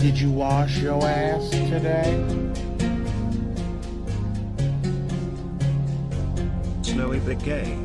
Did you wash your ass today? Snowy the Gay.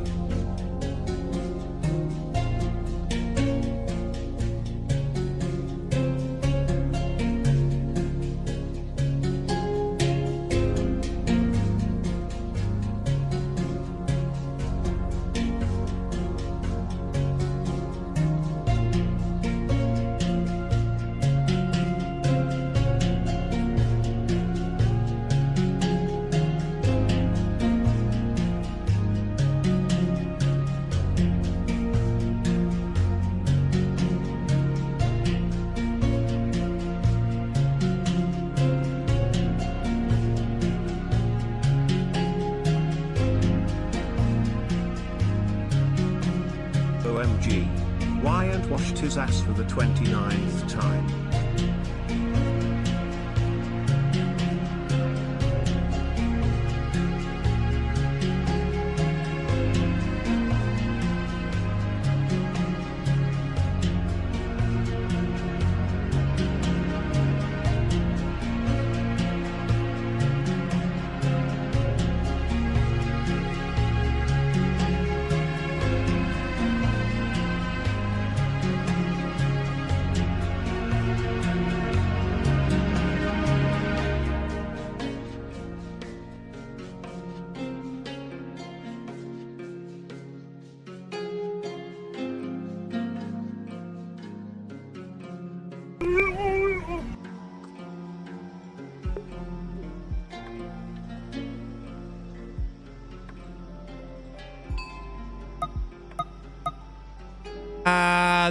OMG. Wyatt washed his ass for the 29th time.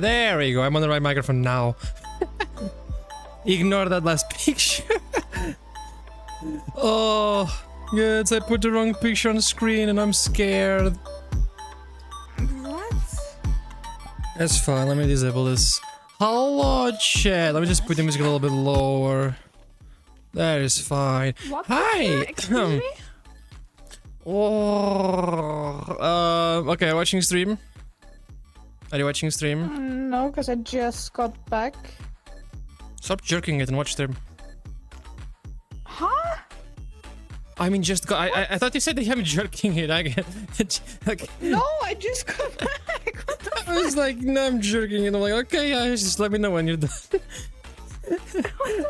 There we go. I'm on the right microphone now. Ignore that last picture. Oh, yes, I put the wrong picture on the screen and I'm scared. What? That's fine. Let me disable this. Hello, chat. Let me just put the music a little bit lower. That is fine. What? Hi. Excuse me? Okay, watching stream. Are you watching stream? No, because I just got back. Stop jerking it and watch stream. Huh? I mean, just go. I thought you said that I'm jerking it. I get like. No, I just got back. What the I was like, no, I'm jerking it. I'm like, okay, yeah, just let me know when you're done.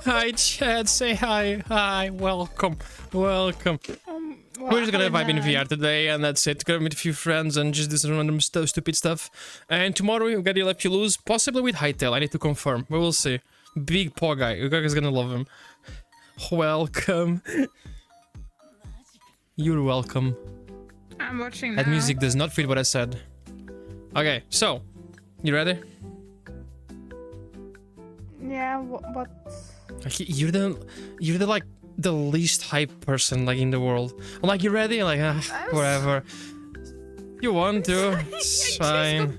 Hi, chat. Say hi. Hi. Welcome. Welcome. We're just gonna vibe in VR today, and that's it. Gonna meet a few friends and just do some random stupid stuff. And tomorrow we've got You'll Have to Lose, possibly with Hytale. I need to confirm. We will see. Big paw guy. You guys gonna love him. Welcome. You're welcome. I'm watching now. That music does not fit what I said. Okay, so you ready? Yeah, what? Like, you're the like the least hype person like in the world. I'm like, you ready? Like, whatever. You want to? It's fine.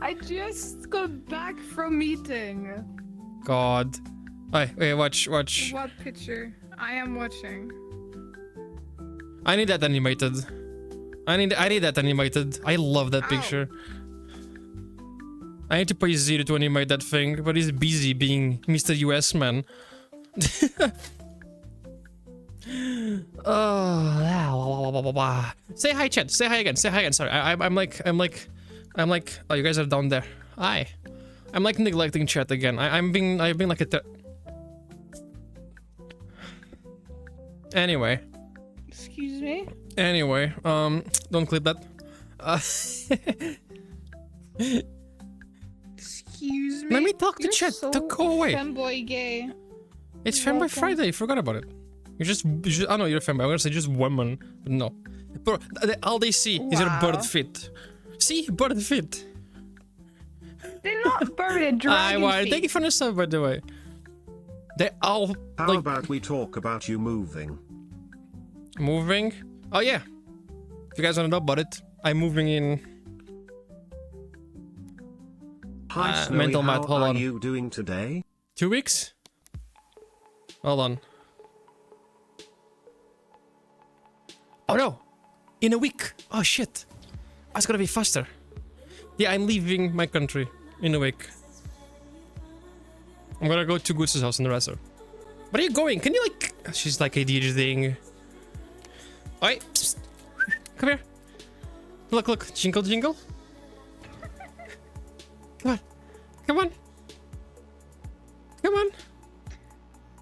I just got back from meeting. God. Wait, watch. What picture? I am watching. I need that animated. I need that animated. I love that picture. I need to pay Zero to animate that thing, but he's busy being Mr. US man. Oh, say hi, chat. Say hi again. Say hi again. Sorry, I'm like, oh, you guys are down there. Hi. I'm like neglecting chat again. I've been like a. Anyway. Excuse me? Anyway, don't clip that. Excuse me? Let me talk to You're chat. so Don't go away. Femboy gay. It's Fanboy Friday. Forgot about it. You're just I know you're a fanboy. I'm gonna say just woman, but no. Bro, all they see is your bird fit. See, bird fit. They're not bird, dragon Why? feet. Thank you for the sub, by the way. They all How like about we talk about you moving? moving. Oh yeah. If you guys wanna know about it, I'm moving in. Hi, Snowy, mental math. how Hold are on. you doing today? 2 weeks. Hold on. Oh no! In a week! Oh shit! That's gonna be faster. Yeah, I'm leaving my country in a week. I'm gonna go to Goose's house in the resort. Where are you going? Can you like... She's like ADHDing. Oi, psst. Come here. Look, look. Jingle, jingle. Come on. Come on. Come on.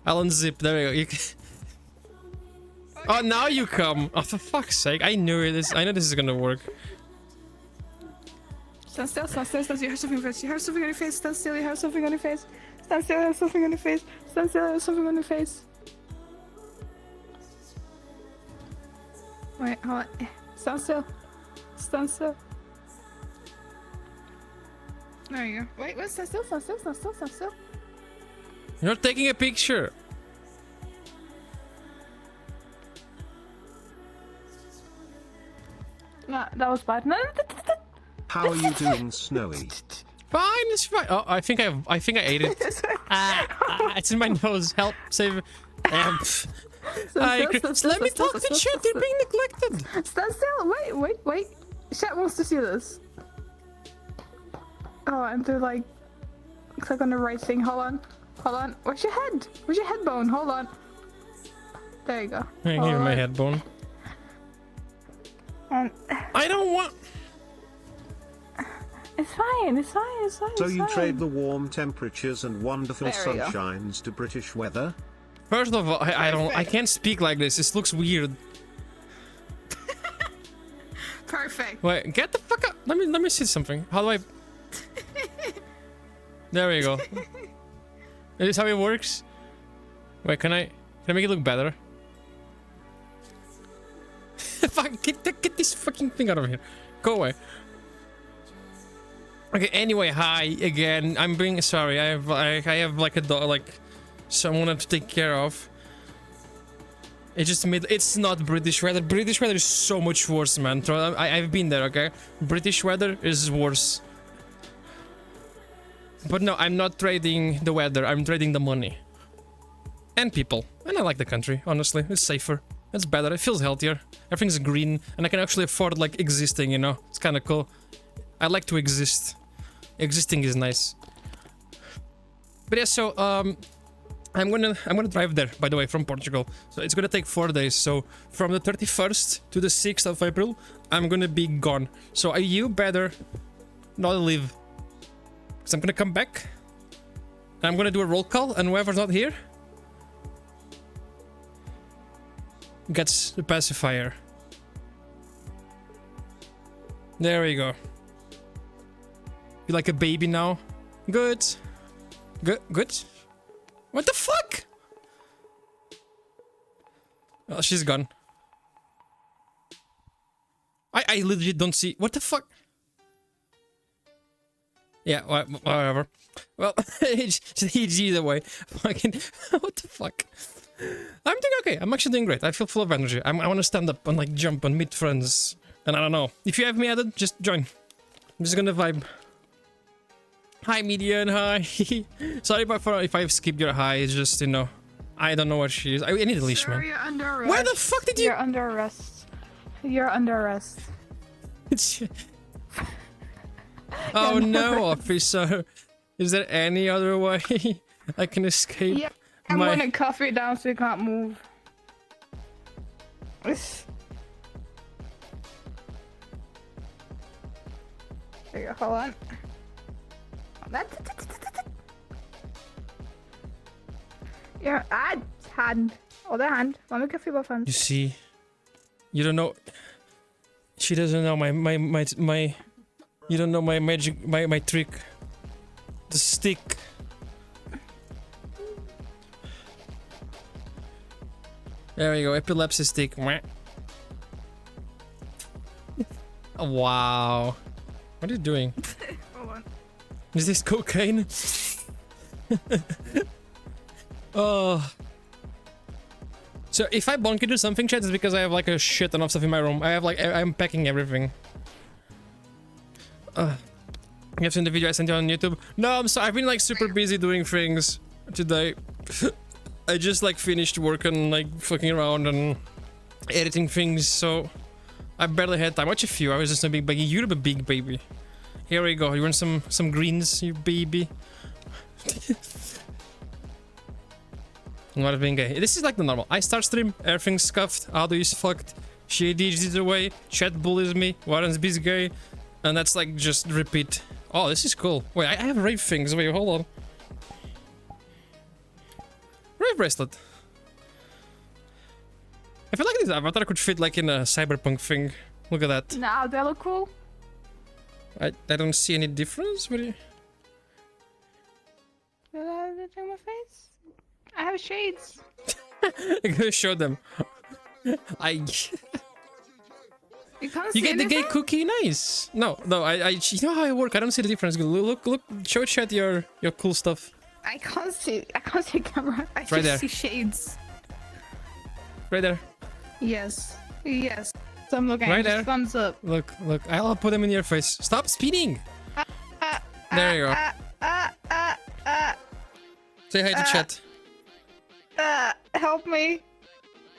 I'll unzip. There we go. You can... Oh, now you come. Oh, for fuck's sake. I knew it. I know this is gonna work. Stand still, stand still, stand still. You have something on your face. You have something on your face. Stand still, you have something on your face. Stand still, you have something on your face. Stand still, you have something on your face. Wait, hold on. Stand still. Stand still. There you go. Wait, stand still, stand still, stand still, stand still. You're taking a picture. No, that was bad. No, How are you doing, Snowy? Fine, it's fine. Oh, I think I ate it. It's in my nose. Help, save. Let me talk to shit. They're being neglected. Stand still. Wait. Chat wants to see this. Oh, and they're like, click on the right thing. Hold on. Where's your head? Where's your head bone? Hold on. There you go. Give me my head bone. I don't want. It's fine. So you trade the warm temperatures and wonderful There we go. sunshines to British weather? First of all, I can't speak like this. This looks weird. Perfect. Wait, get the fuck up. Let me see something. How do I? There we go. Is this how it works? Wait, can I make it look better? Fuck, get this fucking thing out of here. Go away. Okay, anyway, hi again. I'm being sorry. I have like a dog, like someone to take care of. It's not British weather. British weather is so much worse, man. I've been there, okay? British weather is worse. But no, I'm not trading the weather. I'm trading the money. And people. And I like the country, honestly. It's safer. It's better. It feels healthier. Everything's green. And I can actually afford, like, existing, you know? It's kind of cool. I like to exist. Existing is nice. But yeah, so, I'm gonna drive there, by the way, from Portugal. So it's gonna take 4 days. So from the 31st to the 6th of April, I'm gonna be gone. So you better not leave. Because I'm gonna come back. I'm gonna do a roll call, and whoever's not here gets the pacifier. There we go. You like a baby now? Good. Good. What the fuck? Oh, she's gone. I legit don't see. What the fuck? Yeah, whatever. Well, it's either way. Fucking, what the fuck? I'm doing okay. I'm actually doing great. I feel full of energy. I want to stand up and like jump and meet friends. And I don't know. If you have me added, just join. I'm just gonna vibe. Hi, Median. Hi. Sorry if I've skipped your hi. It's just, you know, I don't know what she is. I need a leash, man. You're under arrest. Where the fuck did you? You're under arrest. You're under arrest. Oh no, officer. Is there any other way I can escape? Yep. I'm gonna cuff you down so you can't move. There you go. Hold on. Your hand. Other hand. Let me cuff you both hands. You see, you don't know. She doesn't know my. You don't know my magic, my trick. The stick. There we go, epilepsy stick. Oh, wow. What are you doing? Hold on. Is this cocaine? Oh. So if I bonk into something, chat, it's because I have like a shit ton of stuff in my room. I have like, I'm packing everything. You have seen the video I sent you on YouTube? No, I'm sorry. I've been like super busy doing things today. I just like finished work and like fucking around and editing things, so I barely had time. Watch a few. I was just a big baby. You're a big baby. Here we go. You want some greens, you baby? Not being gay. This is like the normal. I start stream, everything's scuffed, Ado is fucked, Shady is away, chat bullies me, Warren's B's gay, and that's like just repeat. Oh, this is cool. Wait, I have rave things. Wait, hold on. Rave bracelet. I feel like this avatar could fit like in a cyberpunk thing. Look at that. Nah, they look cool. I don't see any difference. What do you... Did I do my face? I have shades. I'm gonna show them. You can't You see get the gay anything? cookie, nice. No, you know how I work. I don't see the difference. Look, show chat your cool stuff. I can't see camera. I just there. see shades. Right there. Yes. Yes. So I'm looking. Right Just there. Thumbs up. Look. I'll put them in your face. Stop speeding. There you go. Say hi to chat. Help me.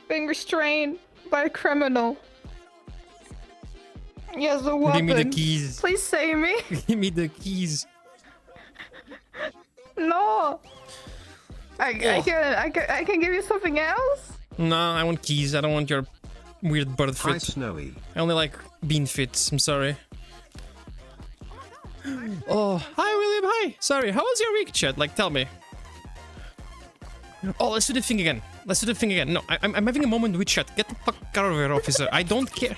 Being restrained by a criminal. He has a weapon. Give me the keys. Please save me. Give me the keys. No. Oh. I can give you something else. No, I want keys. I don't want your weird bird Hi, fit. Snowy. I only like bean fits. I'm sorry. Oh, hi William. Hi. Sorry. How was your week, chat? Like, tell me. Oh, let's do the thing again. No, I'm having a moment with chat. Get the fuck out of here, officer. I don't care.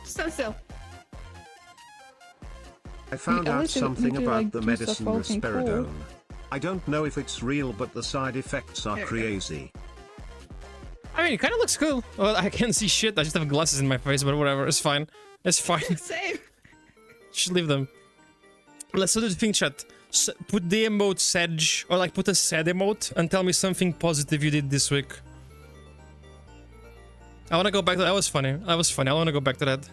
Stand still. I found At out least you something do, about like, the do stuff medicine all thing risperidone. cool. I don't know if it's real, but the side effects are Here. crazy. I mean, it kind of looks cool. Well, I can't see shit. I just have glasses in my face, but whatever. It's fine. It's fine. Save. Just leave them. Let's do the thing, chat. Put the emote sedge, or like put a sad emote, and tell me something positive you did this week. I want to go back to that. Was funny. I want to go back to that.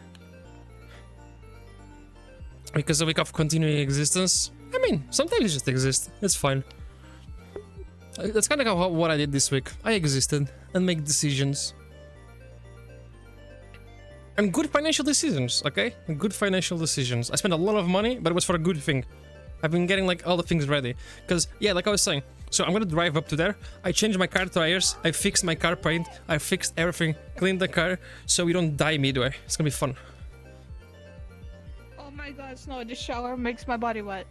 Because a week of continuing existence. I mean, sometimes you just exist. It's fine. That's kind of what I did this week. I existed and make decisions. And good financial decisions, okay? Good financial decisions. I spent a lot of money, but it was for a good thing. I've been getting like all the things ready. Because, yeah, like I was saying, so I'm gonna drive up to there. I changed my car tires. I fixed my car paint. I fixed everything. Cleaned the car so we don't die midway. It's gonna be fun. Oh my god, Snow, the shower makes my body wet.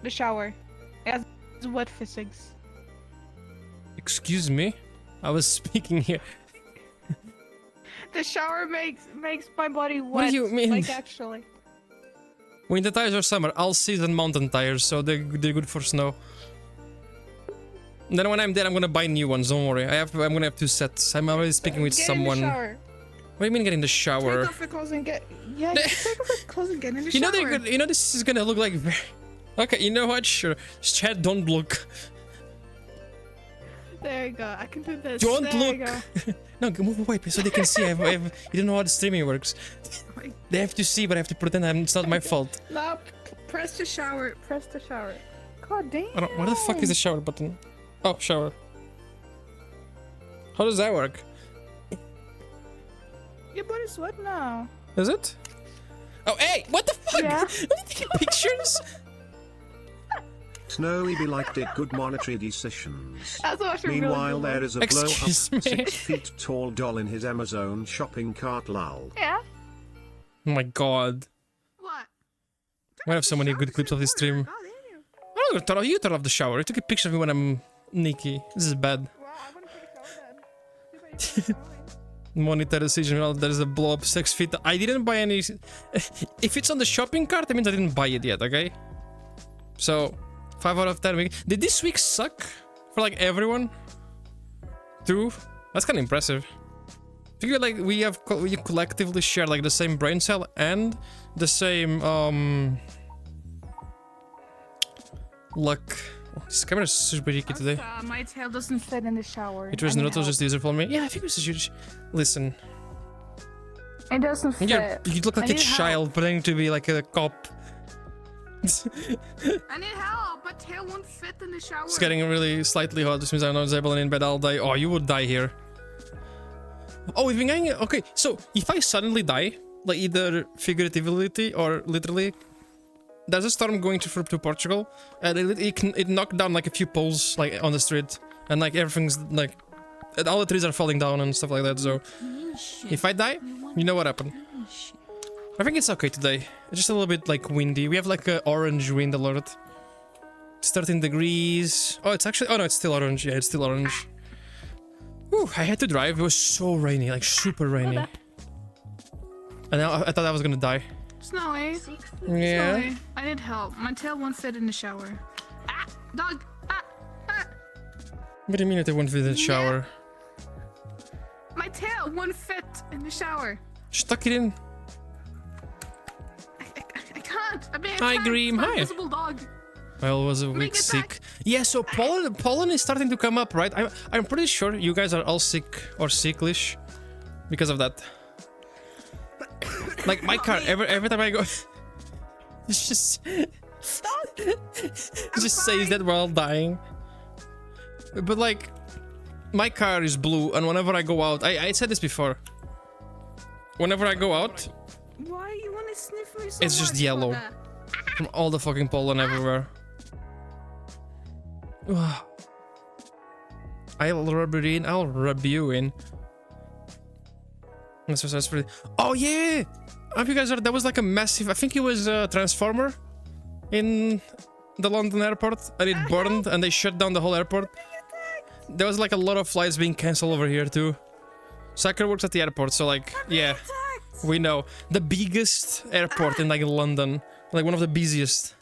The shower. It has wet physics. Excuse me? I was speaking here. The shower makes my body wet. What do you mean? Like, actually. Winter tires are summer. All season mountain tires, so they're good for snow. And then when I'm there, I'm gonna buy new ones. Don't worry. I'm gonna have 2 sets. I'm already speaking with Get someone. in the shower. What do you mean get in the shower? Take off your clothes and get... Yeah, take off your clothes and get in the You know shower. they're good. You know this is gonna look like. Okay, you know what? Sure. Chat, don't look. There you go. I can do this. Don't there you look. go. No, move away so they can see. You don't know how the streaming works. They have to see, but I have to pretend it's not my fault. No, press the shower. Press the shower. God damn. I don't. Where the fuck is the shower button? Oh, shower. How does that work? Your body's wet now. Is it? Oh, hey! What the fuck? Yeah. Are they taking pictures? Snowy be like did good monetary decisions. That's actually Meanwhile, really there is a Excuse me. blow-up 6 feet tall doll in his Amazon shopping cart lol. Yeah. Oh my god. What? I'm gonna have so many good clips of this stream. Oh, you turn off the shower. You took a picture of me when I'm Nikki. This is bad. Well, I'm gonna put a shower then. Monitor decision. Well, there's a blow up 6 feet. I didn't buy any. If it's on the shopping cart, that means I didn't buy it yet, okay? So, 5 out of 10. Did this week suck for like everyone? 2? That's kind of impressive. Figure like we collectively share like the same brain cell and the same luck. Oh, this camera is super tricky today. My tail doesn't fit in the shower. It was I need not help. just easier for me. Yeah, I think this is huge. Listen, It doesn't fit. you look like I a need help. child pretending to be like a cop. I need help. My tail won't fit in the shower. It's getting really slightly hot. This means I'm not able and in bed. I'll die. Oh, you would die here. Oh, we've been going. Okay, so if I suddenly die, like either figuratively or literally, there's a storm going to Portugal, and it knocked down like a few poles like on the street. and like everything's like all the trees are falling down and stuff like that. So if I die, you know what happened. I think it's okay today. It's just a little bit like windy. We have like a orange wind alert. 13 degrees. Oh, it's actually. Oh no, it's still orange. Yeah, it's still orange. Whew, I had to drive. It was so rainy, like super rainy. And I thought I was gonna die. Snowy. Yeah. Snowy. I need help. My tail won't fit in the shower. Ah, dog. Ah, ah. What do you mean it won't fit in the shower? My tail won't fit in the shower. Stuck it in. I can't. I'm being Hi, attacked Greem. by an Hi. invisible dog. I was a Make week it sick. back. Yeah, so pollen is starting to come up, right? I'm pretty sure you guys are all sick or sicklish because of that. Like my car, every time I go, it's just it just says that we're all dying. But like, my car is blue, and whenever I go out, I said this before. Whenever I go out, Why you want to sniff me so it's just much, yellow Mother? from all the fucking pollen everywhere. I'll rub it in. I'll rub you in. That's pretty. Oh yeah! Have you guys heard? That was like a massive. I think it was a transformer in the London airport, and it burned, and they shut down the whole airport. There was like a lot of flights being cancelled over here too. Sakura works at the airport, so like, yeah, we know the biggest airport in like London, like one of the busiest.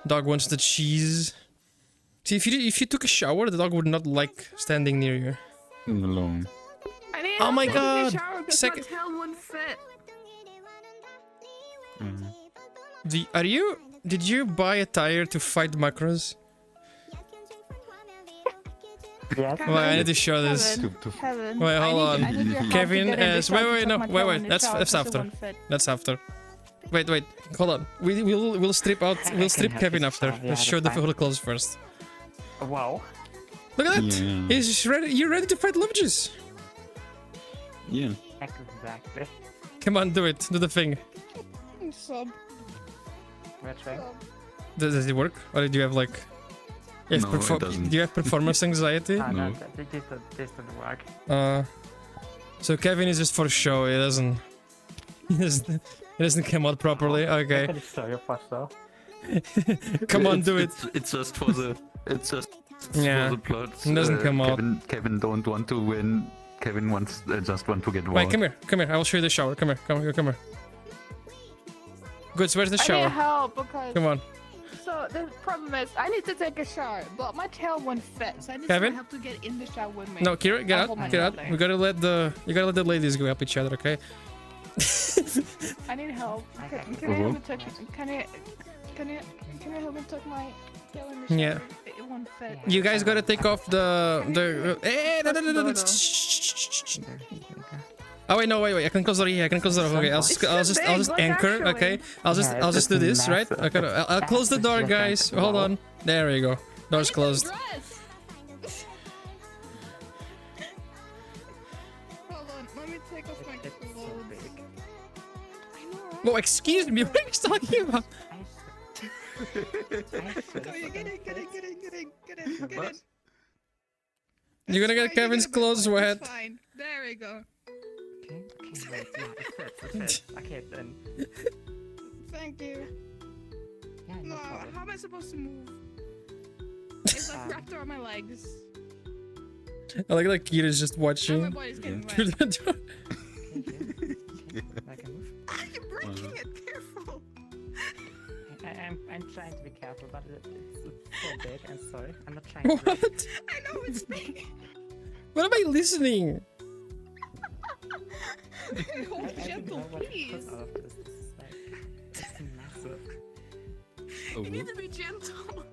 Dog wants the cheese. See, if you took a shower, the dog would not like standing near you. Alone. I need Oh my help taking a God. shower 'cause Second- my tail won't fit. Did you buy a tire to fight macros? Yes. Well, I need to show this. Kevin. Wait, hold on. I need your help Kevin, to get in the shower wait, to no, tuck my tail in wait. the That's shower 'cause it after. won't fit. That's after. Wait, hold on. We'll strip out. I We'll can strip have Kevin this after. shot, yeah, Let's show the that's fine. full clothes first. Wow. Look at that. Yeah. He's ready. You're ready to fight Loveges. Yeah. Exactly. Come on, do it. Do the thing. Sub. We're trying. Does it work? Or do you have like? You have No, it doesn't. Do you have performance anxiety? Ah, No. no, this didn't work. So Kevin is just for show. He doesn't. It doesn't come out properly. Okay. Pretty sorry for so. Come on, do it. It's just for the. It's just Yeah. for the plot. It doesn't come out. Kevin don't want to win. Kevin wants just want to get Wait, won. come here. I will show you the shower. Come here. Good. So where's the I need shower? help because. Come on. So the problem is, I need to take a shower, but my tail won't fit. So I need Kevin? someone help to get in the shower with me. No, Kira, get I'll out. hold my Get out. tail there. You gotta let the ladies go help each other, okay? I need help. Okay. Can I help me tuck? Can I help me tuck my tail in the shower? Yeah. It won't fit. You guys gotta take off the. No. Oh wait, no, wait. I can close the door here. I can close the door. Okay, I'll just big, like, anchor. actually. Okay, I'll just it's do this, right? massive. Okay, I'll close the door, guys. Hold on. There you go. Door's closed. Dress. Hold on, let me take off my It's so clothes. big. I know, right? Whoa, excuse me. What are you talking about? Go, you get in. You're gonna get Kevin's clothes wet. Fine. There we go. Okay, wait, yeah, it fits. Okay, then. Thank you. Yeah, no No, problem. how am I supposed to move? It's like wrapped around my legs. I like Kira's just Now my watching body's getting through wet. the door. Okay, I can move. You're breaking it. Careful. I'm trying to be careful, but it's so big. I'm sorry. I'm not trying to. What? I know it's me. What am I listening? Oh, I gentle, don't know what to please. put out of this. This is like. It's massive. Oh. You need to be gentle.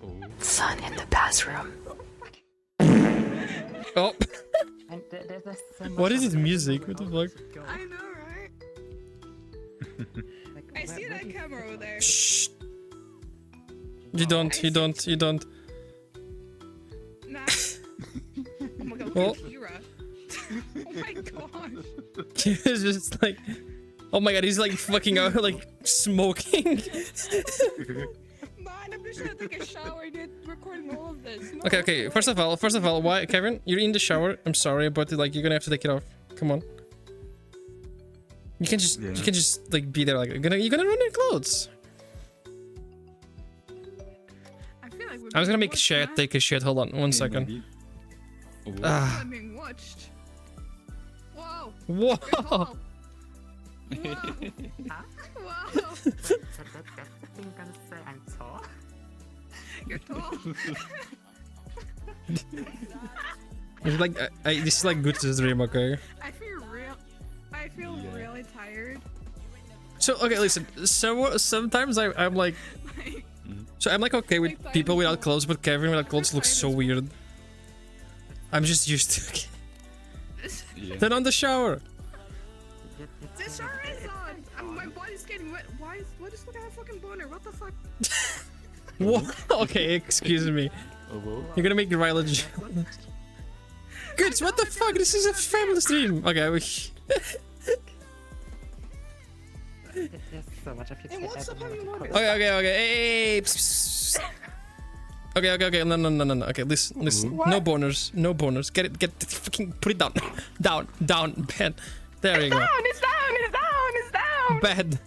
Oh. Son in the bathroom. Oh, And there's so much what is of this it. music? What the fuck? Go. I know, right? Like, I see where that do you camera over there. Shh. You don't. Nah. Oh my god, Oh. Kira. Oh my gosh. Kira's just like, oh my god, he's like fucking out, like smoking. Nah, fine. I'm just gonna take a shower, dude. Recording all of this. No, Okay. First of all, why, Kevin? You're in the shower. I'm sorry, but like you're gonna have to take it off. Come on. You can just like be there like you're gonna ruin your clothes. I feel like we're I was gonna being make watched, Shed man. take a shit. Hold on, 1 second. Ah. I'm being watched. Whoa. Whoa. You're tall. Whoa. Huh? Whoa. That's the thing you're gonna say. I'm tall. You're tall. It's like this is like good to dream, okay? I feel really tired. So okay, listen. So sometimes I'm like, Like, so I'm like okay with Like, people without tired. clothes, but Kevin without clothes looks so weird. I'm just used to. Turn on the shower. the shower is on. My body's getting wet. What is look at that fucking boner? What the fuck? Whoa. Okay, excuse me. You're gonna make Ryla. Good. What the fuck? This is a family stream. Okay. There's so much of you And what's up having water? Okay. Hey. Psst. Okay. No. Okay, listen. No boners. Get it. Fucking put it down. Down. Bed. There you go. It's down. Bed.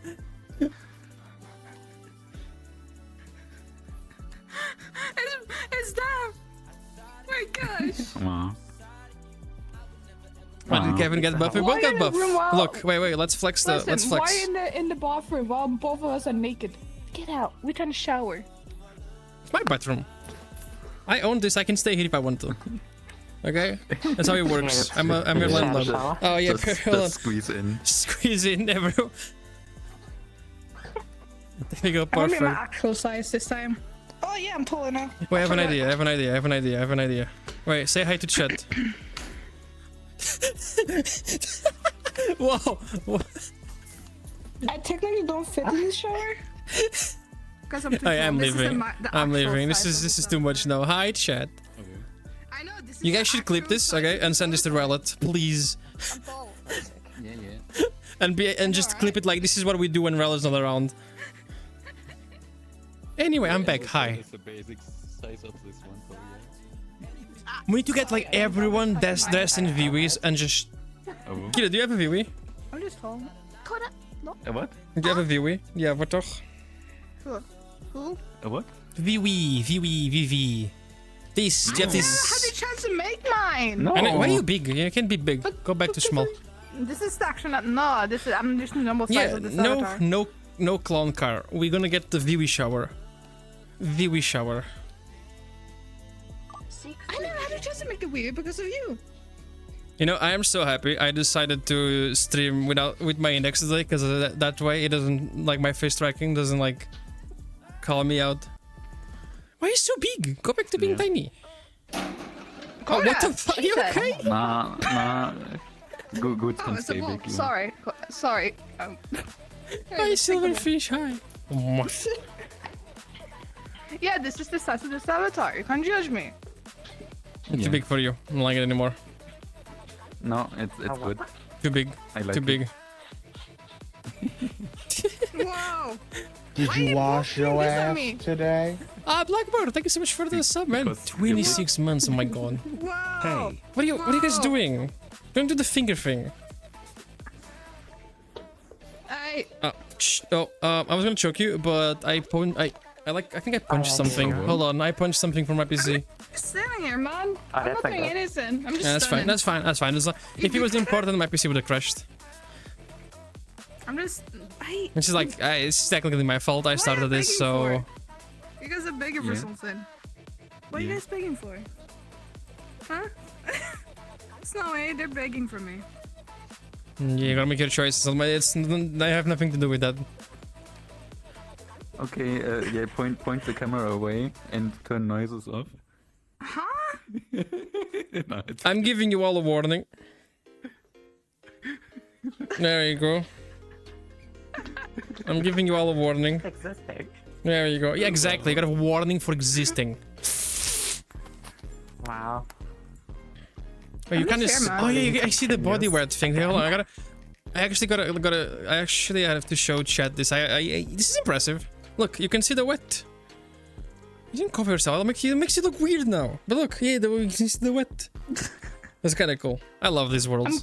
It's down. My gosh. Aw. Why did Kevin get buff? We Why both got in the buff. room while- Look, wait. Let's flex the. Listen, Let's flex. why in the bathroom while both of us are naked? Get out. We're trying to shower. It's my bathroom. I own this. I can stay here if I want to. Okay, that's how it works. I'm your landlord. Oh yeah, hold on. Just squeeze in. Squeeze in, everyone. There you go, I'm gonna be my perfect. actual size this time. Oh yeah, I'm taller now. Wait, I have an idea. Wait, say hi to chat. Whoa. I technically don't fit in this shower. Because I'm too I am tall. This is leaving. the I'm actual leaving. This size of is the too shower. much now. Hi chat. I know, this is You the guys should clip actual this, size okay, of and the send this to shower. Relit, please. I'm tall. Yeah. And just clip it like this is what we do when Relit's not around. Anyway, I'm back. Hi. It's the basic size of this one, so yeah. We need to get like everyone dressed in VWs and just. Oh. Kira, do you have a VW? I'm just tall. No. A what? Do you have a VW? Yeah, wat toch? Who? A what? VW. This, do you have I this? had the chance to make mine. No. And why are you big? You can't be big. Go back to small. This is actually not. No, this is. I'm just the normal size Yeah, of this avatar. no clown car. We're gonna get the VW shower. VW shower. I never had a chance to make the wheel because of you. You know, I am so happy. I decided to stream with my index today because that way it doesn't like my face tracking doesn't like call me out. Why are you so big? Go back to being tiny. Oh, what the fuck? You okay? Nah. Good Oh, can it's a stay wolf. big. Sorry. Hi, silverfish. Hi. Yeah, this is the size of this avatar. You can't judge me. Too big for you. I don't like it anymore. No, it's good. Too big. I like Too it. big. Wow. Did Why you you wash your looking at ass me? today? Blackbird, thank you so much for the sub, man. Because 26 months. Oh my god. Wow. What are you guys doing? Don't do the finger thing. I I was gonna choke you, but I think I punched something. Hold on, I punched something from my PC. standing here, man. I'm that's not like doing that. anything. I'm just Yeah, that's fine. stunning. That's fine. If it was important, my PC would have crashed. I'm just. It's just like it's technically my fault. I started this, begging so for? You guys are begging for Yeah. something. What are you guys begging for? Huh? It's no way. They're begging for me. you gotta make your choices. I have nothing to do with that. Okay, yeah, point the camera away and turn noises off. Huh? No, it's I'm giving you all a warning. There you go. I'm giving you all a warning. Existing. There you go. Yeah, exactly. You got a warning for existing. Wow. Oh, you kind of. fair, man. Oh yeah, I see the body wear thing. Hold on, I actually have to show chat this. This is impressive. Look, you can see the wet. You didn't cover yourself. It makes you look weird now. But look, yeah, you can see the wet. That's kind of cool. I love these worlds.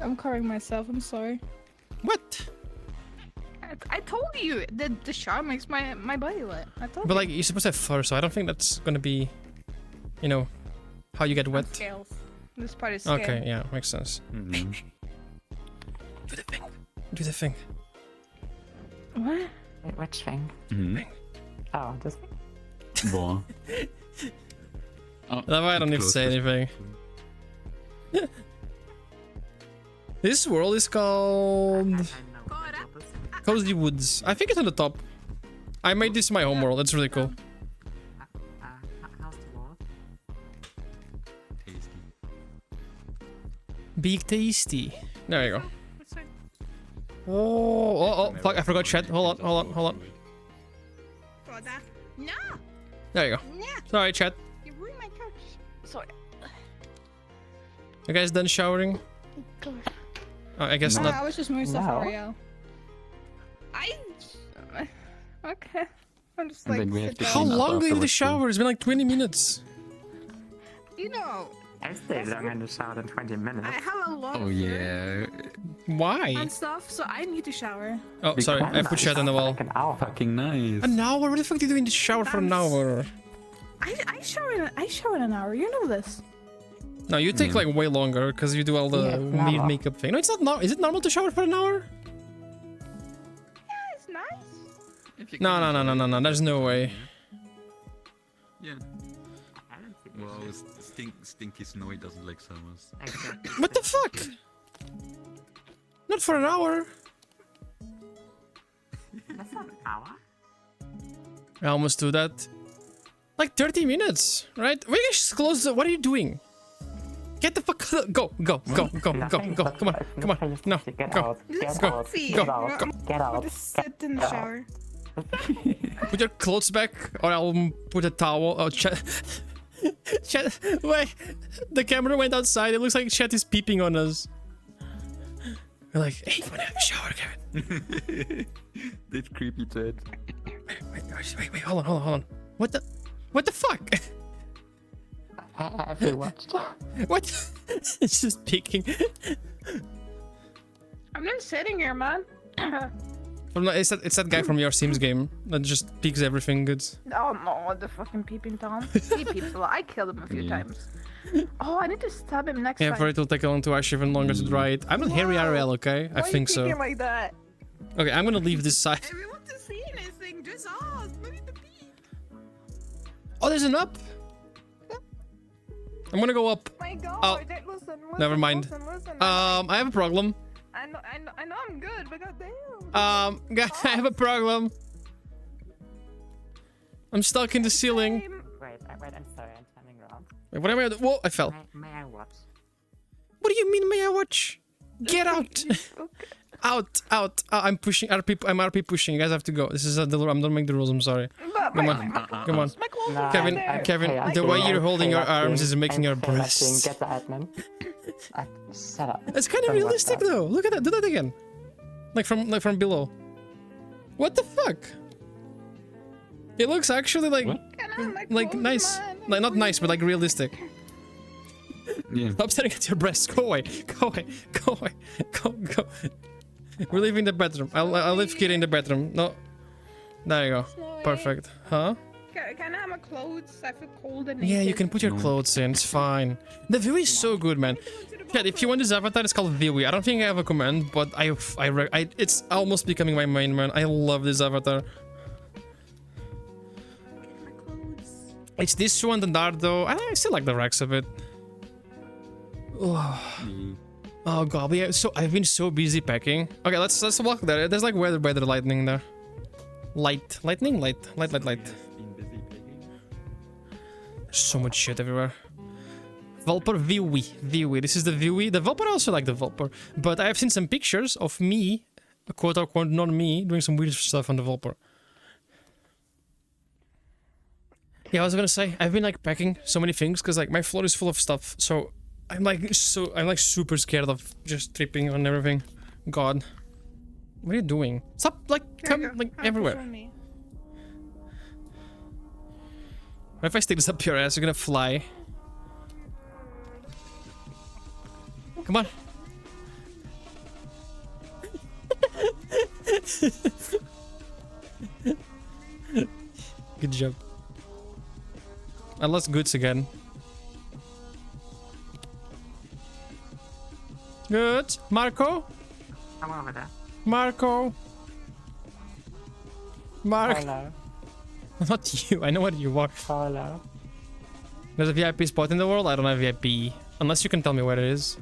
I'm covering myself. I'm sorry. What? I told you that the shower makes my body wet. I told But you. like, you're supposed to have fur, so I don't think that's gonna be, you know, how you get wet. Scales. This part is scale. Okay, yeah, makes sense. Mhm. Do the thing. Do the thing. What? Wait, which thing? Mhm. Oh, this thing? Boah. No, I don't need to say anything. This world is called Cozy Woods. I think it's on the top. I made this my home world. It's really cool. How's the wall? Tasty. Big tasty. There you go. What's that? Oh, fuck, I forgot chat. Hold on. No! There you go. No! Sorry, chat. You ruined my couch. Sorry. You guys done showering? God. Oh, I guess I not. was just moving stuff No. for Ariel. Okay. I'm just I like. think we have sit to down. How clean up long do you in the afterwards, too. shower? It's been like 20 minutes. You know, I stayed longer in the shower than 20 minutes. I have a lot Oh of yeah. Why? and stuff, so I need to shower. Oh, sorry. I put chat on the wall. Like an hour. Fucking nice. An hour? What the fuck do you do in the shower for an hour? I shower in an hour. You know this. No, you take like way longer because you do all the Yeah, weird normal. makeup thing. No, it's not. Is it normal to shower for an hour? It's nice. No. There's no way. Yeah. I don't see Well, stinky snowy doesn't like summers. Exactly. What the fuck? Not for an hour. That's not an hour. I almost do that. Like 30 minutes, right? We can just close the. What are you doing? Get the fuck. Go. Nothing, Come on. nothing. No. Get Go. out. Get Go. out. Go. Get out. Get out. Just sit in the shower. Put your clothes back, or I'll put a towel. Oh, Chet. Chet. Wait. The camera went outside. It looks like Chet is peeping on us. We're like, hey, you wanna have a shower, Kevin? That's creepy, Ted. Wait. Hold on. What the fuck? Have you watched? What? It's just peeking. I'm just sitting here, man. It's that guy from your Sims game that just peeks everything good. Oh no, the fucking peeping Tom. He peeps a lot. I killed him a few Yeah. times. Oh, I need to stab him next Yeah, time. for it will take a long to actually even longer to dry it. I'm not Harry RL, okay? I Why think you so. peeking like that? Okay, I'm gonna leave this side. If you want to see anything, just ask. Look at the peep. Oh, there's an up. I'm gonna go up. My God, Oh. listen. Never mind. Listen. I have a problem. I know I'm good, but goddamn. Guys, I have a problem. I'm stuck in the ceiling. Wait, I'm sorry, I'm turning around. Wait, what am I? Whoa! I fell. May I watch? What do you mean? May I watch? Get out! out! I'm pushing RP. I'm RP pushing. You guys have to go. This is the rule. I'm not making the rules. I'm sorry. Come on. Come on. My clothes Nah, are Kevin, there. Kevin, okay, the I'm way you're fair, holding your I'm arms is making your fair, breasts. Get the admin. Shut up. It's kind of Don't watch realistic that. though. Look at that. Do that again. Like from below. What the fuck? It looks actually like My like clothes, nice. man. Like not nice, but like realistic. Yeah. Stop staring at your breasts. Go away. Go away. Go away. Go. We're leaving the bedroom. I'll leave Kitty in the bedroom. No. There you go. Snowy. Perfect. Huh? Can I have my clothes? I feel cold and Yeah, you naked. can put your clothes in. It's fine. The view is so good, man. Yeah, if you want this avatar, it's called Viwi. I don't think I have a command, but it's almost becoming my main, man. I love this avatar. My clothes. It's this one, the Nardo. I still like the Rex a bit. Oh god, but yeah, so I've been so busy packing. Okay, let's walk there. There's like weather lightning there. Lightning. Light. Been busy picking. There's so much shit everywhere. Vulpur Viwi. This is the Viwi. The Vulpur, I also like the Vulpur. But I have seen some pictures of me, quote unquote, not me, doing some weird stuff on the Vulpur. Yeah, I was gonna say, I've been like packing so many things because like my floor is full of stuff. So I'm like super scared of just tripping on everything. God. What are you doing? Stop like Here you come go. like Have to everywhere. show me. What if I stick this up your ass? You're gonna fly. Come on. Good job. I lost goods again. Good. Marco? I'm over there. Marco? Mark? Hello. Not you. I know what you are. Hello. There's a VIP spot in the world? I don't have VIP. Unless you can tell me where it is.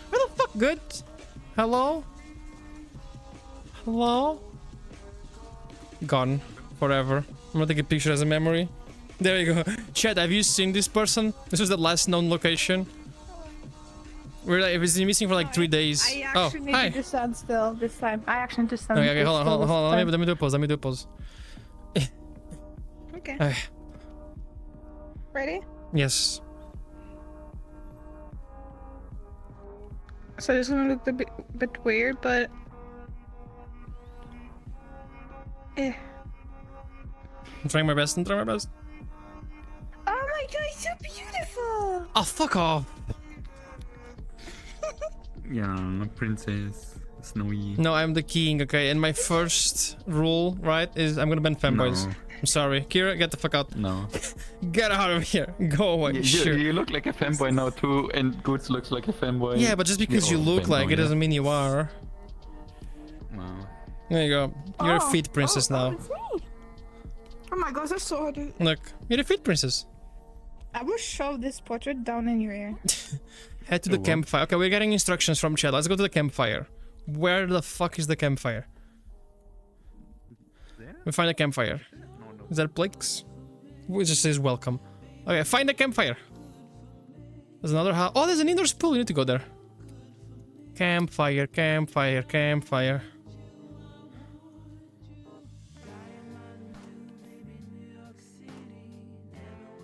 Where the fuck? Good. Hello? Hello? Gone. Forever. I'm gonna take a picture as a memory. There you go. Chat, have you seen this person? This was the last known location. We're like, it's been missing for like 3 days. I Oh, actually hi. need to stand still this time. I actually need to stand Okay, hold on. this Let me do a pause. Let me do a pause. Okay. Okay. Ready? Yes. So this is gonna look a bit weird, but... Eh. I'm trying my best. I'm trying my best. Oh my god, it's so beautiful! Oh, fuck off. Yeah, princess, snowy. No, I'm the king, okay? And my first rule, right, is I'm gonna ban fanboys. No. I'm sorry. Kira, get the fuck out. No. Get out of here. Go away. Sure. You look like a fanboy now too, and Goods looks like a fanboy. Yeah, but just because you You're look fanboy, like it yeah. doesn't mean you are. No. There you go. You're a feet princess now. It's me. Oh my gosh, that's so hard. Look, you're a feet princess. I will shove this portrait down in your ear. Head to the campfire. Okay, we're getting instructions from chat. Let's go to the campfire. Where the fuck is the campfire? We find a campfire. Is that Plex? It just says welcome. Okay, find a campfire. There's another house. Oh, there's an indoor pool. You need to go there. Campfire, campfire, campfire.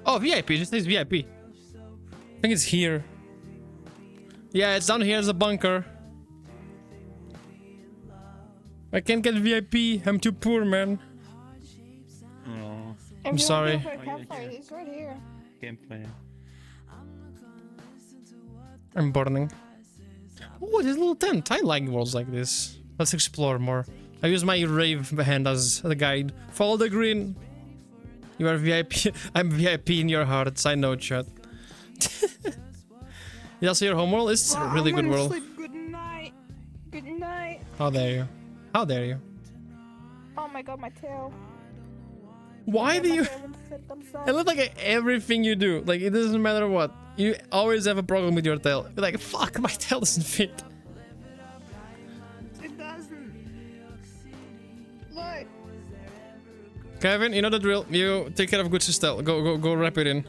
Oh, VIP. It just says VIP. I think it's here. Yeah, it's down here. There's a bunker. I can't get VIP. I'm too poor, man. Oh, I'm sorry. It's right here. campfire. I'm burning. Oh, this little tent. I like worlds like this. Let's explore more. I use my rave hand as the guide. Follow the green. You are VIP. I'm VIP in your hearts. I know, chat. You also your homeworld? It's a really good world. Good night. Good night. How dare you? How dare you? Oh my god, my tail. Why do you... Themselves. It looks like everything you do. Like, it doesn't matter what. You always have a problem with your tail. You're like, fuck, my tail doesn't fit. It doesn't. Look. Kevin, you know the drill. You take care of good Estelle. Go wrap it in.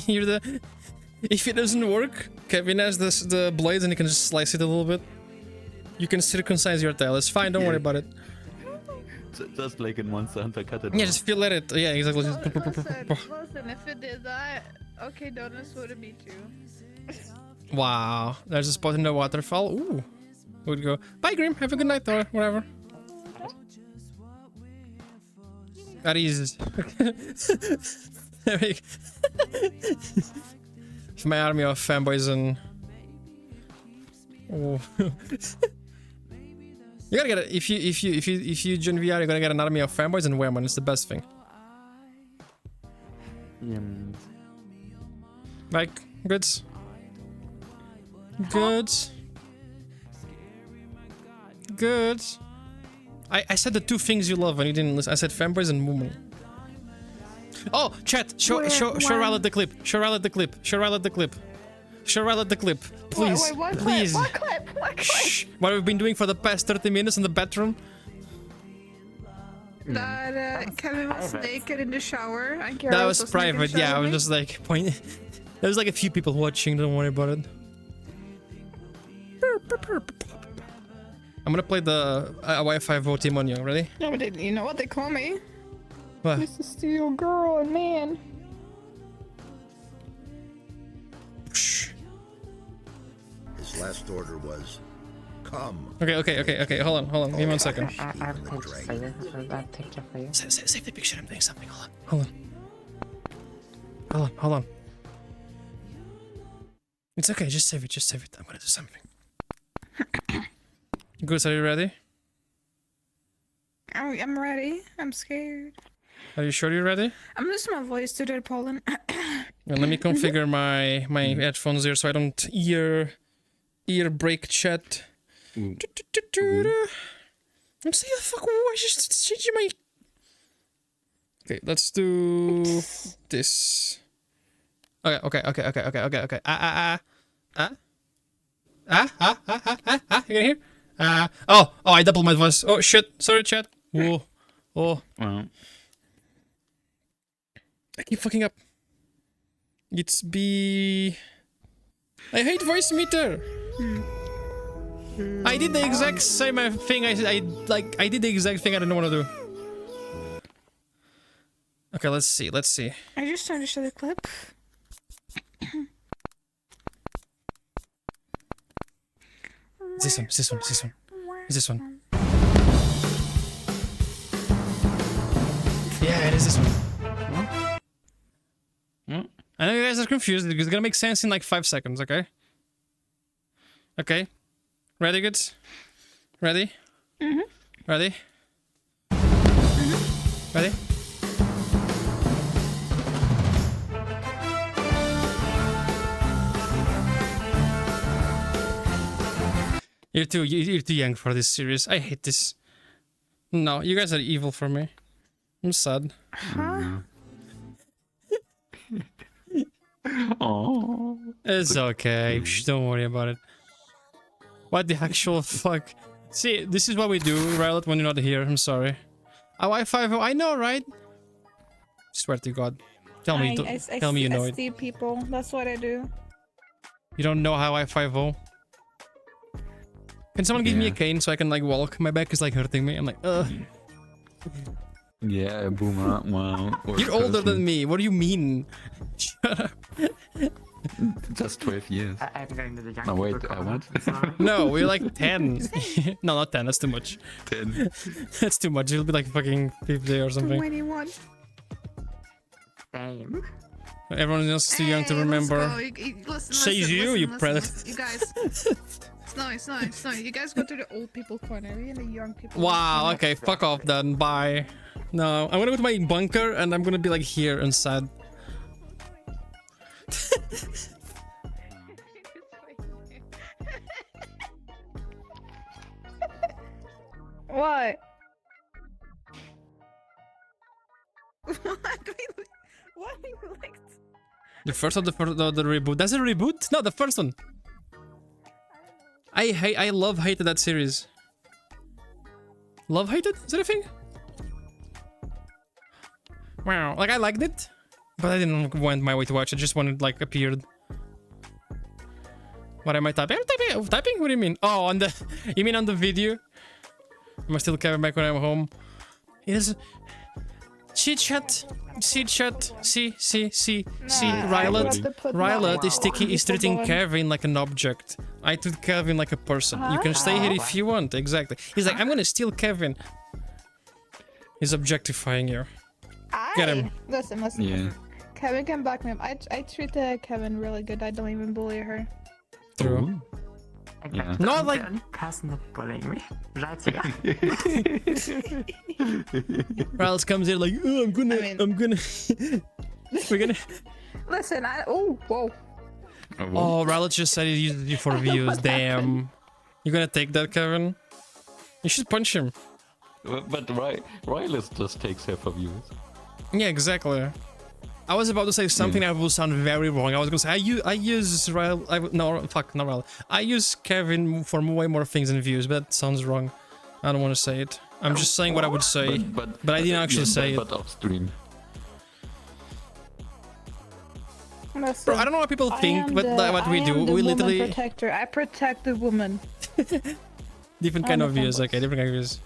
You're the... If it doesn't work, Kevin has the blades and he can just slice it a little bit. You can circumcise your tail. It's fine. Don't worry about it. Just like in Monster Hunter, cut it Yeah, off. just feel it. Yeah, exactly. Listen, if it did that, okay, donuts would have beat you. Wow. There's a spot in the waterfall. Ooh. Would go. Bye, Grim. Have a good night or whatever. That is. My army of fanboys and. Oh. You gotta get it. If you join VR, you're gonna get an army of fanboys and women. It's the best thing. Like, goods. Goods. Good. I said the two things you love and you didn't listen. I said fanboys and women. Oh, chat! Show Rallet the clip. Show Rallet the clip. Show Rallet the clip. Show Rallet the clip. Please. Wait, what please. clip? What clip? What clip? Shh. What we've been doing for the past 30 minutes in the bathroom. That Kevin was naked in the shower. And Kara That was naked in the private. Yeah, I shower was with me. just like pointing. There was like a few people watching. Don't worry about it. I'm gonna play the Wi-Fi voting on you. Ready? Yeah, but you know what they call me? What? Mr. Steel Girl and Man. Shh. His last order was come. Okay. Hold on. Give me 1 second. I'll picture for you. I'll picture for you. Save the picture. I'm doing something. Hold on. It's okay. Just save it. I'm gonna do something. Goose, are you ready? I'm ready. I'm scared. Are you sure you're ready? I'm losing my voice today, Poland. Well, let me configure my headphones here so I don't ear break chat. I'm saying fuck. Why just changing my? Okay, let's do this. Okay. You can hear? Oh, I doubled my voice. Oh shit! Sorry, chat. Oh. Well, I keep fucking up. It's B. I hate voice meter. I did the exact same thing. I did the exact thing I didn't want to do. Okay, let's see. I just started to show the clip. This one. This one. Yeah, it is this one. I know you guys are confused. It's gonna make sense in like 5 seconds, okay? Okay. Ready, good? Ready? Ready? Ready? You're too young for this series. I hate this. No, you guys are evil for me. I'm sad. Huh? oh, It's okay. Shh, don't worry about it. What the actual fuck? See, this is what we do, Rylet, when you're not here. I'm sorry. A Wi-Fi. I know, right? Swear to God. Tell me. Tell me you know I it. see people. That's what I do. You don't know how Wi-Fi. Can someone give me a cane so I can like walk? My back is like hurting me. I'm like, ugh. yeah, boomer. Wow. You're older than me. What do you mean? Shut up. Just 12 years. I'm going to the young No, wait, people corner. what? Sorry. No, we're like 10. No, not 10. That's too much. 10. That's too much. It'll be like fucking 50 or something. 21. Same. Everyone else is too young to remember. Says you predator. You guys. It's no. You guys go to the old people corner. We in the young people. Wow, corner. okay, fuck off then. Bye. No, I'm gonna go to my bunker and I'm gonna be like here and sad. What? What? Like... The first or the reboot? That's a reboot? No, the first one. I hated that series. Love hated? Is that a thing? Wow, like I liked it, but I didn't want my way to watch it. Just when it like appeared. What am I typing? I'm typing? What do you mean? Oh, on the... You mean on the video? Am I still coming back when I'm home? It is... See chat. See, Rylet is treating Kevin like an object. I treat Kevin like a person. You can stay here if you want, exactly. He's like, I'm gonna steal Kevin. He's objectifying you. Get him. Listen. Yeah. Kevin can back me up. I treat Kevin really good. I don't even bully her. True. Yeah. Not like... The only person not bullying me. Right here. Rylet comes in like, oh, I'm gonna... We're gonna... Listen, oh, whoa. Oh, Rylet just said he uses you for views. Damn. You gonna take that, Kevin? You should punch him. But Rylet just takes half of views. Yeah, exactly. I was about to say something that will sound very wrong. I was gonna say I use Rylet. No, fuck, not Rylet. I use Kevin for way more things than views, but that sounds wrong. I don't want to say it. I'm just saying what I would say, but I didn't actually say it. But upstream. Listen, Bro, I don't know what people think, but what we do, we literally protector. I protect the woman. different kind of views. Okay, different kind of views.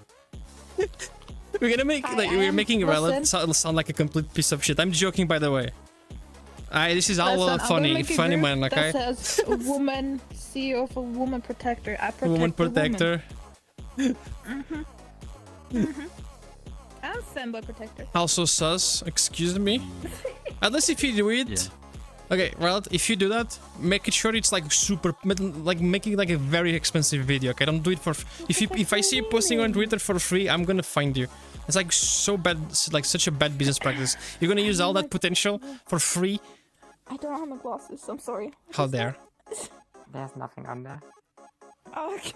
We're gonna make we're making Rylet sound like a complete piece of shit. I'm joking, by the way. This is all Listen, I'm gonna funny, make a funny group man, okay? That says woman, CEO of a woman protector. I protect Woman the woman. protector. I'm femboy protector. Also sus, excuse me. At least if you do it. Yeah. Okay, well, if you do that, make it sure it's like super, like making like a very expensive video. Okay, don't do it for. If I see you posting on Twitter for free, I'm gonna find you. It's like so bad, like such a bad business practice. You're gonna use all that potential for free. I don't have my glasses. I'm sorry. How dare? There's nothing on there. Oh, okay.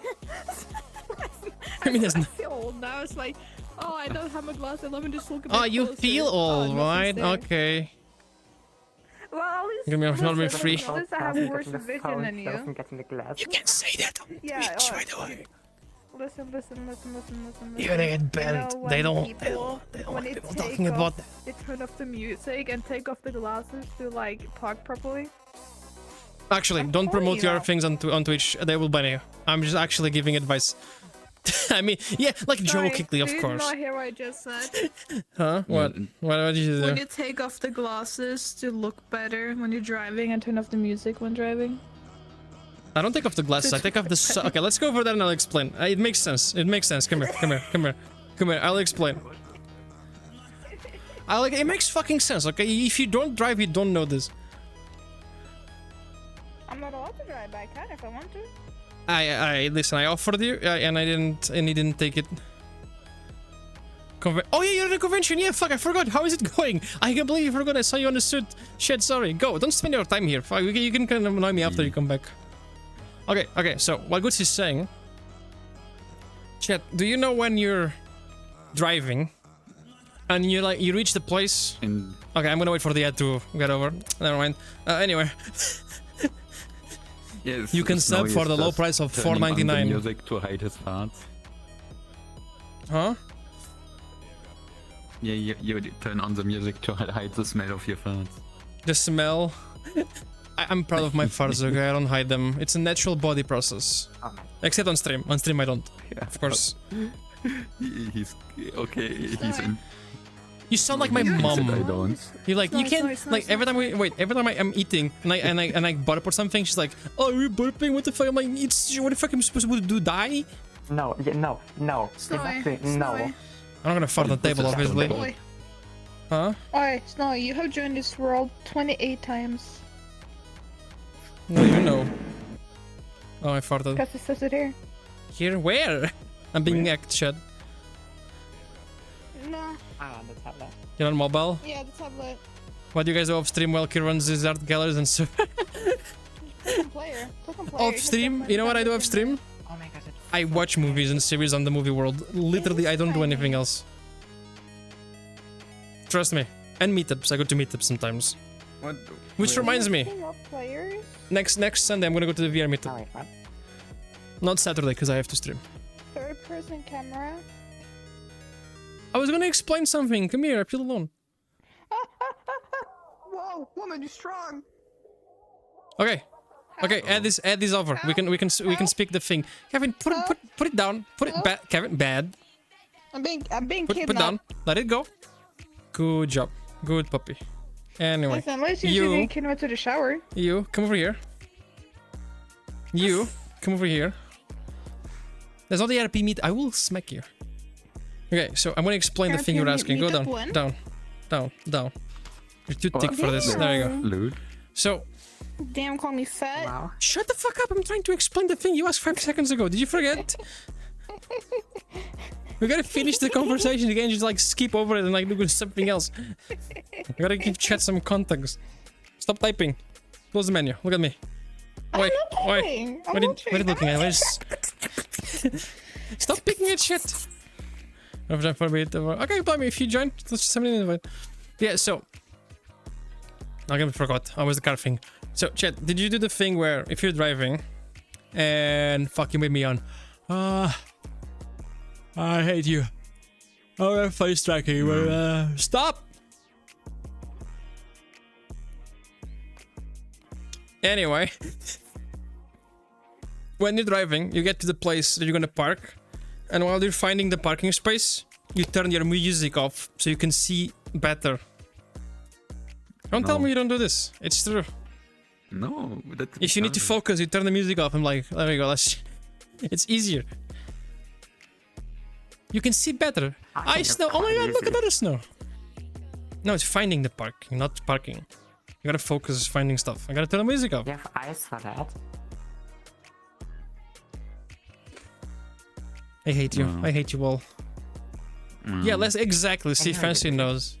I mean, there's I no. feel old now. It's like, oh, I don't have my glasses. Let me just look. Oh, you feel old, right? Okay. Well, at least, Give me a normal listen, free. At least I have worse vision than you. Getting the glass. You can't say that on Yeah, Twitch, oh, by the way. Listen. You're gonna get banned. You know, They when don't people- want when people they talking take about off- that. They turn off the music and take off the glasses to like park properly. Actually, I'm don't telling promote you your now. things on Twitch. They will ban you. I'm just actually giving advice. I mean, yeah, like Sorry, jokingly, of did course. not hear what I just said. Huh? What? What did you When do? you take off the glasses to look better when you're driving and turn off the music when driving. I don't take off the glasses. I take off the. Okay, let's go over that and I'll explain. It makes sense. It makes sense. Come here. Come here. Come here. Come here. I'll explain. It makes fucking sense. Okay, if you don't drive, you don't know this. I'm not allowed to drive, but I can if I want to. Listen. I offered you, and I didn't, and you didn't take it. Oh yeah, you're at a convention. Yeah, fuck, I forgot. How is it going? I can't believe you forgot. I saw you on the suit. Shit, sorry. Go. Don't spend your time here. Fuck, you can kind of annoy me after you come back. Okay. So what Goods is saying. Chat. Do you know when you're driving, and you reach the place? In Okay, I'm gonna wait for the ad to get over. Never mind. Anyway. yes, You can Snowy sub for is the low just price of turning on the $4.99. music to hide his farts. Huh? Yeah, you turn on the music to hide the smell of your farts. The smell. I'm proud of my farts, okay? I don't hide them. It's a natural body process. Oh my. Except on stream. On stream I don't. Yeah, Of course. He's okay. He's in. You sound like my I mom. don't. You like you can't like every time every time I'm eating and I burp or something, she's like, "Oh, you're burping? What the fuck?" I'm like, "It's what the fuck am I supposed to do? Die?" No, yeah, no. Snowy, Exactly, no. Snowy. I'm not gonna fart on the table, obviously. Oi, Huh? oi, Snowy, you have joined this world 28 times. No, you know. Oh, I farted. Because it says it here. Here? Where? I'm being act shut. No, Ah, the tablet. You're on mobile. yeah, the tablet. What do you guys do off stream while Kir runs his art galleries and so Click on player. Click on player. off stream? You know what I do off stream? Oh my gosh, it's I watch movies and series on the movie world. Literally, I don't do anything else. Trust me. And meetups. I go to meetups sometimes. What? Which reminds me, Players? next Sunday I'm gonna go to the VR Oh meetup. wait, what? Not Saturday, because I have to stream. Third person camera. I was gonna explain something. Come here, I feel alone. Whoa, woman, you're strong. Okay. Okay, add this over. We can speak the thing. Kevin, put it down. Put it back. Kevin, bad. I'm being Put kidnapped. down. Let it go. Good job. Good puppy. Anyway, Listen, let's use you- you can went to the shower. you come over here. You come over here. There's not the RP meet. I will smack you. Okay, so I'm gonna explain the thing you're RP asking. Go meetup down, when? down. You're too thick for this. There you go. Lewd. So Damn, call me fat. Wow. shut the fuck up. I'm trying to explain the thing you asked 5 seconds ago. Did you forget? We gotta finish the conversation again. Just like skip over it and like look at something else. We gotta give chat some context. Stop typing. Close the menu. Look at me. Oi, oi. typing. I'm What are you watching. looking at? Where's... Stop picking at shit. Okay, blame me if you join. Let's just send me an invite. Yeah, so I forgot. I was the car thing. So, chat, did you do the thing where if you're driving and fucking with me on, I hate you. Oh, face tracking. Stop. Anyway, when you're driving, you get to the place that you're gonna park, and while you're finding the parking space, you turn your music off so you can see better. Don't tell No. me you don't do this. It's true. No, that's If you need to focus, you turn the music off. I'm like, there we go. It's easier. You can see better. I think Snow. it's Oh my quite god, look at easy. that snow. No, it's finding the parking, not parking. You gotta focus finding stuff. I gotta turn the music off. You have eyes for that? I hate you. No. I hate you all. Yeah, let's exactly see know Fancy you do. knows.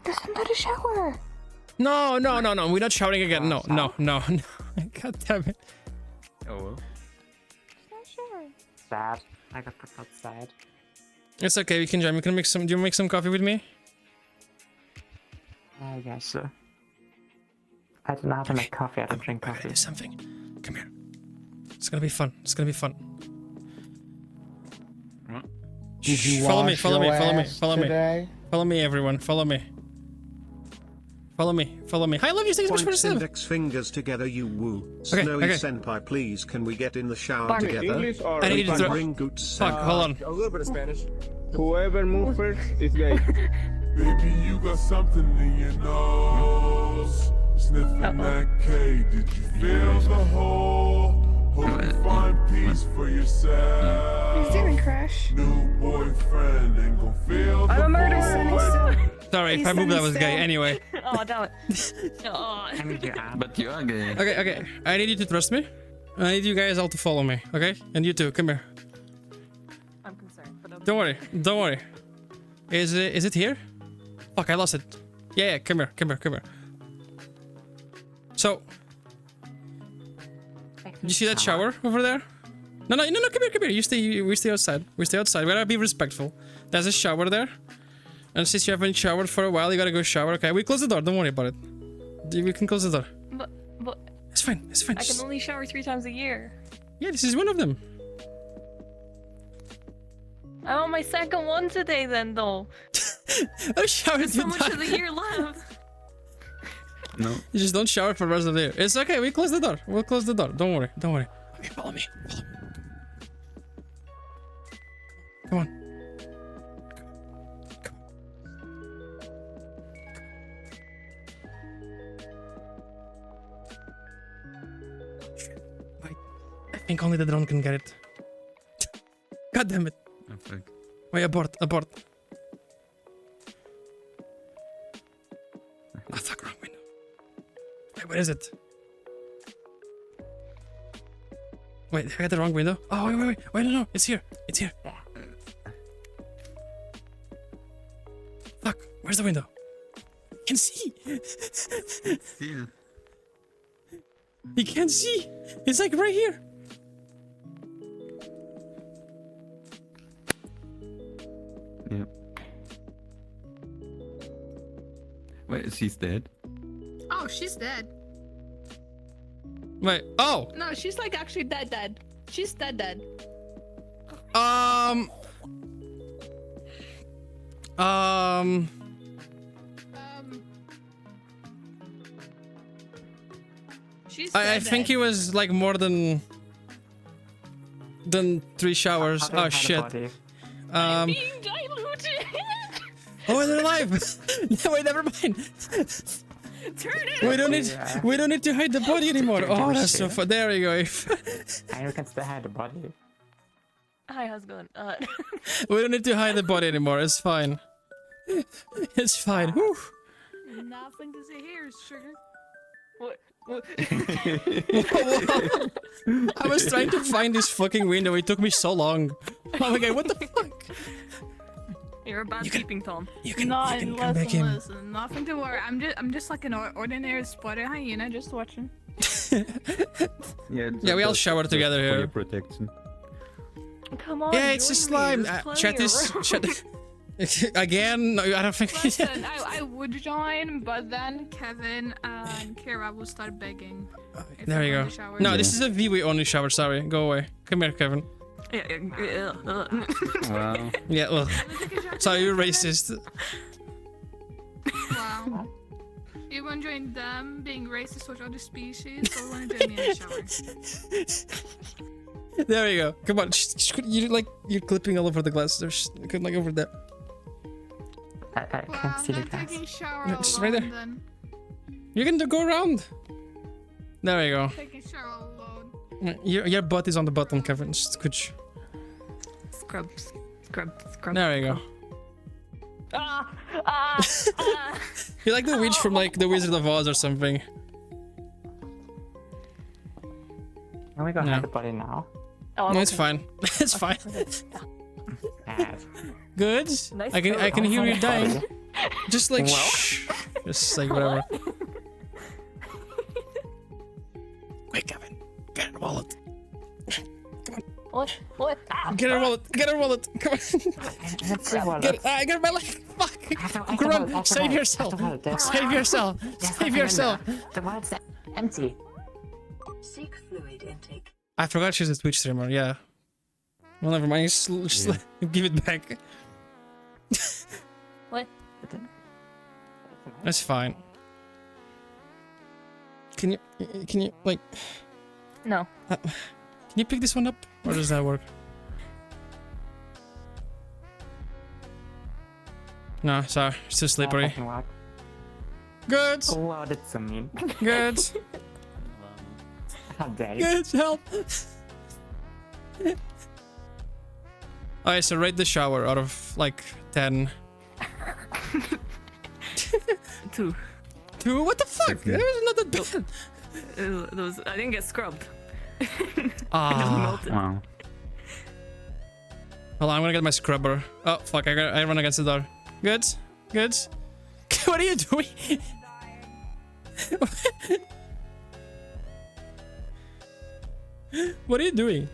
There's another shower. No, no, no, no. We're not shouting again. No, no, no, no. God damn it. Oh well. Sad. I got put outside. It's okay. We can join. We can make some. Do you make some coffee with me? Yeah, sure. I don't know how to make coffee. I don't drink We're gonna coffee. do something. Come here. It's gonna be fun. It's gonna be fun. Did you Follow me. wash Follow me. your Follow me. ass Follow me. today? Follow me, everyone. Follow me. Follow me. Follow me. Hi, love you. Thanks so much for the Points sub. index fingers together, you woo. Okay, Snowy okay. senpai, please, can we get in the shower Barney, together? English or I need to throw. Ring good Fuck. Hold on. a little bit of Spanish. Whoever moves first is gay. Baby, you got something in your nose. Sniffing that K, did you feel the hole? Hope you find peace for yourself. What are you doing, Crash? New boyfriend ain't gon' feel the I'm a murderer. Sorry, if I moved, that was gay. Anyway. Oh, damn it. Oh. I need your app. But you are gay. Okay, okay. I need you to trust me. I need you guys all to follow me. Okay? And you too. Come here. I'm concerned, but okay. Don't worry. Don't worry. Is it here? Fuck, I lost it. Yeah, come here. Come here. Come here. So, you see that shower over there? No, no, no, no, come here, come here. We stay outside. We stay outside. We gotta be respectful. There's a shower there. And since you haven't showered for a while, you gotta go shower. Okay, we close the door. Don't worry about it. We can close the door. But It's fine. It's fine. I can only shower 3 times a year. Yeah, this is one of them. I'm on my second one today then, though. Oh, shower So much of the year left. No. You just don't shower for the rest of the year. It's okay. We close the door. We'll close the door. Don't worry. Don't worry. Okay, follow me. Follow me. Come on. Wait. I think only the drone can get it. God damn it. Oh, fuck. Wait, abort. Abort. Oh, fuck, wrong window. Wait, where is it? Wait, I got the wrong window. Oh, wait, no, it's here. It's here. Fuck, where's the window? I can see. Still. He can't see. It's like right here. Yeah. Wait, she's dead. Oh, she's dead. Wait, oh. No, she's like actually dead. She's dead. She's I think it was like more than 3 showers. How do you Oh hide a shit. body? Being diluted. Oh, they're alive. No, wait, never mind. Turn it. We don't need to hide the body anymore. Oh, that's so fun. There you go. And you can still hide the body. Hi, how's it going? We don't need to hide the body anymore. It's fine. It's fine. Whew. Nothing to say here, sugar. what? I was trying to find this fucking window. It took me so long. Oh my god, what the fuck? You're a bad peeping Tom. You can come back in. Listen, nothing to worry. I'm just like an ordinary spotted hyena, just watching. Yeah, we all shower together for here. your protection. Come on. Yeah, it's a join me, slime. there's plenty Chat of this. room. Chat. Again? No, I don't think. Listen, I would join, but then Kevin and Kira will start begging. if There I you go go. to shower. No, this is a VW only shower. Sorry, go away. Come here, Kevin. Yeah. Wow. Yeah, ugh. Sorry, you're racist. Wow. You want to join them being racist towards other species, or want to join me in the shower? There we go. Come on. You're clipping all over the glass. There's like over there. I can't see the I'm glass. taking a shower No, alone just right there. then. You can go around. There we go. Taking a shower alone. Your butt is on the bottom, Kevin. Scooch. Scrub, scrub, scrub. There we go. Ah! Ah! Ah! You're like the witch from like the Wizard of Oz or something. Can we go No. hide the body now? Oh, No, it's okay. fine. It's fine. Ass. Good. Nice I can throw. hear you dying. Body. Just like Well. shh. Just like whatever. Quick, Kevin. Get her wallet. What? What? Ah, Get her wallet. Get her wallet. Come on. Let's see what Get it. I got my leg. Fuck. Come on. Save yourself. Save yourself. Save yourself. The wallet's empty. Seek fluid intake. I forgot she's a Twitch streamer. Yeah. Well, never mind. Just give it back. what? That's fine. Can you like? No. Can you pick this one up, or does that work? No, sorry, it's too slippery. Good, Oh, wow, that's so mean. good, How dare you? good. Help. Alright, so rate the shower out of like 10. 2. 2? What the fuck? That was not that bad. Those I didn't get scrubbed. Ah. Melted. Wow. Hold on, I'm gonna get my scrubber. Oh fuck, I run against the door. Good, good. What are you doing? What are you doing?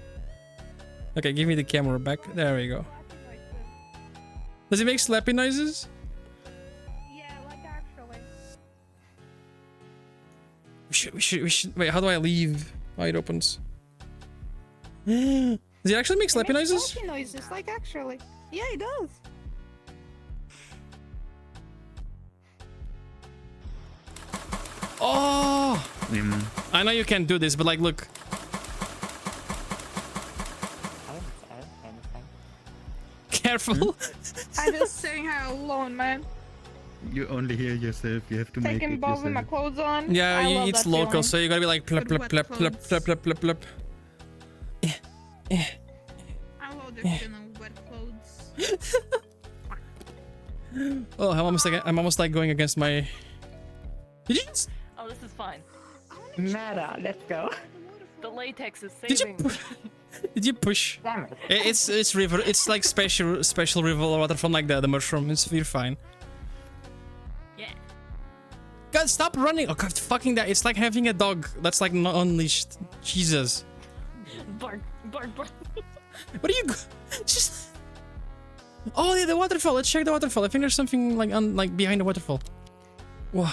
Okay, give me the camera back. There we go. Does it make slappy noises? Yeah, like actually. We should. Wait, how do I leave? Oh, it opens. Does it actually make slappy noises? noises, like actually. Yeah, it does. Oh! Mm. I know you can't do this, but like, look. Careful. I'm just sitting here alone, man. You only hear yourself. You have to make Taking it balls with my yourself. clothes on. Yeah, I love it's that local, feeling. so you gotta be like plep, With plep, wet plep, plep, clothes. plep, plep, plep, plep. I love the feeling of wet clothes. Oh, I'm almost like going against my. Did you? Oh, this is fine. Meta, let's go. The latex is Did you? saving. Did you push? Damn it. It's river. It's like special river water from like the mushroom. You're fine. Yeah. God, stop running! Oh God, fucking that! It's like having a dog that's like not unleashed. Jesus. Bark, bark, bark. What are you? Just. Oh yeah, the waterfall. Let's check the waterfall. I think there's something like behind the waterfall. Whoa.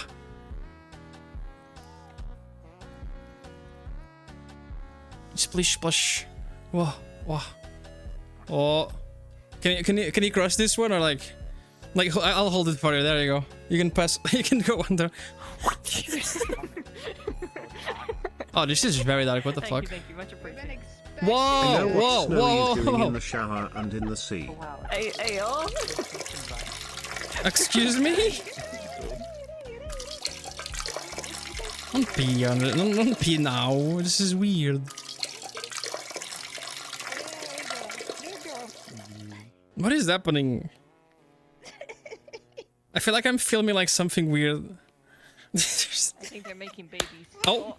Splish splash. Whoa, whoa. Oh. Can you cross this one or like I'll hold it for you. There you go. You can pass. You can go under. Oh, this is very dark. What the fuck? Thank you, much appreciated. Whoa, Know whoa, what Snowy whoa, is doing whoa. in the shower and in the sea. Hey, oh. Excuse me? Don't pee on it. Don't pee now. This is weird. What is happening? I feel like I'm filming like something weird. I think they're making babies. Oh.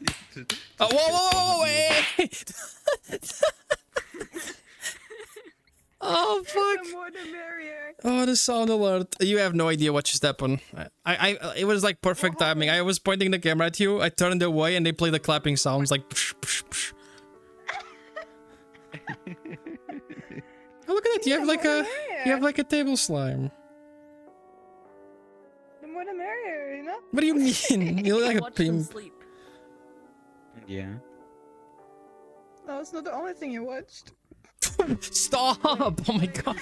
Oh, whoa, hey! Oh, fuck. The more the merrier. Oh, the sound alert. You have no idea what just happened. It was like perfect timing. I was pointing the camera at you, I turned away, and they play the clapping sounds like psh, psh, psh. Oh, look at that. You have like a table slime. The more the merrier, you know? What do you mean? You look like a Watch them pimp. sleep. Yeah. No, it's not the only thing you watched. Stop! Oh my god.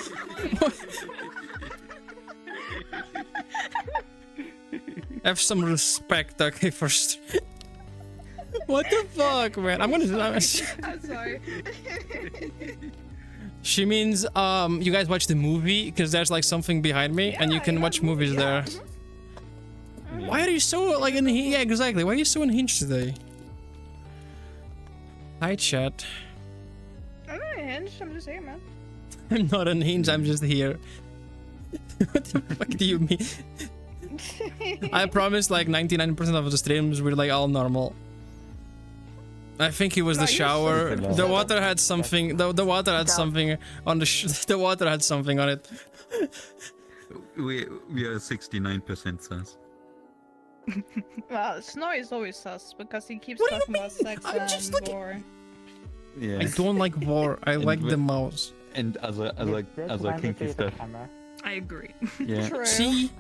Have some respect, okay, first. What the fuck, man? I'm I'm sorry. She means, you guys watch the movie? Because there's like something behind me, and you can watch movies there. Why are you so, like, yeah, exactly. Why are you so unhinged today? Hi, chat. I'm not unhinged, I'm just here, man. I'm not unhinged, I'm just here. What the fuck do you mean? I promise, like, 99% of the streams were, like, all normal. I think it was the shower. The water had something. The water had something on the. The water had something on it. We are 69% sus. Well, Snowy is always sus because he keeps What do you talking about sex I'm just and looking- war. Yeah. I don't like war. I like the mouse. And other Just went kinky into the stuff. camera. I agree. Yeah. True. See.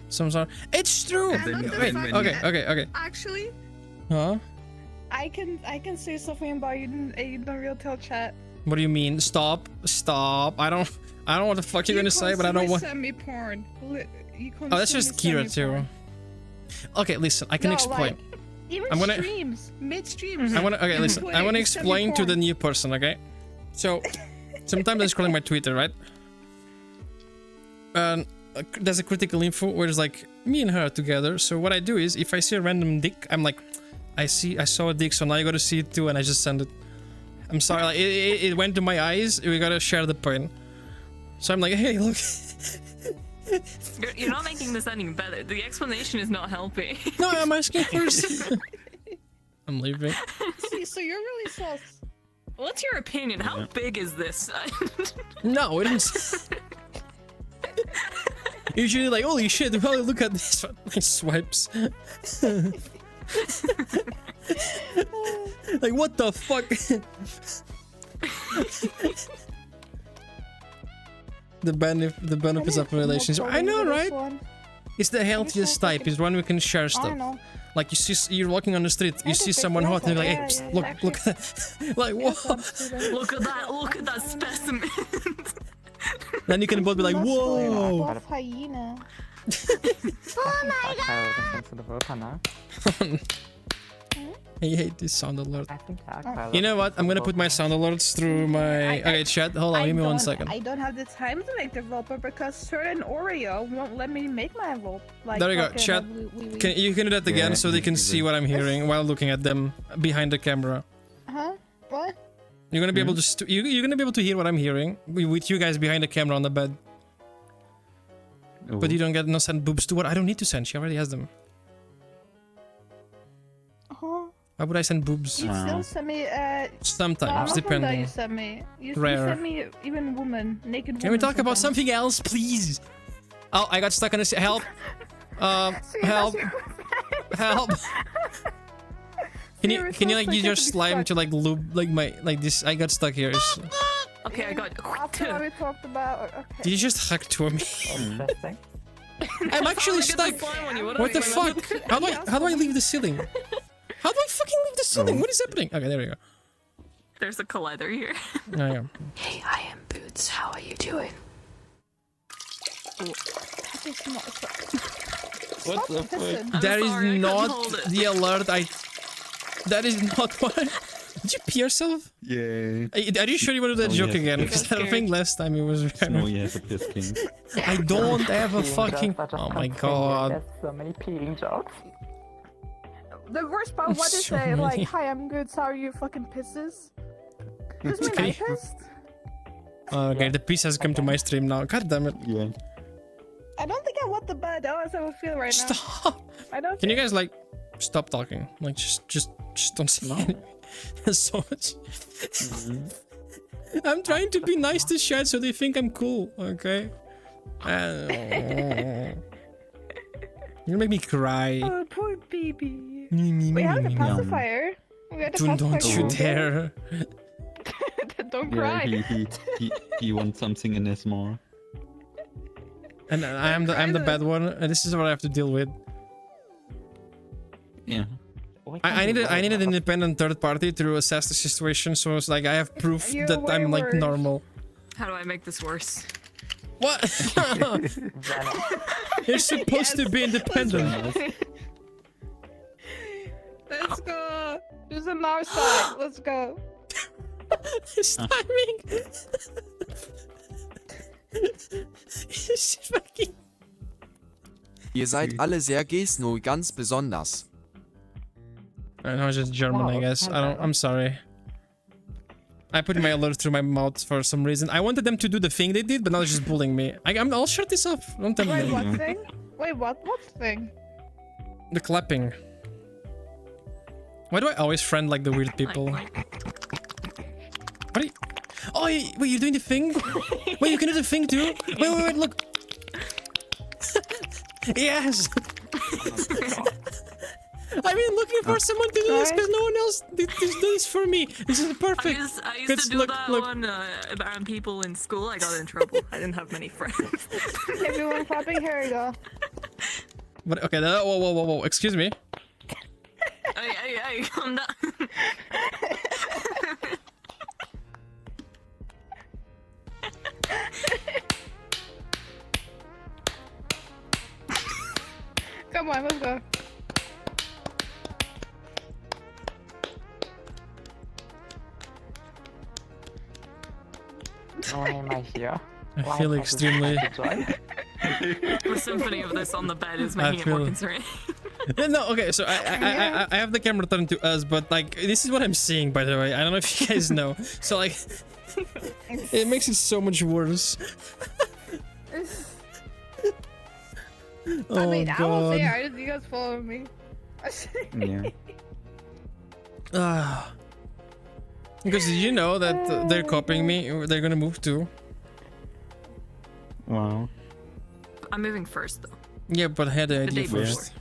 Some sort. It's true. Wait. Okay. Actually, Huh? I can say something about you in the real tell chat. What do you mean? Stop. I don't know what the fuck you're gonna say, but I don't want. Send me porn. Oh, that's just Kira too. Okay, listen. I can explain. Even I'm gonna- streams, mid streams. Okay, listen. I want to explain to the new person, okay? So, sometimes I'm scrolling my Twitter, right? And there's a critical info where it's like me and her together. So what I do is, if I see a random dick, I'm like, I saw a dick, so now you gotta see it too, and I just send it. I'm sorry, like, it went to my eyes. We gotta share the pain. So I'm like, hey, look. You're not making this any better. The explanation is not helping. No, I'm asking first. I'm leaving. See, so you're really sus. What's your opinion? How big is this? No, it is. Usually, like, holy shit! Well, look at this one. Like, swipes. Like, what the fuck? The benefits of a relationship. I know, right? It's the healthiest type. It's one we can share stuff. Like you're walking on the street, you see someone hot, and you're like, hey, psst, look at that. Like, whoa. Look at that specimen. Then you can both be like, whoa. Hyena. Oh my god! To the vote now. I hate this sound alert. I think Akbar You know what? I'm gonna put my sound alerts through my. Okay, chat. Hold on, give me 1 second. I don't have the time to make the wallpaper because certain Oreo won't let me make my wallpaper. Like, There you go, fucking chat. You can do that again Yeah, so they can see what I'm hearing while looking at them behind the camera. Huh? What? You're gonna be able to you're gonna be able to hear what I'm hearing with you guys behind the camera on the bed. But you don't get no send boobs to what I don't need to send. She already has them. Huh? Why would I send boobs? You still send me Sometimes, no, depending. You send me. You Rare. send me even naked women. Can we talk about sometimes. something else, please? Oh, I got stuck on this. Help! See, Help! that's your- Help! Can you Seriously, like it's use like your I could be slime stuck. to like lube like my this? I got stuck here. Okay, I got. After what we talked about. Okay. Did you just hack to me? Interesting. I'm actually stuck. What the fuck? How do I leave the ceiling? How do I fucking leave the ceiling? What is happening? Okay, there we go. There's a collider here. Oh, yeah. Hey, I am Boots. How are you doing? That is not. What the fuck? That is sorry, I couldn't not hold it. the alert. That is not what. Did you pee yourself? Yeah. Are you sure you want to do that Oh, joke yes. again? Because I think last time it was. No, he has a piss king. I don't have a fucking. Just Oh my continue. god. There's so many peeling jokes. The worst part, what is So say? many. Like, hi, I'm good. How are you? Fucking pisses. Does mean I pissed? Okay, the piece has come to my stream now. God damn it. Yeah. I don't think I want the bad hours I would feel right now. Stop. I don't. Can you guys like stop talking? Like just don't say anything. There's so much. I'm trying to be nice to chat so they think I'm cool. Okay. You make me cry. Oh, poor baby. We have the pacifier. We have the Don't pacifier. you dare. Don't Yeah, cry. he wants something in his more. And I'm the bad one. And this is what I have to deal with. Yeah. I need an independent third party to assess the situation. So it's like I have proof You're that I'm way like worse. normal. How do I make this worse? What? You're supposed to be independent. Let's go. There's an our side. Let's go. His timing. He's fucking. Ihr seid alle sehr Gesno, ganz besonders. I know, just German, I guess. I'm sorry. I put my alert through my mouth for some reason. I wanted them to do the thing they did, but now they're just bullying me. I'll shut this off. Don't tell Wait, me. what thing? Wait, what? What thing? The clapping. Why do I always friend like the weird people? What are you... Oh, wait, you're doing the thing? Wait, you can do the thing too? Wait, look. Yes. I've been looking for someone to do this because no one else did this for me. This is perfect. I used to do that one around people in school. I got in trouble. I didn't have many friends. Everyone clapping. Here we go. But okay, whoa. Excuse me. Hey, calm down. Come on, let's go. Why am I here? I feel extremely... The symphony of this on the bed is making it more concerning. No, okay, so I have the camera turned to us, but like this is what I'm seeing, by the way. I don't know if you guys know. So like, it makes it so much worse. I mean, I was God. there. I just, you guys follow me. Yeah. Because you know that they're copying me. They're gonna move too. Wow. I'm moving first, though. Yeah, but I had the The day idea first.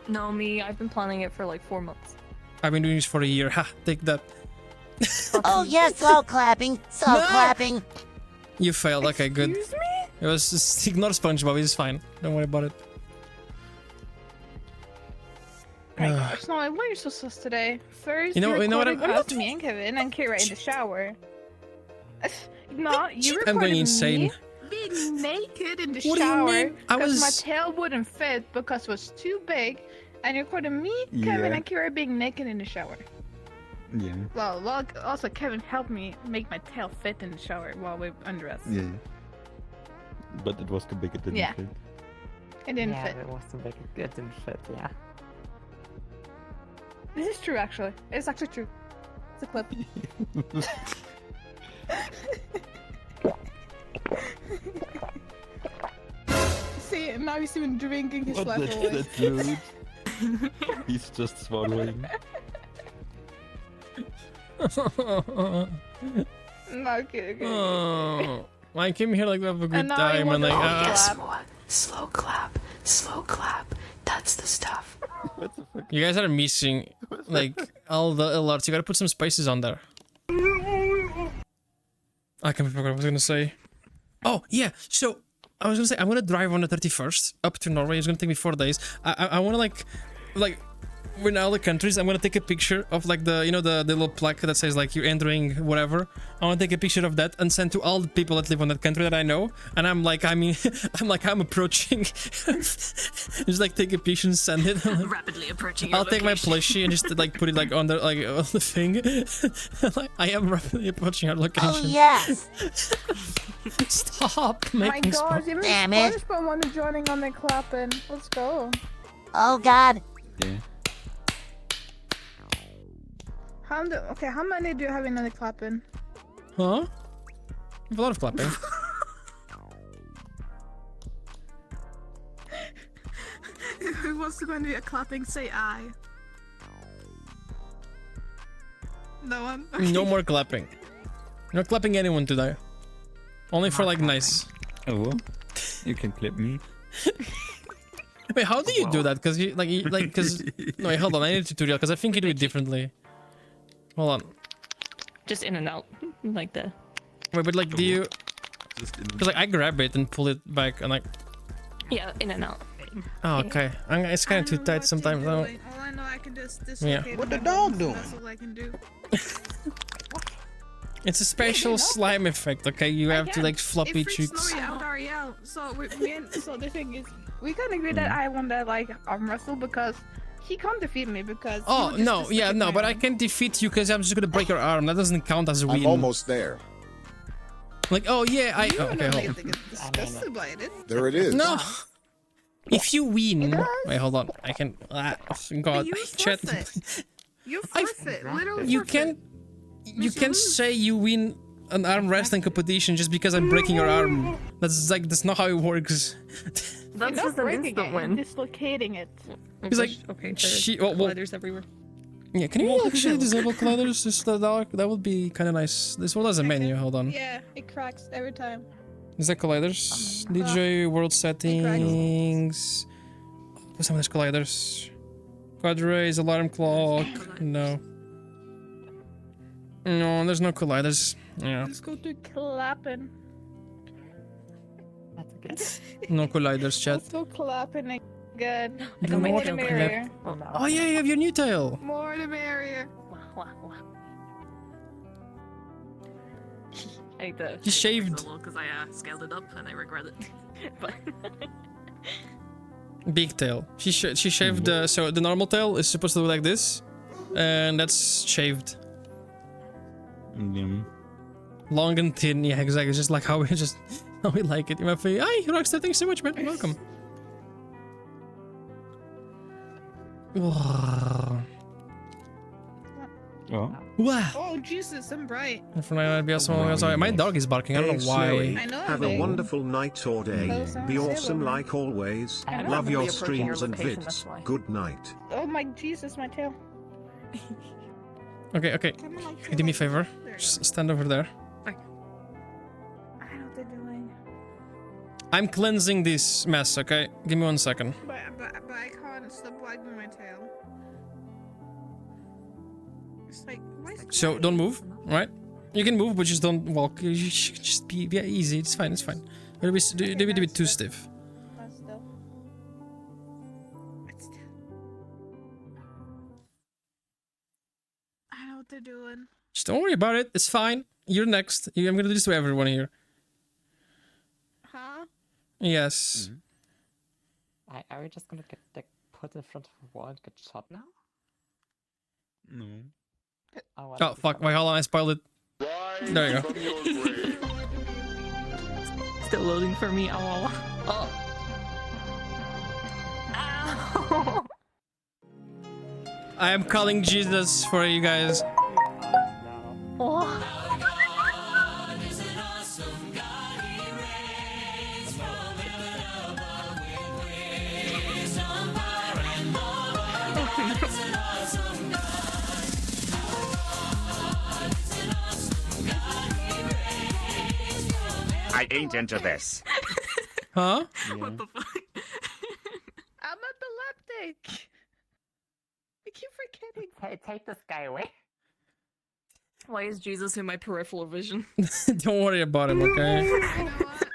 No, me. I've been planning it for like 4 months. I've been doing this for a year. Ha! Take that. Oh, yeah, slow clapping. Slow clapping. You failed. Okay, good. Excuse me? It was just ignore SpongeBob. It's fine. Don't worry about it. Snowy, why are you so sus today? First, You know what? I'm not. me and Kevin and Kira in the shower. No, you I'm going recorded insane. me being naked in the What do you shower mean? I because my was- tail wouldn't fit because it was too big, and you recorded me, Kevin, Yeah. and Kira being naked in the shower. Yeah. Well, also Kevin helped me make my tail fit in the shower while we undressed. Yeah. But it was too big, it didn't Yeah. fit. It didn't Yeah, fit. it was too big. It didn't fit, yeah. This is true, actually. It's actually true. It's a clip. See, now he's even drinking his life away. That's rude. He's just swallowing. No, okay. Oh, I came here like to have a good And now I time, and want like, to ah. clap. More. Slow clap. Slow clap. That's the stuff. What the fuck? You guys are missing like all the alerts. You gotta put some spices on there. I can't remember what I was gonna say. Oh yeah, so I was gonna say I'm gonna drive on the 31st up to Norway. It's gonna take me 4 days. I wanna like we're in all the countries. I'm gonna take a picture of like the the little plaque that says like you're entering whatever. I wanna take a picture of that and send to all the people that live on that country that I know. And I'm approaching. Just like take a picture and send it. Rapidly approaching your I'll take my location. plushie and just like put it like on the thing. Like, I am rapidly approaching our location. Oh, yes. Stop My making god, even Damn it. SpongeBob wanted joining on the clapping. Let's go. Oh, God. Yeah. How many do you have in the clapping? Huh? I have a lot of clapping. Who wants to go and do a clapping? Say I. No one? No more clapping. Not clapping anyone today. Only for like nice. Oh, you can clip me. Wait, how do you do that? Because you because no, wait, hold on. I need a tutorial because I think you do it differently. Hold on. Just in and out, like that. Wait, but like, do you? Just in Because like I grab it and pull it back and like. Yeah, in and out. Oh, okay. It's kind of too tight sometimes. I don't... All I know I can do is Yeah. What the dog doing? That's all I can do. It's a special slime effect, okay? You have to like floppy It freaks cheeks. Snowy out, Ariel. So so the thing is, we can agree that I want to like arm wrestle because he can't defeat me because. he Oh would just no, dislocate yeah, no, my but I arm. can defeat you because I'm just gonna break your arm. That doesn't count as a win. I'm almost there. Like, oh yeah, I. You Oh, are okay, not hold like on. to get disgusted by it. There it is. No. If you win, does. wait, hold on. I can. God, You chat. forfeit. You forfeit. Literally You forfeit. you can't say you win an arm wrestling competition just because I'm breaking your arm. That's not how it works. That's You're not just an breaking instant it, you're win. dislocating it. He's like, okay, she. there's Well, colliders everywhere. yeah, can you actually disable colliders? Just that would be kind of nice. This one has a menu. Hold on. Yeah, it cracks every time. Is that colliders? DJ world settings. What's some of these colliders? Quad rays, alarm clock. No. No, there's no colliders. Yeah, Let's go to clapping. That's okay. no colliders, chat. Let's go clapping again. Do More not the clap. merrier. Oh yeah, you have your new tail. More the merrier. I hate that. You shaved. Because I scaled it up and I regret it. But Big tail. She shaved. So the normal tail is supposed to look like this, and that's shaved. Long and thin. Yeah, exactly. Just like how we like it. Hi, Rockstar. Thanks so much, man. Welcome. Oh. Wow. Oh Jesus, I'm bright. Sorry, my dog is barking. I don't know why. I know. Have a wonderful night or day. Those are Be awesome similar. like always. I know. Love your Probably approaching your streams and location, that's vids. why. Good night. Oh my Jesus, my tail. Okay. Come on, Can you do me a favor? There you Just stand over there. go. I know what they're doing. I'm cleansing this mess. Okay, give me 1 second. But I can't stop wagging my tail. It's like, why is So don't move. All right? You can move, but just don't walk. You should just be easy. It's fine. It's fine. Don't be a bit too stiff. That's still. It's still. I know what they're doing. Just don't worry about it. It's fine. You're next. I'm gonna do this to everyone here. Huh? Yes. Are we just gonna get like, put in front of a wall and get shot now? No. Oh, Oh fuck! Wait, hold on. I spoiled it. There you go. still loading for me. Oh. Ow. I am calling Jesus for you guys. Oh. I ain't into this. Huh? What the fuck? I'm epileptic. I keep forgetting. Take this guy away. Why is Jesus in my peripheral vision? Don't worry about him, okay? You know what?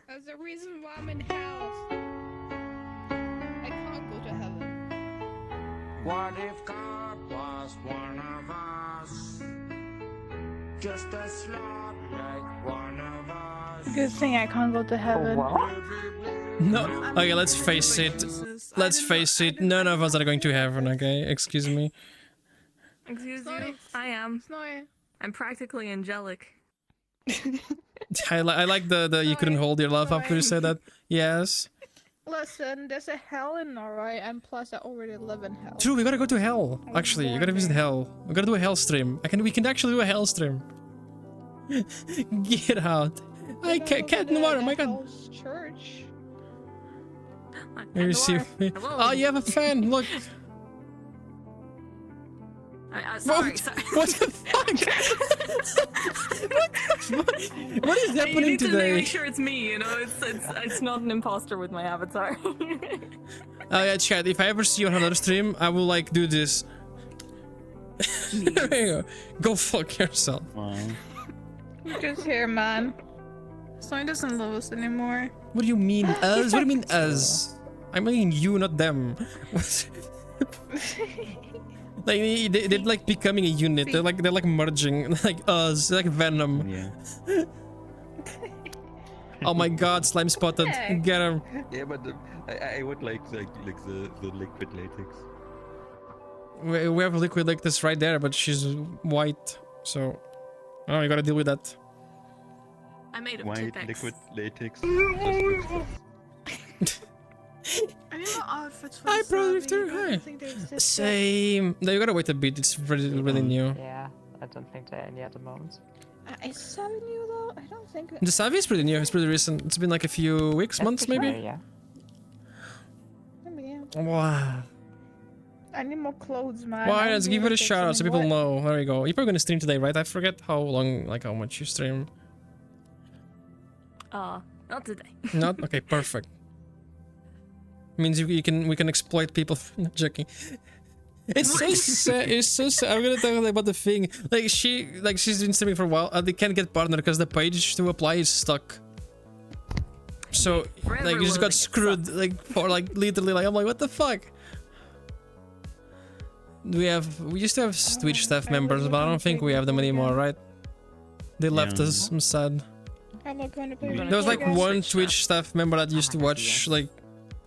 That's the reason why I'm in hell. I can't go to heaven. What if God was one of us? Just a slot like one of us. Good thing I can't go to heaven. No. Okay, let's face it. Let's face it. None of us are going to heaven, okay? Excuse me. Excuse Sorry. you. I am. Sorry. I'm practically angelic. I like the you couldn't hold your love after you said that. Yes. Listen, there's a hell in Norway, and plus I already live in hell. True, we gotta go to hell. Actually, you gotta visit hell. We gotta do a hell stream. We can actually do a hell stream. Get out. I can't no more. Oh my god. Hell's church. You see? Hello. Oh, you have a fan. Look. Sorry, What? sorry. What the fuck? What is You happening need to today? make sure it's me, you know? It's not an imposter with my avatar. Oh yeah, chat. If I ever see you on another stream, I will like do this. There you go. Go fuck yourself. Just here, man. Someone doesn't love us anymore. What do you mean us? What do you mean us? I mean you, not them. Like they're like becoming a unit. They're like merging, like us, like Venom. Yeah. Oh my God, slime spotted. Get him. Yeah, but I would like the liquid latex. We have liquid like this right there, but she's white, so oh, you gotta deal with that. I made a White Tipex. liquid latex. I need more outfits for Hi, the Pro Slavi, Drifter, but I hi. don't think they exist yet. Same. No, you gotta wait a bit. It's really new. Yeah, I don't think there are any at the moment. Is Slavi new though? I don't think. The Savi is pretty new. It's pretty recent. It's been like a few weeks, months, Pretty maybe. rare, yeah. Yeah. Wow. I need more clothes, man. Why? I'm Let's doing give it a like shout out so something people what? know. There you go. You're probably gonna stream today, right? I forget how long, like how much you stream. Not today. Not okay. Perfect. Means we can exploit people. Not joking. It's so sad. It's so sad. I'm gonna talk about the thing. Like she's been streaming for a while. They can't get partner because the page to apply is stuck. So like you just got screwed. Like for like literally. Like I'm like, what the fuck? We used to have Twitch staff members, but I don't think we have them anymore, right? They left us. I'm sad. I'm not going to play. There was like one Twitch staff member that used to watch like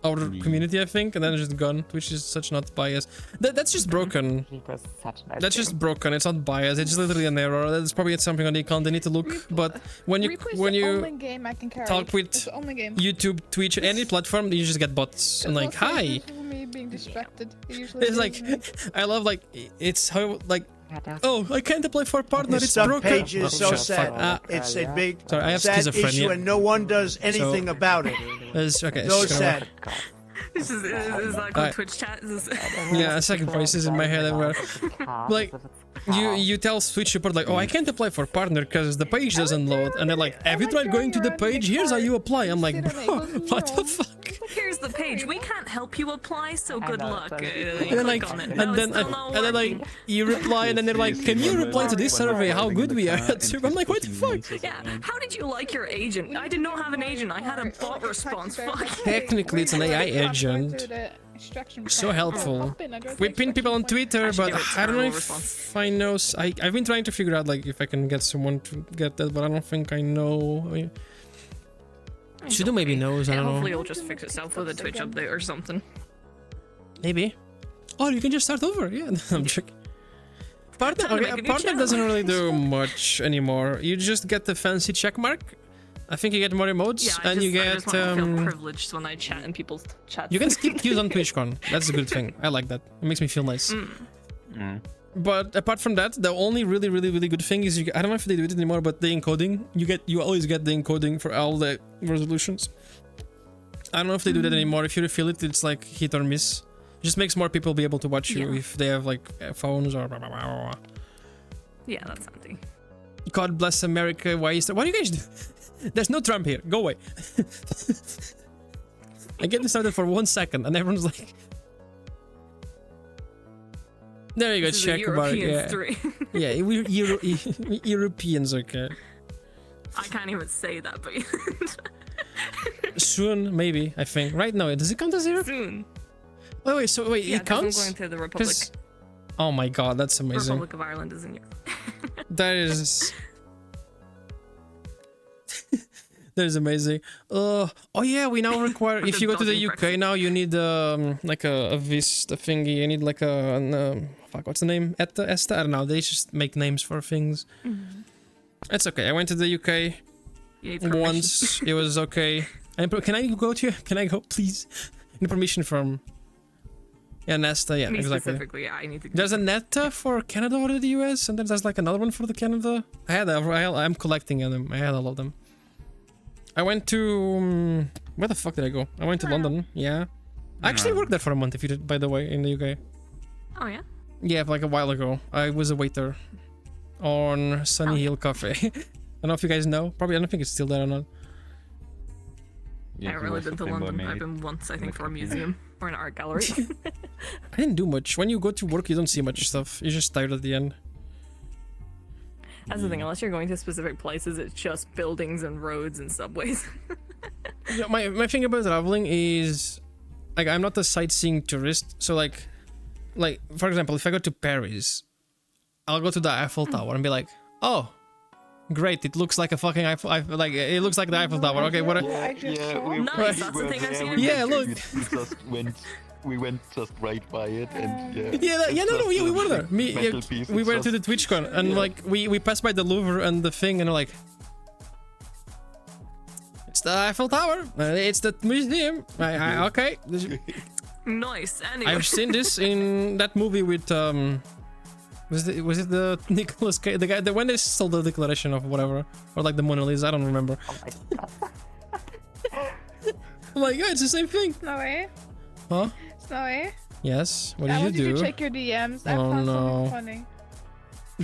our community, I think, and then it's just gone. Twitch is such not biased. That's just broken. Reaper's such a nice That's just game. broken. It's not biased. It's just literally an error. That's probably something on the account they need to look. But when you only game I can carry. talk with It's the only game. YouTube, Twitch, any platform, you just get bots and like, hi. Me being distracted. It usually It's like, is me. I love like it's how like. Oh, I can't apply for a partner. It's Some broken. page is so shut sad. fuck. It's a big, Sorry, I have sad issue, schizophrenia. and no one does anything about it. It's okay. So it's gonna sad. work. This is like on Twitch chat. This is Yeah, second voices in my head everywhere. Like, you tell Twitch support like, oh, I can't apply for partner because the page doesn't load, and they're like, have you tried going to the page? Here's how you apply. I'm like, bro, what the fuck? Here's the page. We can't help you apply, so good luck. And then like, and then like, you reply, and then they're like, can you reply to this survey? How good we are at Super? I'm like, what the fuck? Yeah. How did you like your agent? I did not have an agent. I had a bot response. Fuck. Technically, it's an AI agent. So helpful. We pin people on Twitter, but I don't know if I know. I've been trying to figure out like if I can get someone to get that, but I don't think I know. Shudo maybe knows. I don't Hopefully know. it'll just fix itself with a Twitch update or something. Maybe. Oh, you can just start over. Yeah, I'm joking. Partner, Trying to okay, make a new partner channel. doesn't really do much anymore. You just get the fancy check mark. I think you get more emotes, Yeah, and you I just get. want to feel privileged when I chat in people's chats. You can skip queues on TwitchCon. That's a good thing. I like that. It makes me feel nice. But apart from that, the only really good thing is I don't know if they do it anymore, but the encoding. You always get the encoding for all the resolutions. I don't know if they do that anymore. If you refill it, it's like hit or miss. It just makes more people be able to watch you if they have like phones or blah, blah, blah, blah. Yeah, that's something. God bless America. Why is there? What do you guys do? There's no Trump here. Go away. I get started for 1 second, and everyone's like, "There you go, This is a check about it." European Yeah, story. yeah, we're Europeans, okay. I can't even say that, but Soon, maybe. I think. Right now, does it count as Europe? soon. Wait. So wait, Yeah, it 'cause counts. I'm going to the Republic. 'Cause- Oh my God, that's amazing. Republic of Ireland is in Europe. That is. That is amazing. Oh yeah, we now require if you go to the UK now, you need like a Vista thingy. You need like fuck, what's the name? Esta? I don't know. They just make names for things. It's okay. I went to the UK once. It was okay. Can I go to you? Can I go, please? Need permission from. Yeah, Nesta. Yeah, Me exactly. specifically, I need to. There's a Neta for Canada or the US, and then there's like another one for the Canada. I'm collecting them. I had all of them. I went to where the fuck did I go? I went to London. Yeah, I actually worked there for a month. If you did, by the way, in the UK. Oh yeah. Yeah, like a while ago. I was a waiter on Sunny Hill Cafe. I don't know if you guys know. Probably I don't think it's still there or not. I haven't really been to London. I've been once, I think, for a museum or an art gallery. I didn't do much. When you go to work, you don't see much stuff. You're just tired at the end. That's the thing. Unless you're going to specific places, it's just buildings and roads and subways. Yeah, my thing about traveling is like I'm not a sightseeing tourist, so like like, for example, if I go to Paris, I'll go to the Eiffel Tower and be like, oh, great, it looks like a fucking Eiffel, like, it looks like the Eiffel Tower. Okay, what? Nice, that's the thing I've seen. Yeah, look. We went just right by it, and yeah. We were there. Metal piece, We it's went to the just- TwitchCon, and like, we passed by the Louvre and the thing, and like, it's the Eiffel Tower. It's the museum. Okay. Nice. Anyway. I've seen this in that movie with was it the Nicolas Cage, the when they stole the Declaration of whatever, or like the Mona Lisa, I don't remember. Oh my god, it's the same thing. Snowy? Huh? Snowy? Yes. What I did want you you do? to check your DMs. I Oh, found no. something funny.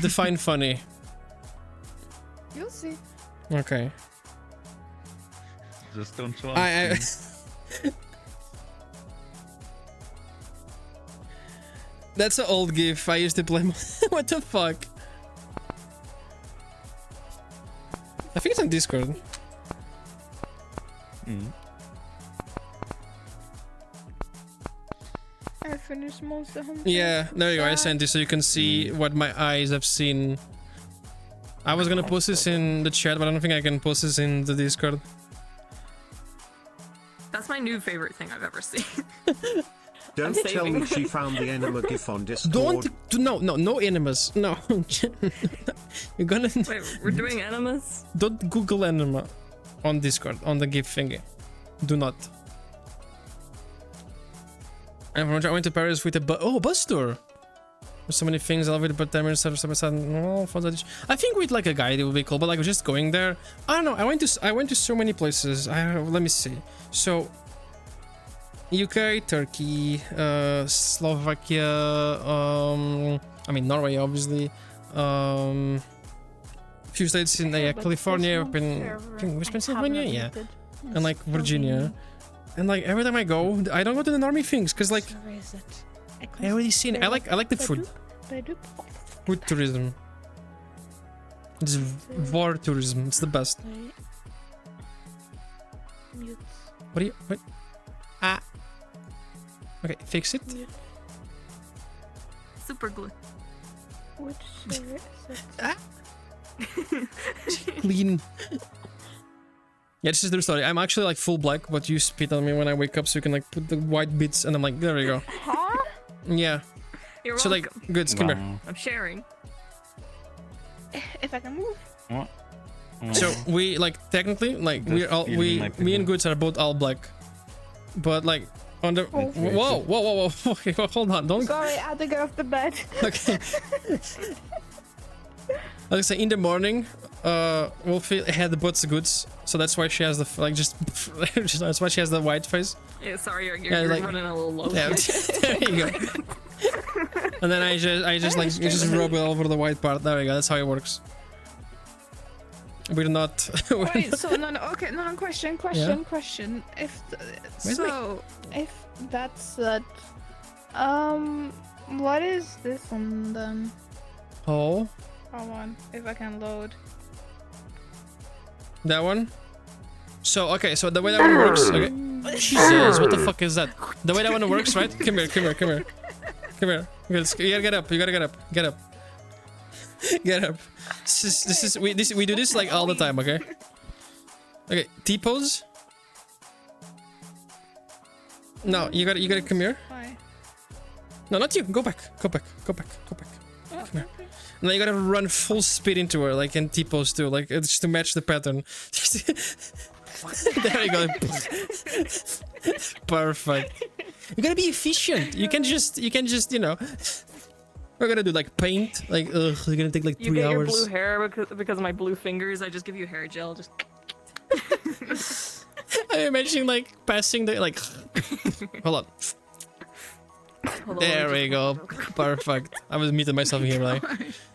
Define funny. You'll see. Okay. Just don't show I That's an old GIF. I used to play. What the fuck? I think it's on Discord. I finished Monster Hunter. Yeah, there you go. I sent it so you can see what my eyes have seen. I was gonna post this in the chat, but I don't think I can post this in the Discord. That's my new favorite thing I've ever seen. Don't I'm tell saving. me she found the enema gif on Discord. No enemas. No. You're gonna. Wait, we're doing enemas? Don't Google enema on Discord on the GIF thingy. Do not. I went to Paris with a bus tour. There's so many things I love it, but then I think with like a guide it would be cool, but like just going there, I don't know. I went to so many places. Let me see. So UK, Turkey, Slovakia, I mean Norway obviously, few states in California, I've been West Pennsylvania, yeah, and like Virginia. And like every time I go, I don't go to the normie things because like I already seen. I like the food. Food tourism. It's war tourism. It's the best. What do you? What? Ah. Okay, fix it. Super glue. Which server is it? Ah. Clean. Yeah, this is the story. I'm actually like full black, but you spit on me when I wake up, so you can like put the white bits, and I'm like, there we go. Huh? Yeah. You're So like, good. Come here. I'm sharing. If I can move. So we like technically like we're all me and Goods are both all black, but like on the whoa. Okay, hold on, don't. Sorry, I had to get off the bed. Okay. Like I say, in the morning, Wolfie had the butts Goods, so that's why she has the like just that's why she has the white face. Yeah, sorry, you're like, running a little low. Yeah, there you go. And then I just like you just rub it over the white part. There we go. That's how it works. We're not. Wait, so okay, question. If if that's that, what is this one then? Oh, Hold on, if I can load. that one. So okay, so the way that one works. Okay. Jesus, what the fuck is that? The way that one works, right? Come here. You gotta get up. Get up. We do this like all the time, okay? Okay, T-pose. No, you gotta come here. Why? No, not you. Go back. Come here. Now you gotta run full speed into her, like in T-pose too, like just to match the pattern. There you go. Perfect. You gotta be efficient. You can just, you know. We're gonna do like paint. Like, ugh, you're gonna take like 3 You get your hours. blue hair because of my blue fingers. I just give you hair gel. Just. I'm imagining like passing the like. Hold on. There we go. Perfect. I was meeting myself here, like.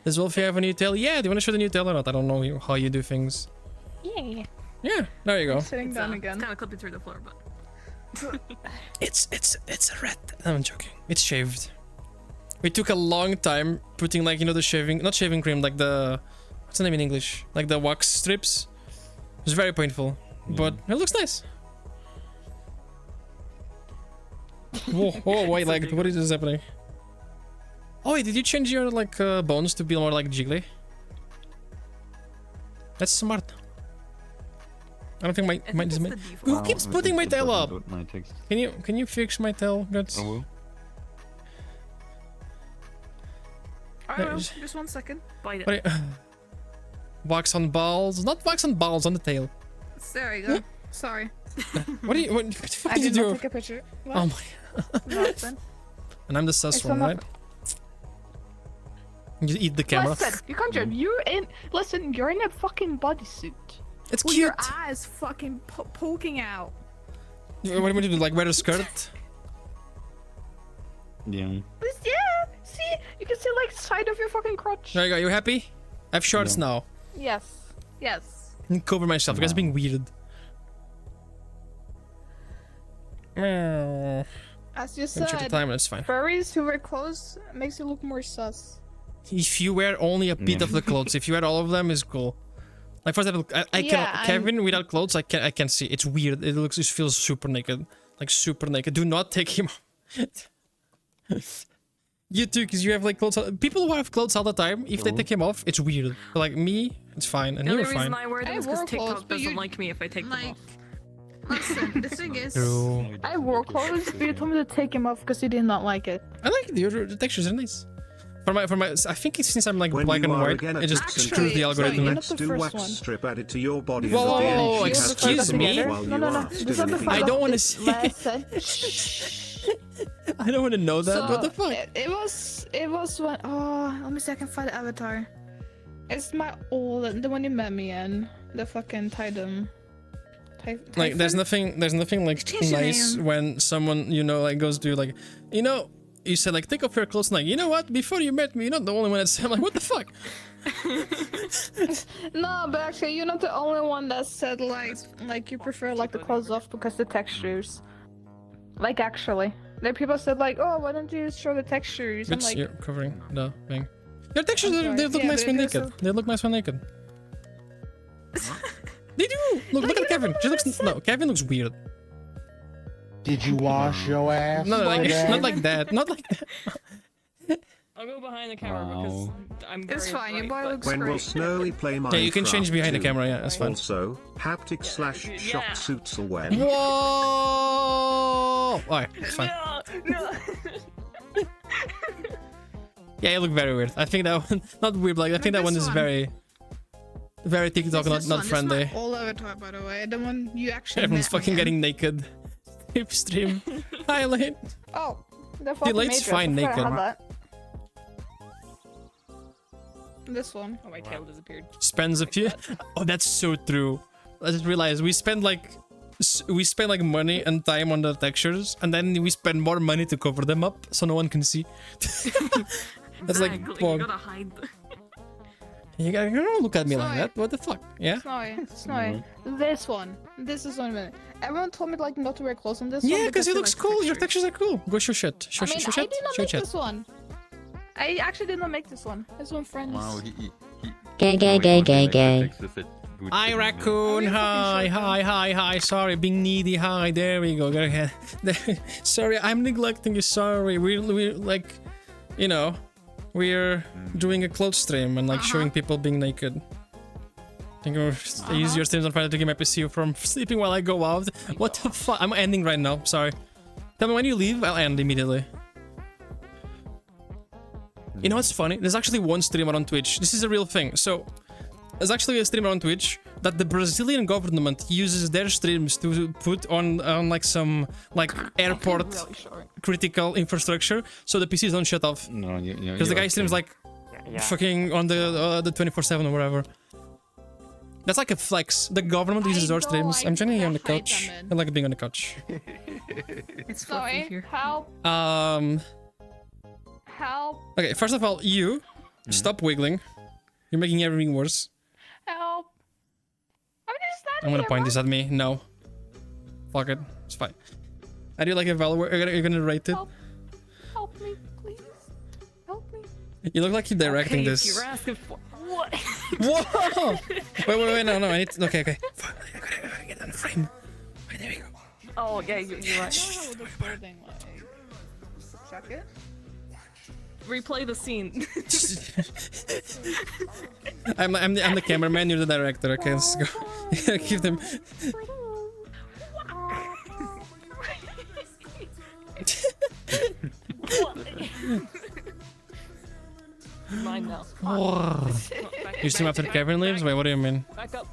Does Wolfie have a new tail? Yeah. Do you want to show the new tail or not? I don't know how you do things. Yeah. Yeah. There you go. Sitting down again. It's kind of clipping through the floor, but. It's a red. I'm joking. It's shaved. We took a long time putting like, you know, the not shaving cream, like the, what's the name in English? Like the wax strips. It was very painful, but it looks nice. Whoa, wait, like, what is happening? Oh wait, did you change your like bones to be more like Jiggly? That's smart. I don't think mine is made. Who keeps putting my tail up? Can you fix my tail, Guts? Alright, just 1 second. Bite it. Wax on balls, not wax on balls on the tail. There you go. Sorry. What the fuck I did you did not do? take a picture. What? Oh my. Nothing. And I'm the sus It's one, not- right? You eat the camera. Listen, you can't jump. You're in. Listen, you're in a fucking bodysuit. It's with cute. Your eyes fucking poking out. What do you want to do? Like wear a skirt? Yeah. Yeah. See, you can see like side of your fucking crotch. There you go. You happy? I have shorts now. Yes. Yes. Cover myself. You guys are being weird. As you Let me check the said, time. That's fine. furries who wear clothes makes you look more sus. If you wear only a bit of the clothes, if you wear all of them, is cool. Like for example, I Yeah, cannot. Kevin without clothes, I can't see. It's weird. It feels super naked, like super naked. Do not take him. You too, because you have like clothes. People who have clothes all the time, if they take him off, it's weird. But like me, it's fine, and The you're only reason fine. I wear them is wore because clothes, TikTok but doesn't you- like me if I take them off. Listen, the thing is, True. I wore clothes, but you told me to take him off because you did not like it. I like the textures are nice. For my, I think it's since I'm like When black you and are white, again it just attached screws the to algorithm. you're let's not the do first wax one. strip added to your body. Whoa, and whoa, the whoa, DNA excuse has me? to while you are still in the I don't want to see. Listen. I don't want to know that. What the fuck? It was when. Oh, let me see. I can find the avatar. It's my old, the one you met me in, the fucking Tidum. Like there's nothing like Change your nice name. when someone like goes to like, you said like take off your clothes and like, you know what, before you met me, you're not the only one that's I'm like, what the fuck? No, but actually, you're not the only one that said like you prefer like the clothes off because the textures. Like actually, there people said like, oh, why don't you show the textures? I'm It's like, you're covering the thing. Your textures I'm they sorry. look Yeah, nice but when there's naked. They look nice when naked. They do. Look at Kevin. She looks Kevin looks weird. Did you wash your ass? No, like today? not like that. Not like that. I'll go behind the camera because I'm very it's fine. Your bright, boy but- looks When will great. Snowy play Minecraft? Yeah, you can change behind the 2? camera. Yeah, that's fine. Also, haptic slash shock suits will when. Whoa! Alright, it's fine. No. Yeah, you look very weird. I think that one, not weird, but like, I think that one is very, very TikTok, not friendly. This is my old avatar, by the way. The one you actually. Everyone's met me fucking in. getting naked. Hip stream. Hi, Lane. Oh, the fucking Late's Matrix. fine I forgot naked. how that- This one. Oh, my tail disappeared. Spends a few. Oh, that's so true. I just realized we spend like money and time on the textures, and then we spend more money to cover them up so no one can see. That's like, Exactly, you gotta hide. you don't look at me like that. What the fuck? Yeah. Snowy. This one. This is 1 minute. Everyone told me like not to wear clothes on this one. Yeah, because it they looks like the cool. Your textures. textures are cool. Go show shit. Show I mean, shit. I did not Show make chat. this one. I actually did not make this one. This one, friends. Wow, Gay. Hi, raccoon. Hi. Sorry, being needy. Hi, there we go. Go ahead. Sorry, I'm neglecting you. Sorry. We're like, we're doing a clothes stream and like showing people being naked. I think I use your streams on Friday to get my PC from sleeping while I go out. What the fuck? I'm ending right now. Sorry. Tell me when you leave, I'll end immediately. You know what's funny? There's actually one streamer on Twitch. This is a real thing. So, there's actually a streamer on Twitch that the Brazilian government uses their streams to put on like some like airport critical infrastructure so the PCs don't shut off. No, Because the guy streams like fucking on the 24/7 or whatever. That's like a flex. The government uses our streams. I'm trying to on the couch. I like being on the couch. It's fluffy Snowy, here. help. Help. Okay, first of all, you stop wiggling. You're making everything worse. Help. I'm just standing I'm gonna here, point Mom. this at me. No. Fuck it. It's fine. I do like a value. You're gonna rate it. Help me, please. Help me. You look like you're directing Okay, this. If you're asking for what? Whoa! Wait, no. I need to, okay. I gotta get on the frame. Right, there we go. Oh yeah, you're right. I don't know how this whole thing like. Check it. Replay the scene. I'm the cameraman, you're the director. Okay, let's go. Give them. Mine now. You see him after Kevin leaves? Wait, what do you mean? Back up.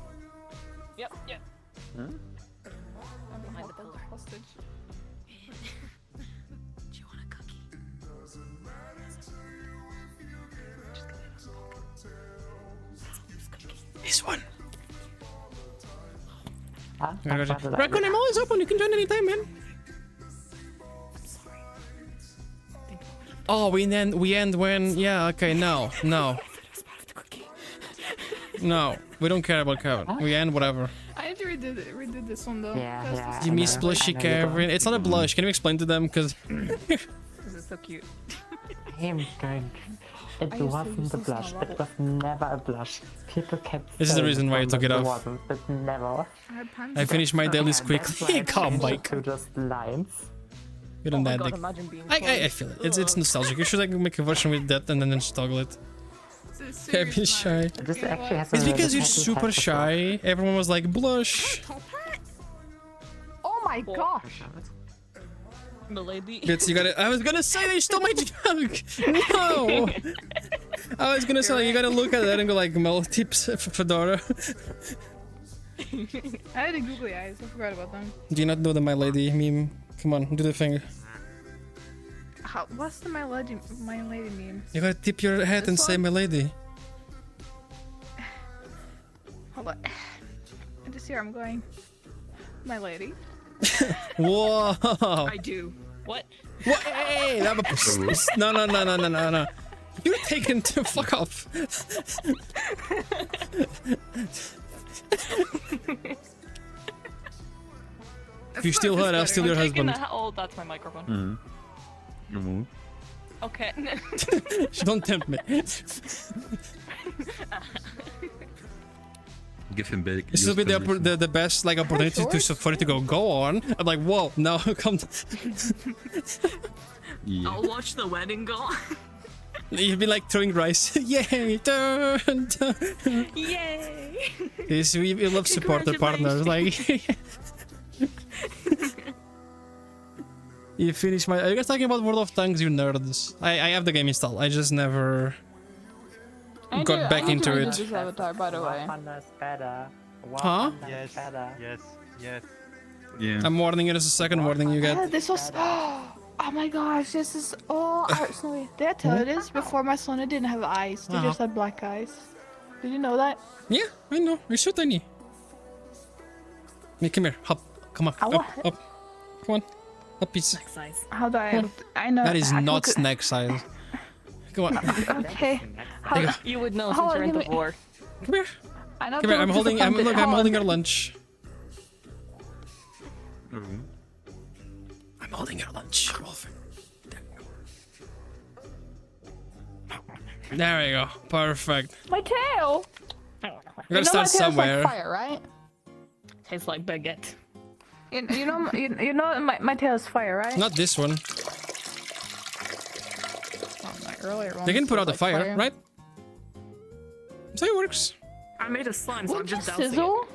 Yep, yep. I'm behind the pillar. Hostage. This one. Huh? Raccoon, I'm always open. You can join anytime, man. Oh, we end when... Yeah, okay, no. No, we don't care about Kevin. We end whatever. I need to redo this one though. Yeah. You miss blushy Kevin. It's not a blush. Can you explain to them? Because... This is so cute. I'm going. It wasn't a blush. It was never a blush. People kept. This is the reason why you took it off. Wasn't, but never. I finished my dailies quickly. Calm, Mike. To just lines. Good on that, God, Dick. imagine being I close. feel it. It's nostalgic. You should like make a version with that and then just toggle it. Kevin shy. This actually has It's a because you're happy super effect as shy. Everyone was like, blush. Oh my gosh! Milady. Bits, you gotta. I was gonna say they stole my joke. No. I was gonna say like, you gotta look at that and go like, Mel tips for Fedora. I had the googly eyes. I forgot about them. Do you not know the My Lady meme? Come on, do the thing. What's the my lady meme? You gotta tip your head and say My Lady. Hold on. I just hear I'm going. My lady. Whoa. I do. What? What? Hey, no. You're taken to fuck off. If you steal her, I'll steal your husband. Oh, that's my microphone. Okay. Don't tempt me. Give him big. This will be the best like opportunity for it to go on. I'm like, whoa, no, come. I'll watch the wedding go. You've been like throwing rice. Yay! Dun, dun. Yay! Yes, we love supporter partners. Like, you finished my. Are you guys talking about World of Tanks, you nerds? I have the game installed. I just never got back into it. This avatar, by the way. Huh? Yes. Yes. Yes. Yeah. I'm warning you. This is the second warning you get. This was. Oh my gosh, this is all Arsenal. Did I tell you this? Before my son didn't have eyes. They just had black eyes. Did you know that? Yeah, I know. You're so tiny. Come here. Hop. Come on. Up. Come on. Up, piece. Size. How do I? I know. That is not snack size. Come on. Okay. You would know since you're in the war. Come here. I know. Come here. I'm holding your lunch. I'm holding your lunch, Wolf. There we go. Perfect. My tail. We gotta start somewhere. Like fire, right? Tastes like baguette. You know my tail is fire, right? Not this one. Oh, my earlier one. They can put out the like fire, right? So it works. I made a slime, so I'm Won't you just dousing sizzle?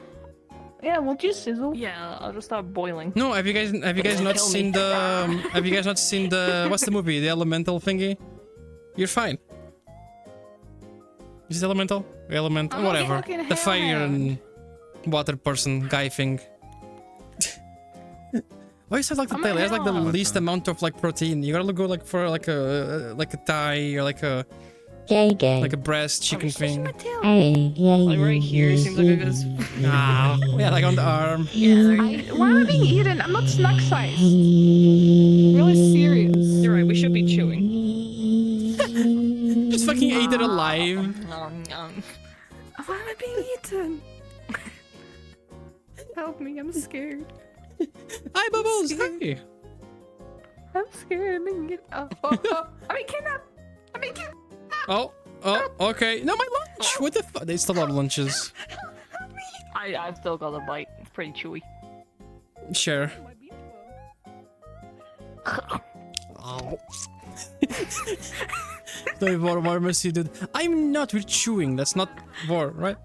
Yeah, won't you sizzle? it. Yeah, I'll just start boiling. No, have you guys not Kill seen me. the have you guys not seen the what's the movie? The Elemental thingy? You're fine. Is it Elemental? Elemental, I'm whatever. fucking The fire hell. and water person guy thing. Why is it like the tail? It has like the least amount of like protein. You gotta go like for like a thigh or like a like a breast chicken thing. Like right here, seems like a good. Ah, yeah, like on the arm. Why am I being eaten? I'm not snack size. Really serious. You're right. We should be chewing. Just fucking ate it alive. Why am I being eaten? Help me, I'm scared. Hi, Bubbles. Hi. I'm scared. I'm being I'm being kidnapped. I'm being kidnapped. Oh, okay. No, my lunch. What the fuck? They still have lunches. I've still got a bite. It's pretty chewy. Sure. Oh. The war mercy, dude. I'm not with chewing. That's not war, right?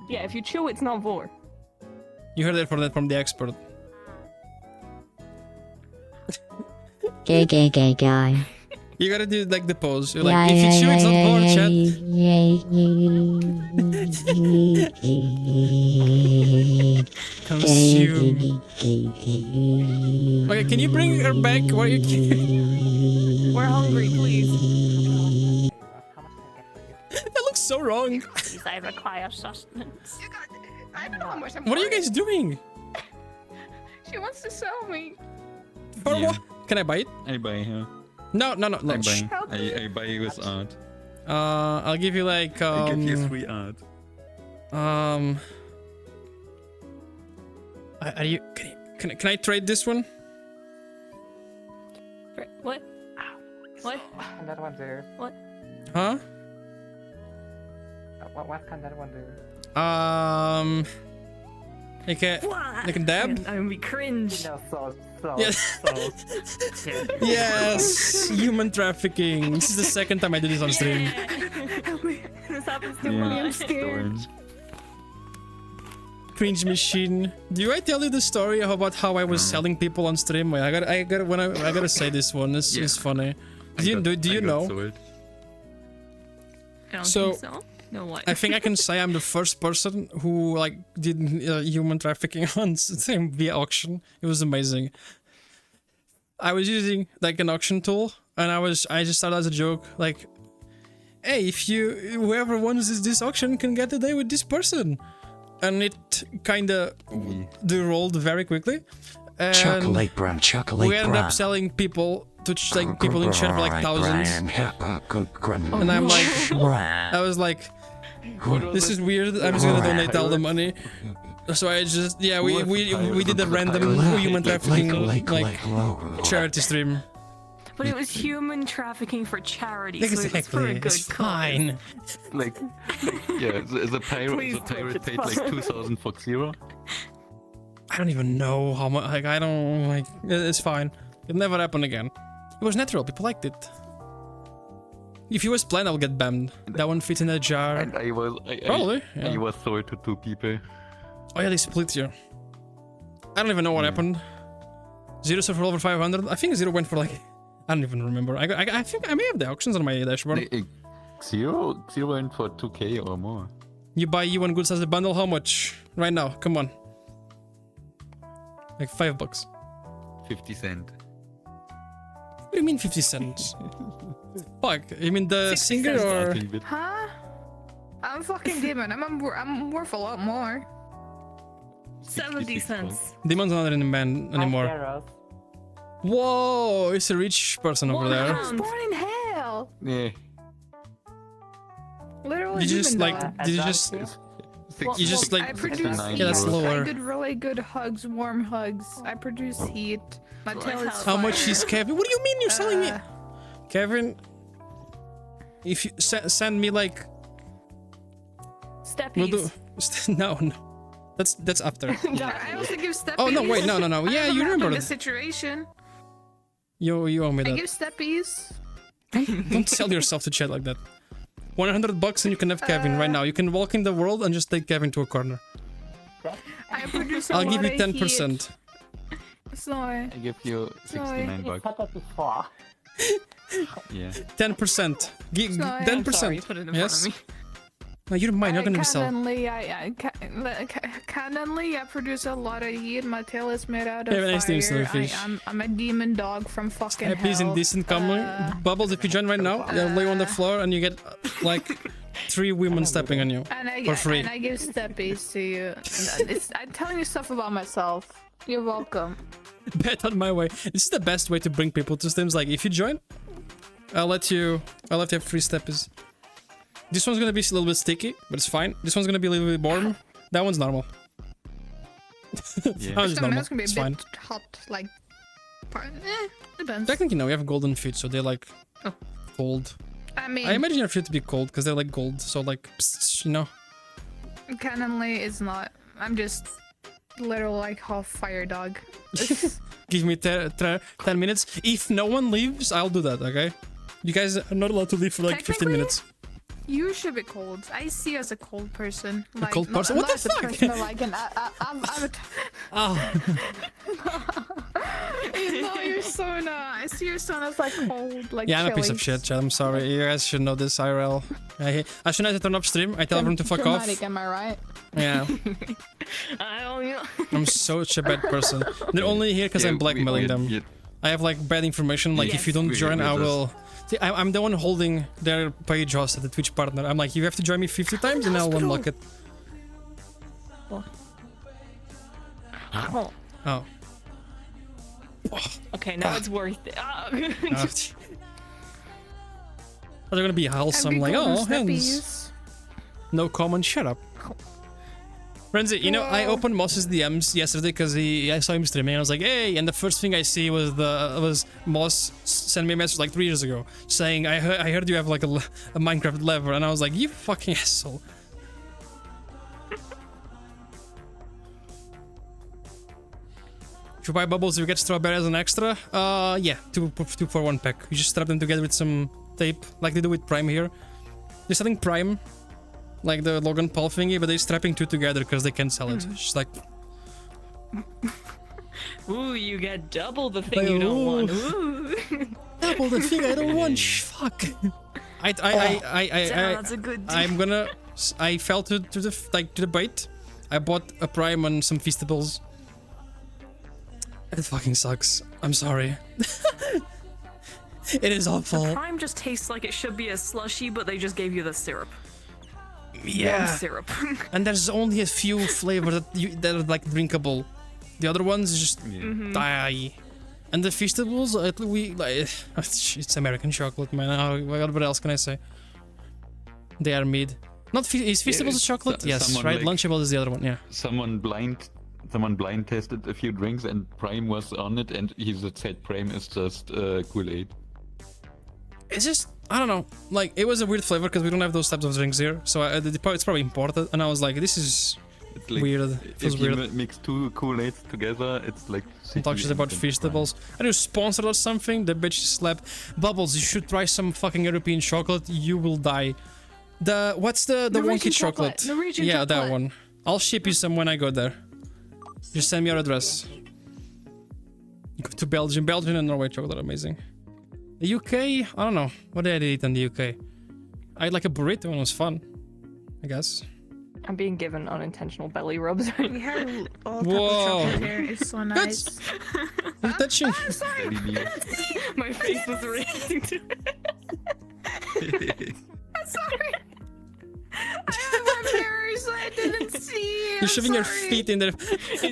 Yeah, if you chew, it's not vor. You heard it from the expert. Gay guy. You gotta do like the pose. You're like, if you chew, it's not war, chat. Consume. Okay, can you bring her back? Where you? We're hungry, please. That looks so wrong. Please, I require sustenance. I don't know how much I'm What are you worth. guys doing? She wants to sell me. For Yeah. what? Can I buy it? I buy here. No. I Shh. buy. I buy with art. I'll give you like I give you free art. Are you? Can I trade this one? What? What? Can that one do? What? Huh? What can that one do? You can dab? I'm gonna be cringe. No, so. Yes. Yeah. Yes, human trafficking. This is the second time I do this on stream. Help me. This happens too Yeah. much. I'm scared. Cringe machine. Do I tell you the story about how I was selling people on stream? Wait, I gotta say this one. This is funny. Do you know? I don't So- think so. No, what? I think I can say I'm the first person who like did human trafficking on stream via auction. It was amazing. I was using like an auction tool, and I just started as a joke, like, "Hey, whoever wins this auction can get a day with this person," and it kind of derolled very quickly. And Chocolate brown, chocolate we ended brown. up selling people to people in chat for like thousands. And I'm like, I was like, this is weird. I'm just gonna donate all the money. So I just, we did a random human trafficking like charity stream. But it was human trafficking for charity, so it was for a Exactly. good It's cause. fine. Like yeah, the Please, pirate Twitch, paid it's like fine. 2,000 for Xero. I don't even know how much. Like I don't like. It's fine. It'll never happen again. It was natural. People liked it. If it was planned, I'll get banned. That one fits in a jar. And I Probably. I was sold to 2 people. Oh yeah, they split you. I don't even know what happened. Zero sold for over 500. I think Zero went for like. I don't even remember. I think I may have the auctions on my dashboard. Xero went for 2K or more. You buy U1 goods as a bundle. How much? Right now. Come on. Like $5. 50 cent. What do you mean 50 cents? Fuck. You mean the singer or? Huh? I'm fucking demon. I'm worth a lot more. 70 cents. Demon's not in the band anymore. Whoa, it's a rich person over there. I was born in hell. Yeah. Literally. Did you just demon like? dog. Did you just? You just like? I produce Yeah, that's heat. lower. I did really good hugs, warm hugs. I produce heat. My tail is How much fire. is Kevin? What do you mean you're selling me? Kevin, if you send me like, we'll do. No. That's after. I also give steppies. Oh no! Wait, no. Yeah, you remember the that. situation. You owe me I that. give steppies. Don't sell yourself to chat like that. $100 and you can have Kevin right now. You can walk in the world and just take Kevin to a corner. I produce a I'll lot give you of 10%. Sorry. I give you 69 bucks. Yeah. 10%. Give Sorry. 10%. Sorry, put it in front Yes. of me. No, you're mine. You're gonna be sold. Canonically, I produce a lot of heat. My tail is made out of Have a nice day, fire. Snowfish. I'm a demon dog from fucking Happy is hell. indecent coming. Bubbles, if you join right now, you'll lay on the floor and you get like 3 women stepping on you for free. And I give steppies to you. I'm telling you stuff about myself. You're welcome. Bet on my way. This is the best way to bring people to streams. Like, if you join, I'll let you have free steppies. This one's gonna be a little bit sticky, but it's fine. This one's gonna be a little bit warm. That one's normal. Yeah. That one's normal. That's gonna be a It's bit fine. hot, like. Depends. Technically, no, we have golden feet, so they're like cold. I mean, I imagine your feet to be cold because they're like gold, so like, psst, you know. Canonly is not. I'm just literal like half fire dog. Give me 10 minutes. If no one leaves, I'll do that, okay? You guys are not allowed to leave for like 15 Technically, minutes. You should be cold. I see you as a cold person. Like, cold not- person? not What the as a fuck? person, but like I'm a Oh. no, your sauna. I see your sauna as like cold, like Yeah, I'm a piece chilly. of shit, chat. I'm sorry. You guys should know this, IRL. As soon as I turn off stream, I tell everyone to fuck off. Dramatic, am I right? Yeah. I don't know. I'm such a bad person. They're only here because I'm blackmailing them. I have like bad information. Like if you don't join, I will. See, I'm the one holding their page host at the Twitch partner. I'm like, you have to join me 50 times and I'll unlock it. Oh. Oh. Okay, now it's worth it. Ah. Are they gonna be wholesome? Like, oh, hands. Snappies. No comment. Shut up. Renzi, you know, I opened Moss's DMs yesterday because I saw him streaming. I was like, hey, and the first thing I see was Moss send me a message like 3 years ago saying, I heard you have like a Minecraft lever, and I was like, you fucking asshole. If you buy bubbles, you get strawberry as an extra. Yeah, two for 1 pack. You just strap them together with some tape, like they do with Prime here. They're selling Prime, like the Logan Paul thingy, but they're strapping 2 together because they can't sell it. It's just like, Ooh, you get double the thing you don't want. Ooh. double the thing I don't want. Fuck. That's a good deal. I'm gonna. I fell to the bait. I bought a Prime and some Feastables. It fucking sucks. I'm sorry. It is awful. The Prime just tastes like it should be a slushy, but they just gave you the syrup. Yeah. Warm syrup. And there's only a few flavors that are like drinkable. The other ones just die. And the Feastables, it's American chocolate, man. What else can I say? They are mid. Not is Feastables a chocolate? Yes, right. Like, Lunchables is the other one. Yeah. Someone blind tested a few drinks and Prime was on it, and he said Prime is just Kool-Aid. It's just, I don't know. Like, it was a weird flavor because we don't have those types of drinks here. So it's probably imported. And I was like, this is Like, weird. It feels if weird. you mix 2 Kool-Aids together, it's like... Talk shit about Feastables. Are you sponsored or something? The bitch slap. Bubbles, you should try some fucking European chocolate. You will die. What's the Norwegian wonky chocolate? Norwegian Yeah, chocolate. that one. I'll ship you some when I go there. Just send me your address. Go to Belgium. Belgium and Norway chocolate are amazing. The UK? I don't know. What did I eat in the UK? I had like a burrito and it was fun. I guess. I'm being given unintentional belly rubs right We now. have all type Whoa. of chocolate here. It's so nice. Who's touching? Sorry. My face was reacting to it. I'm sorry. I have my mirrors, so I didn't see. You're shoving your feet in there.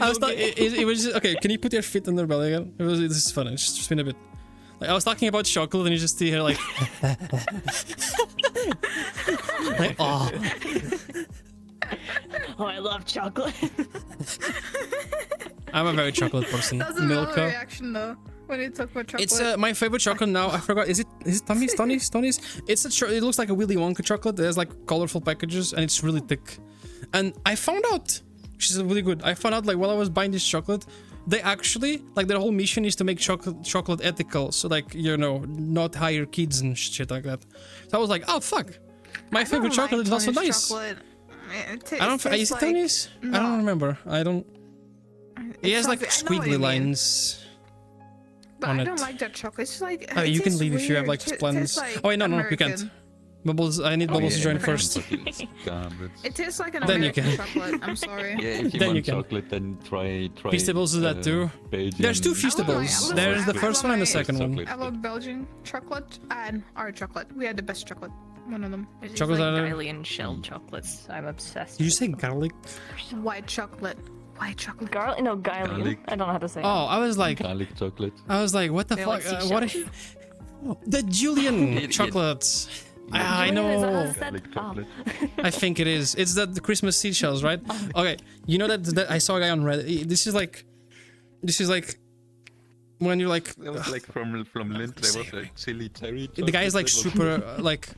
I was it was just, okay. Can you put your feet on their belly again? This is funny. Just spin a bit. Like I was talking about chocolate, and you just see her like, like oh. Oh, I love chocolate. I'm a very chocolate person. That's a valid Milka. reaction though. When you talk about chocolate. It's my favorite chocolate now. I forgot. Is it Tommy's? Tony's? It's it looks like a Willy Wonka chocolate. It has like colorful packages and it's really thick. And I found out, which is really good. I found out like while I was buying this chocolate, they actually like their whole mission is to make chocolate ethical. So like not hire kids and shit like that. So I was like, oh fuck, my favorite chocolate is also nice. Chocolate. I don't. Is it Tony's? No. I don't remember. I don't. It has like something- I know what squiggly you mean. lines. But on I it. don't like that chocolate. It's like Oh, it you can tastes leave if you have weird. like It plans. tastes like Oh wait, no, you can't. American. Bubbles, I need Bubbles to join first. Garbage. It tastes like an Then you American can. chocolate. I'm sorry. Yeah, if you Then want you can. chocolate, then try. Feastables do that too. Belgian There's 2 I Feastables. love There's the my- first one and the second one. I love Belgian chocolate and our chocolate. We had the best chocolate. One of them. It's Chocolates like are- Guilean shelled chocolates. I'm obsessed. Did you with say garlic? White chocolate. White chocolate. garlic? No, Guilean. Garlic. I don't know how to say. Oh, I was like, Garlic chocolate. what the They're fuck? like What? seashells. The Julian It- chocolates. I Julian, is that how know. it's said? Garlic chocolate. I think it is. It's the Christmas seashells, right? Okay, you know that I saw a guy on Reddit. This is like when you're like That was like from Lindt. There was like chili cherry. the guy is like chocolate. super like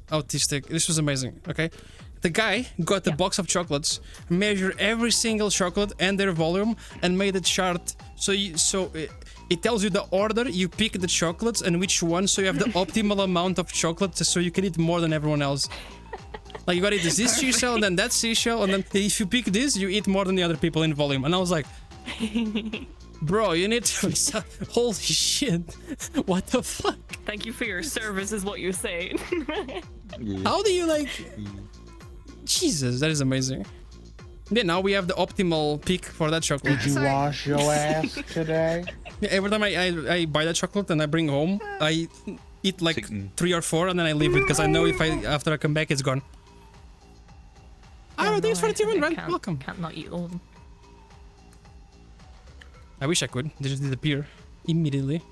autistic. This was amazing. Okay, the guy got the box of chocolates, measured every single chocolate and their volume, and made a chart So it tells you the order, you pick the chocolates and which one, so you have the optimal amount of chocolate, so you can eat more than everyone else. Like, you gotta eat this seashell and then that seashell, and then if you pick this, you eat more than the other people in volume. And I was like, bro, you need to... Holy shit. What the fuck? Thank you for your service is what you say. How do you like... Jesus, that is amazing. Yeah, now we have the optimal pick for that chocolate. Did you wash your ass today? Yeah, every time I buy that chocolate and I bring home, I eat like 3 or 4 and then I leave it because I know if after I come back it's gone. Oh, thanks for the TV, man. Welcome. Can't not eat all of them. I wish I could. They just disappear immediately.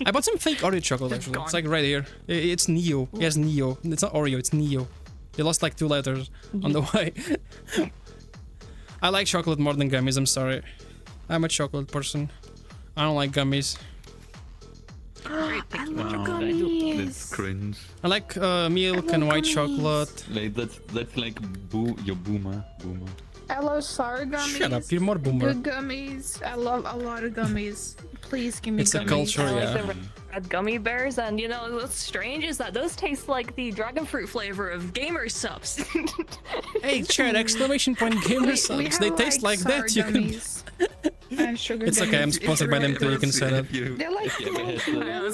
I bought some fake Oreo chocolate actually. It's like right here. It's Neo. Yes, Neo. It's not Oreo, it's Neo. They lost like 2 letters on the way. I like chocolate more than gummies, I'm sorry. I'm a chocolate person. I don't like gummies. I love gummies. That's cringe. I like milk and white chocolate. Like that's like your boomer. I love sour gummies. Shut up, you're more boomer. Good gummies. I love a lot of gummies. Please give me It's gummies. a culture, I like yeah. the red gummy bears, and you know what's strange is that those taste like the dragon fruit flavor of gamer subs. Hey, chat, exclamation point gamer subs. They taste like sour that. You can... gummies. And sugar It's okay, I'm gummies. sponsored by them too, you can say that. They're like, Yeah,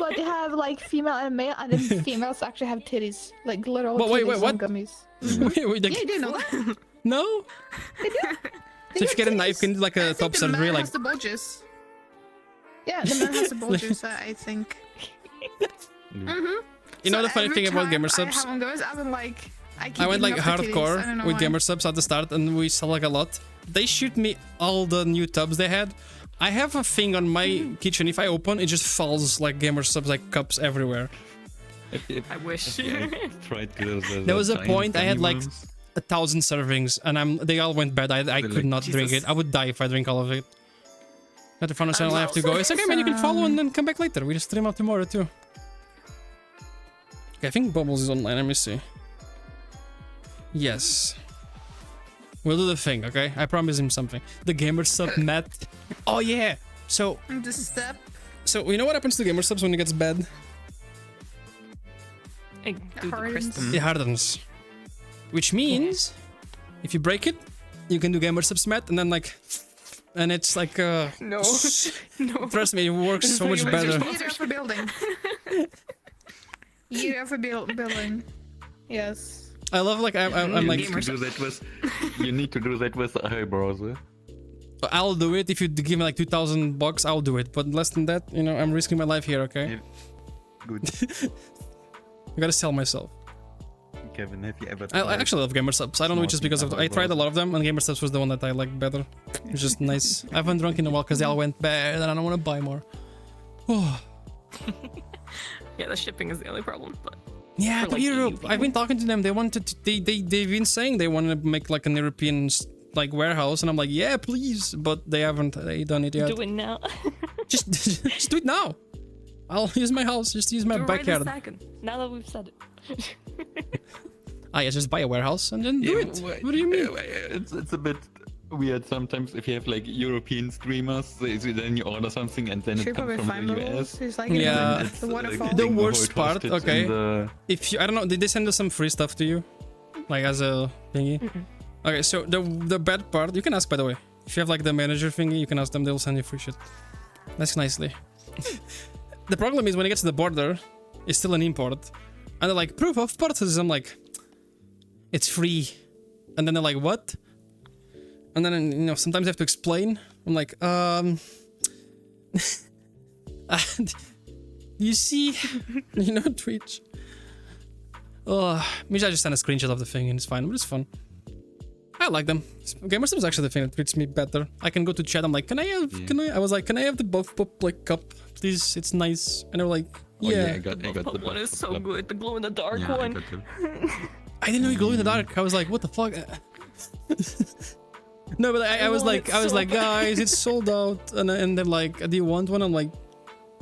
but they have like female and male, and then females actually have titties, like literal But wait, titties what? on gummies. wait, Yeah, you didn't know that? No? They do. So if you get a knife, you can do like a top The surgery, man like... has the bulges. Yeah, the man has the bulges, I think. You know the funny every thing about time gamer I subs? have one goes, I've been like, I went like hardcore with why. gamer subs at the start and we sell like a lot. They shoot me all the new tubs they had. I have a thing on my kitchen, if I open, it just falls like gamer subs, like cups everywhere. I wish. Tried those, There was a giant point I had like animals. 1,000 servings and they all went bad. I could like, not drink Jesus. it. I would die if I drink all of it. At the front channel I have to go. It's okay, man, you can follow and then come back later. We just stream out tomorrow too. Okay, I think Bubbles is online. Let me see. Yes. We'll do the thing, okay? I promise him something. The gamer sub Matt. Oh yeah. So The step. you know what happens to gamer subs when it gets bad? Hey, dude, the crystals. It hardens. Which means if you break it, you can do gamer subs Matt and then like, and it's like No. No. trust me, it works so much Year better. for building. Year for building. Yes. I love like I'm like You need to do that with eyebrows. I'll do it if you give me like $2,000. I'll do it, but less than that, you know, I'm risking my life here. Okay. Good. I gotta sell myself. Kevin, have you ever? I actually love gamer subs. I don't know, it's just because of I tried a lot of them, and gamer subs was the one that I liked better. It's just nice. I haven't drunk in a while because they all went bad, and I don't want to buy more. Oh. Yeah, the shipping is the only problem, but Yeah, for, to like, EU Europe. people. I've been talking to them. They wanted to, they've been saying they want to make like an European like warehouse, and I'm like, yeah, please, but they haven't done it yet. do it now. just do it now. I'll use my house. Just use my Do it right backyard. this second. Now that we've said it. Yeah, just buy a warehouse and then do it. What do you mean? It's a bit weird sometimes if you have like European streamers. Then you order something and then Should we it comes probably from find the bubbles? US. He's like, Yeah. in the waterfall. The Being worst hold part, hostage okay. in the- If you, I don't know, did they send us some free stuff to you, like as a thingy? Okay, so the bad part, you can ask by the way. If you have like the manager thingy, you can ask them. They'll send you free shit. That's nicely. The problem is when it gets to the border, it's still an import, and they're like proof of purchase. I'm like, it's free, and then they're like, what? And then, you know, sometimes I have to explain. I'm like, you see, you know, Twitch. Maybe I just send a screenshot of the thing and it's fine, but it's fun. I like them. GamerSub is actually the thing that treats me better. I can go to chat, I'm like, can I have the buff pop like cup, please? It's nice. And they're like, yeah. I got the That one is so buff good. The glow in the dark Yeah, I one. got it. I didn't know you glow in the dark. I was like, what the fuck? No, but I was like, guys, it's sold out. And they're like, do you want one? I'm like,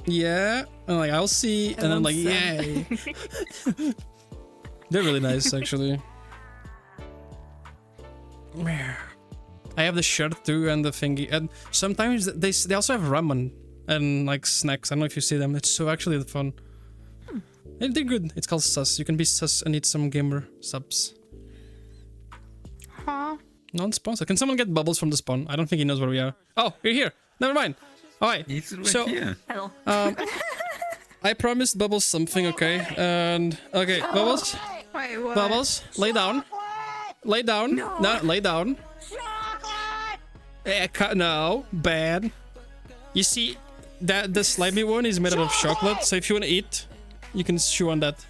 yeah. And I'm like, I'll see. And I'm like, yay. They're really nice, actually. I have the shirt too and the thingy. And sometimes they also have ramen and like snacks. I don't know if you see them. It's so actually fun. And they're good. It's called sus. You can be sus and eat some gamer subs. Huh? Non-sponsored. Can someone get bubbles from the spawn? I don't think he knows where we are. Oh, you're here. Never mind. Alright. So, Hello. I promised Bubbles something, okay? And okay, Bubbles. Wait, what? Bubbles, lay down. Lay down. No, lay down. No, bad. You see, that the slimy one is made out of chocolate. So if you want to eat, you can chew on that.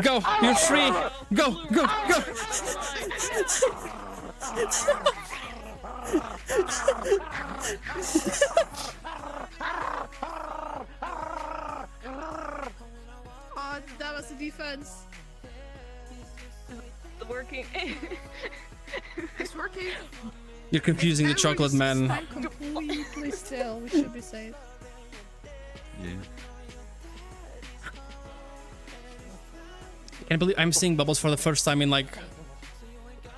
Go, you're free. Go, go, go. Oh, that was the defense. Working. It's working. You're confusing the chocolate man. Stand completely still. We should be safe. Yeah. Can't believe I'm seeing Bubbles for the first time in like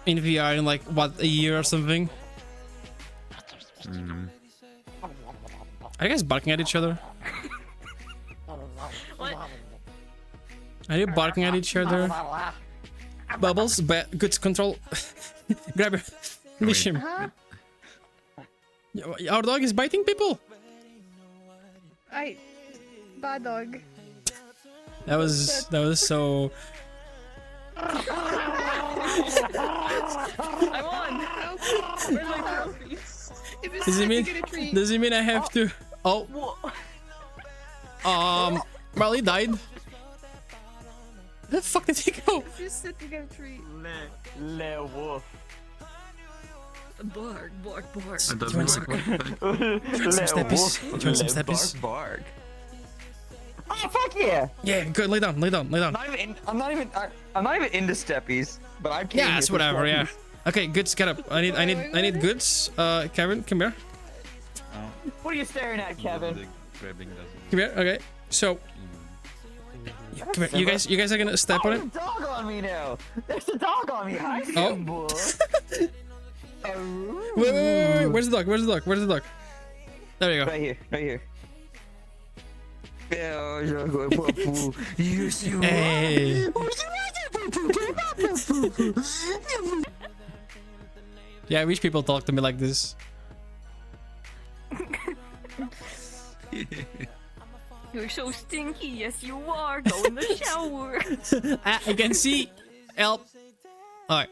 in VR in like what, a year or something. Are you guys barking at each other? What? Are you barking at each other? Bubbles, good control. Grab him. Leash him. Huh? Our dog is biting people. Bad dog. That was so. I won. Where's my trophy? Does it mean I have to? Oh. Well, he died. Where the fuck did he go? If you sit, you get a treat. Le wolf. Bark, bark, bark. It Do you want doesn't work. some steppies? Do you want some steppies? Bark. Oh fuck yeah! Yeah, good. Lay down, lay down, lay down. I'm not even into steppies, but I can't. Yeah, it's whatever. Yeah. Okay, goods, get up. I need goods. Kevin, come here. What are you staring at, Kevin? The grabbing doesn't. Come here. Okay. So, come here. You guys are gonna step on it. There's a dog on me now. There's a dog on me. Hi, Oh. Simba. Wait. Where's the dog? Where's the dog? Where's the dog? There you go. Right here. Right here. Hey. Yeah, I wish people talk to me like this. You're so stinky. Yes, you are. Go in the shower. I can see. Help. Alright.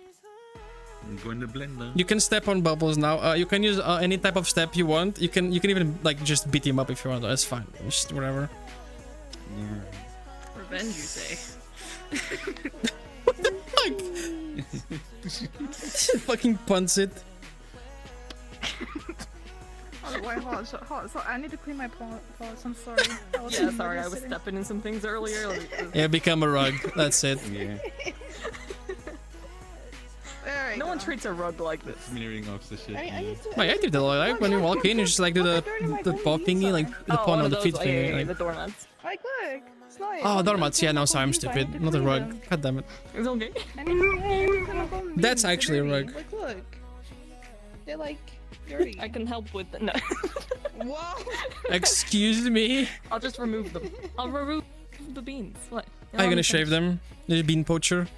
Go in the blender. You can step on Bubbles now. You can use any type of step you want. You can even like just beat him up if you want. That's fine. Just whatever. Revenge, you say? What the fuck? Fucking punts it. Oh, wait, hold on. So I need to clean my paws. I'm sorry. Yeah, sorry. I was stepping in some things earlier. Yeah, become a rug. That's it. Yeah. No one treats a rug like this. Smearing off the shit. Wait, I did that like when you walk in, you just like do the paw thingy, like the paw, no, the feet thingy. Like. The doormats. Like, look. It's nice. Oh, doormats. Yeah, no, sorry, I'm stupid. Not a rug. God damn it. It's okay. That's actually a rug. Like, look. They're like dirty. I can help with it. No. Whoa. Excuse me. I'll just remove them. I'll remove the beans. What? Are you gonna shave them? The bean poacher?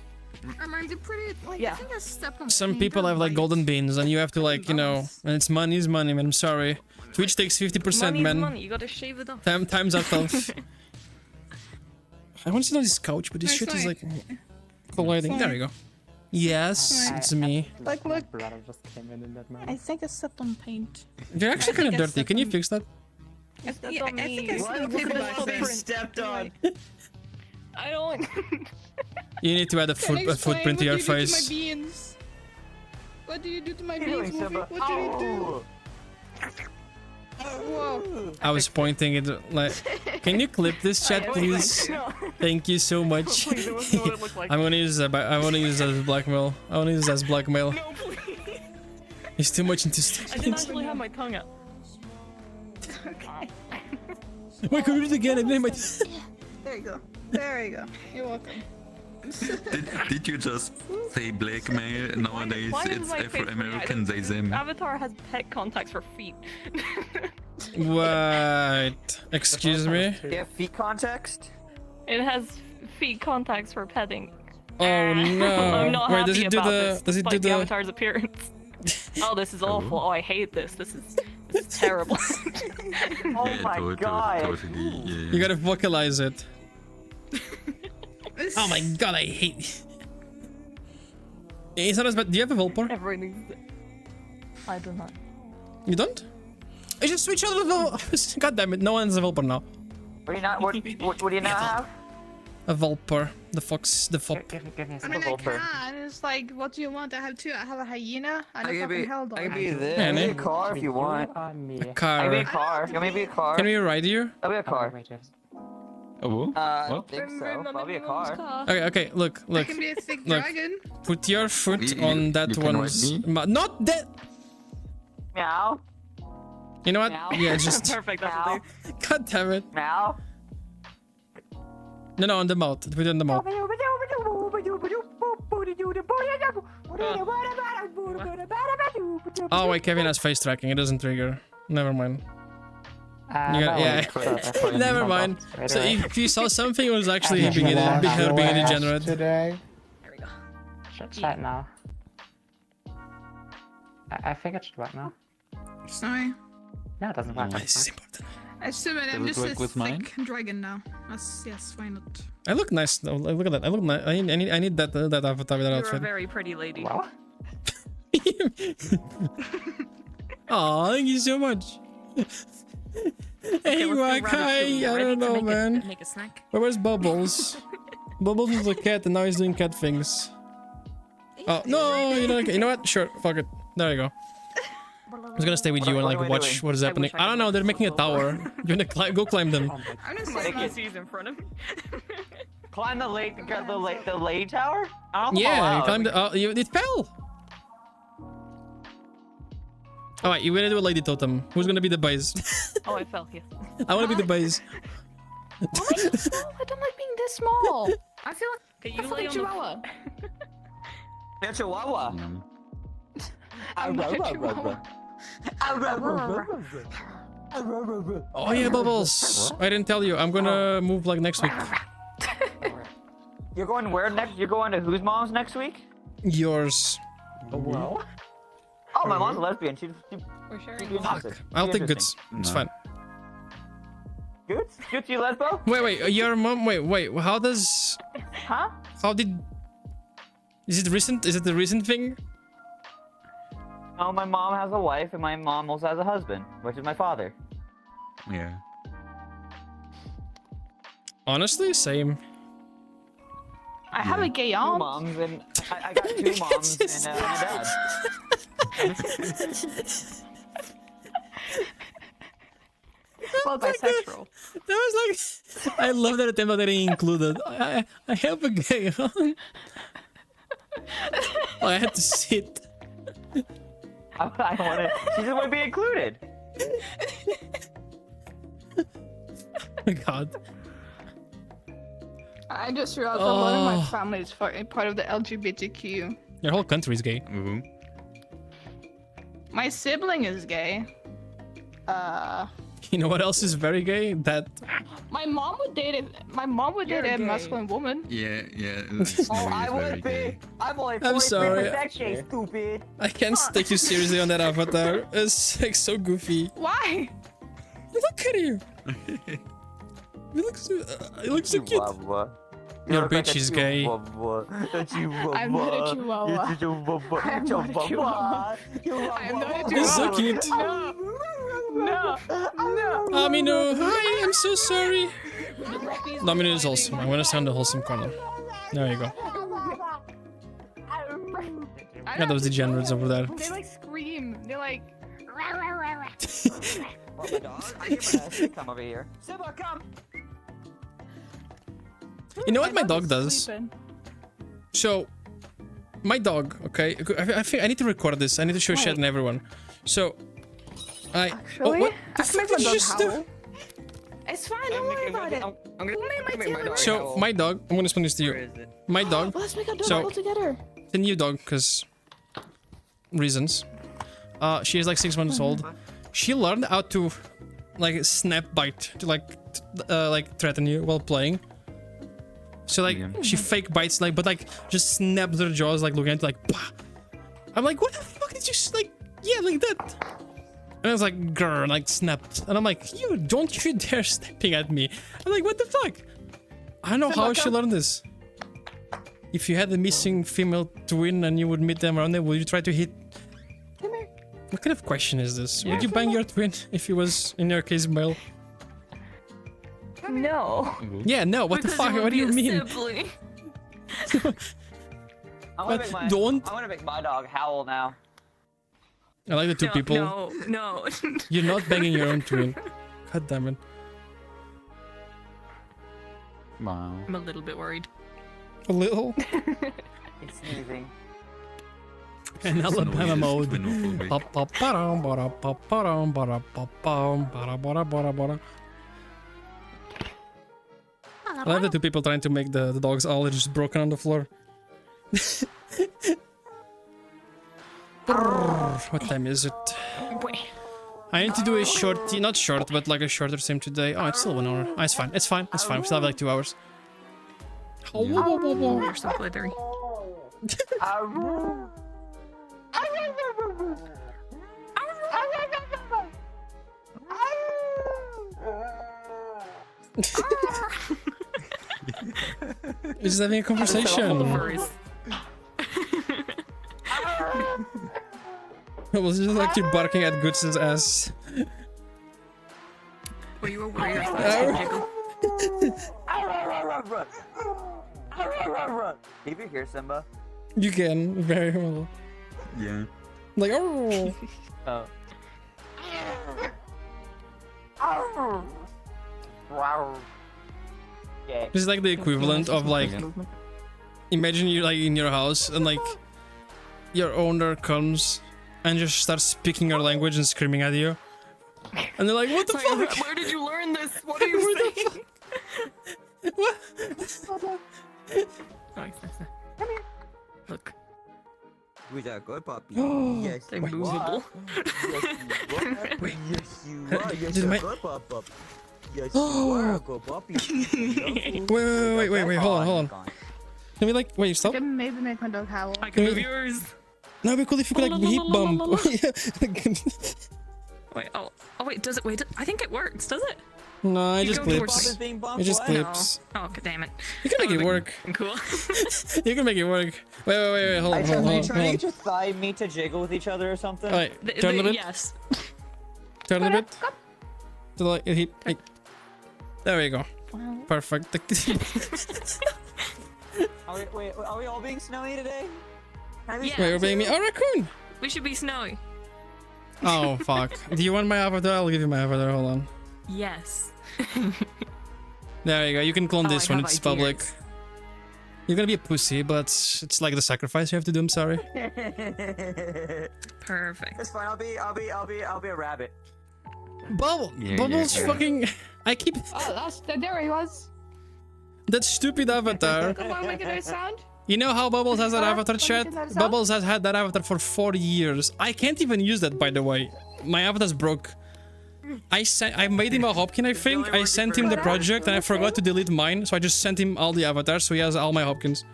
I mean, they're pretty. Like, Yeah. I think I stepped on. Some people have like golden beans, and you have to like, you know, and it's money is money, man. I'm sorry. Twitch takes 50%, Money's man. money. You gotta shave it off. Times up, folks. I want to sit on this couch, but this Nice, shit is nice. like colliding. There we go. Yes, Nice. it's me. Like, look. Brother just came in that moment. I think I stepped on paint. You're actually kind of dirty. Can you fix that? I think I stepped stepped on. I don't. You need to add a footprint to your face. What do you do to my beans, Wolfie? What do you do? Whoa. I was pointing it like. Can you clip this chat, please? Thank you so much. I'm gonna use that. I want to use that as blackmail. I want to use that as blackmail. No, please. He's too much into I didn't stupid. actually have my tongue out. Wait, can we do it again? I made my. There you go. There you go. You're welcome. Did you just say blackmail? Nowadays Why is it's my face Afro-American, they them. Avatar has pet contacts for feet. What? Excuse me? Yeah, feet context? It has feet contacts for petting. Oh I'm no. not Wait, happy does it do about the this, does it do despite the the Avatar's appearance. Oh, this is awful. Oh, I hate this. This is terrible. Oh Yeah, my god. totally, yeah. You gotta vocalize it. Oh my god, I hate. It's not as bad. Do you have a Volpor? Everyone needs it. I do not. You don't? I just switch out of the. God damn it! No one's a Volpor now. What do you not? What do you not have? A Volpor, the fox, the fop. Give me I some mean, I Volper. can. It's like, what do you want? I have two. I have a hyena and a fucking hell dog. I can be this. Yeah, I can be ne? a car if you want. A I can be a car. car. You want me to be a car? Can we ride you? I'll be a car. Oh, I what? think so. I'll be a car. Okay, okay. Look, I look. can be a thick Look. dragon. Put your foot on that you can one's. ride me? Not that. Meow. You know what? Meow. Yeah, just. Perfect. That'll Meow. do. God damn it. Meow. No, on the mouth. Put it on the mouth. Oh wait, Kevin has face tracking. It doesn't trigger. Never mind. Yeah. Never mind. So if you saw something, it was actually Did you being wash being your being ass degenerate. today? There we go. Should chat now. I think it should work now. Sorry. No, it doesn't work. This is important. I assume I'm it just work a with mine? thick dragon now. Yes, why not? I look nice though. Look at that. I look nice. I need that avatar with that You're a outfit. very pretty lady. Well, Oh, thank you so much. Hey, let's go round of Wakai. two. I Ready don't to know, make man. Make a snack. Where's Bubbles? Bubbles was a cat and now he's doing cat things. Oh, no, you know what? Sure, fuck it. There you go. I'm just gonna stay with you and like What are we watch doing? what is happening. I don't know, they're making a tower. You wanna go climb them. I'm just Like saying. he's in front of me. Climb the lady tower? I don't Yeah, fall you out. climbed it. Oh, it fell. Alright, you're gonna do a lady totem. Who's gonna be the base? Oh, I fell. Yes. I wanna be the base. Why are you small? I don't like being this small. I feel like Can a you lay fucking on the chihuahua. You're a chihuahua. I'm not a chihuahua. Oh yeah, Bubbles. I didn't tell you. I'm gonna move like next week. You're going where next? You're going to whose mom's next week? Yours. well. Oh, my mom's a lesbian. She'd We're sharing. be interesting. I'll Be take interesting. goods. It's No. fine. Goods? Goods, you lesbo? Wait, your mom. Wait. How does? Huh? How did? Is it recent? Is it the recent thing? Oh, my mom has a wife, and my mom also has a husband, which is my father. Yeah. Honestly, same. I have a gay Two aunt. moms, and I got two moms and a dad. Well, bisexual. That was like. I love that attempt that they included. I have a gay aunt. Oh, I had to sit. I want to. She just want to be included. Oh God. I just realized a lot of my Oh. family is part of the LGBTQ. Your whole country is gay. Ooh. My sibling is gay. You know what else is very gay? That. My mom would date a gay. masculine woman. Yeah. It's Oh, I very would gay. be. I'm only I'm 43% sorry. gay, stupid. I can't take you seriously on that avatar. It's like so goofy. Why? Look at you. You look so cute. Chihuahua. Your look like bitch a is gay. chihuahua. A chihuahua. I'm not a chihuahua. You're a chihuahua. I'm not a chihuahua. I'm not a You're so chihuahua. cute. No. Amino, hi, I'm so sorry. Domino is awesome. I'm gonna sound the wholesome corner. There you go. Yeah, those degenerates over there. They like scream. They're like. Oh, my dog. I give her a come over here. Simba, come. You know what my dog is does? sleeping. So, my dog, okay? I think I need to record this. I need to show Shed and everyone. So, Actually, what the I can fuck make my did you dog just do? howl. It's fine, don't worry about it. I'm gonna Who made my make my tail dog So howl. my dog, I'm gonna explain this to Where you. is it? My dog, Well, let's make a dog So- all together. the new dog, because reasons. She is like 6 months old. She learned how to like snap bite to like threaten you while playing. So like she fake bites like, but like just snaps her jaws like looking at you, like. Bah. I'm like, what the fuck did you like? Yeah, like that. And I was like, grr, like snapped. And I'm like, you don't you dare snapping at me. I'm like, what the fuck? I don't know how she learned this. If you had a missing female twin and you would meet them around there, would you try to hit? What kind of question is this? Would you bang your twin if he was, in your case, male? No. Yeah, no, what the Because fuck? it would What do be you a mean? sibling. Don't. I want to make my dog howl now. I like the two people. No. You're not banging your own twin. God damn it. Wow. I'm a little bit worried. A little. It's sneezing. In Alabama mode. Twinophobic. Pa-pa-pa-dum, ba-da-pa-pa-dum, ba-da-pa-pum, ba-da-ba-da-ba-da-ba-da. I love the two people trying to make the dogs all just broken on the floor. What time is it? I need to do a short, not short, but like a shorter stream today. Oh, it's still 1 hour. Oh, it's fine. It's fine. It's fine. We still have like 2 hours. Oh, whoa, whoa, whoa, whoa. You're so glittery. We're just having a conversation. It was just like you barking at Goods' ass. Were you a warrior? Jiggle? Can you hear Simba? You can, very well. Yeah. Like, oh. Oh. Wow. Yeah. This is like the equivalent of like, imagine you're like in your house and like your owner comes and just starts speaking your language and screaming at you. And they're like, what the Sorry, fuck? where did you learn this? What are you saying? What? Nice. Come here. Look. Who's that good puppy? Yes. They're movable. Yes, you are. Yes, Did you're my- a good puppy. Yes, you are a good puppy. Wait, hold on. Can we like, wait, I stop? can maybe make my dog howl. I can move yours. No, it'd be cool if you could like hip bump. Wait, oh wait, does it? Wait, I think it works, does it? No, it You just go clips. towards being It just bumped. clips. Oh, okay, damn it. You can make it work. Cool. You can make it work. Wait, hold on. Are you trying to get your thigh meat to jiggle with each other or something? Alright, turn a bit. Yes. Turn a bit. To like, hit. There we go. Perfect. Wait, are we all being snowy today? Yeah. Wait, you're being me. Oh, raccoon! We should be snowy. Oh, fuck. Do you want my avatar? I'll give you my avatar. Hold on. Yes. There you go. You can clone Oh, this I when have it's ideas. public. You're gonna be a pussy, but it's like the sacrifice you have to do. I'm sorry. Perfect. It's fine. I'll be a rabbit. Bubbles fucking. I keep Oh, there he was. that stupid avatar. Come on, make a nice sound. You know how Bubbles has that avatar, Can chat? you get that Bubbles has had that avatar for 4 years. I can't even use that, by the way. My avatar's broke. I made him a Hopkin, I think. I sent him the project and I forgot to delete mine, so I just sent him all the avatars, so he has all my Hopkins.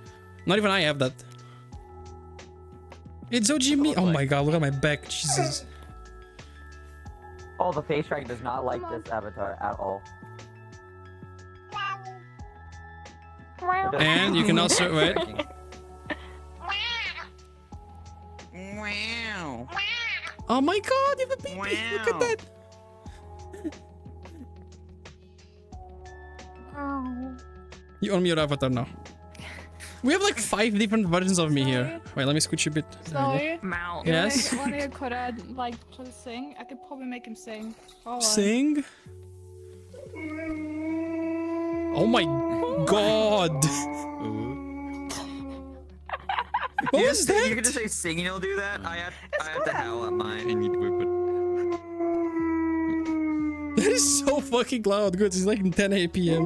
Not even I have that. It's OG me. Oh my god, look at my back. Jesus. Oh, the face track does not like this avatar at all. And you can also wait. Wow. Oh my god, you have a baby. Look at that. You own me your avatar now. We have like 5 different versions of me here. Wait, let me scooch a bit. There we go. Sorry. Mal. Yes. When I could like to sing, I could probably make him sing. Hold on. Sing. Oh my god. What was that? You're gonna say singing will do that? I had to howl at mine. I need whip it. That is so fucking loud. Good, it's like 10 p.m.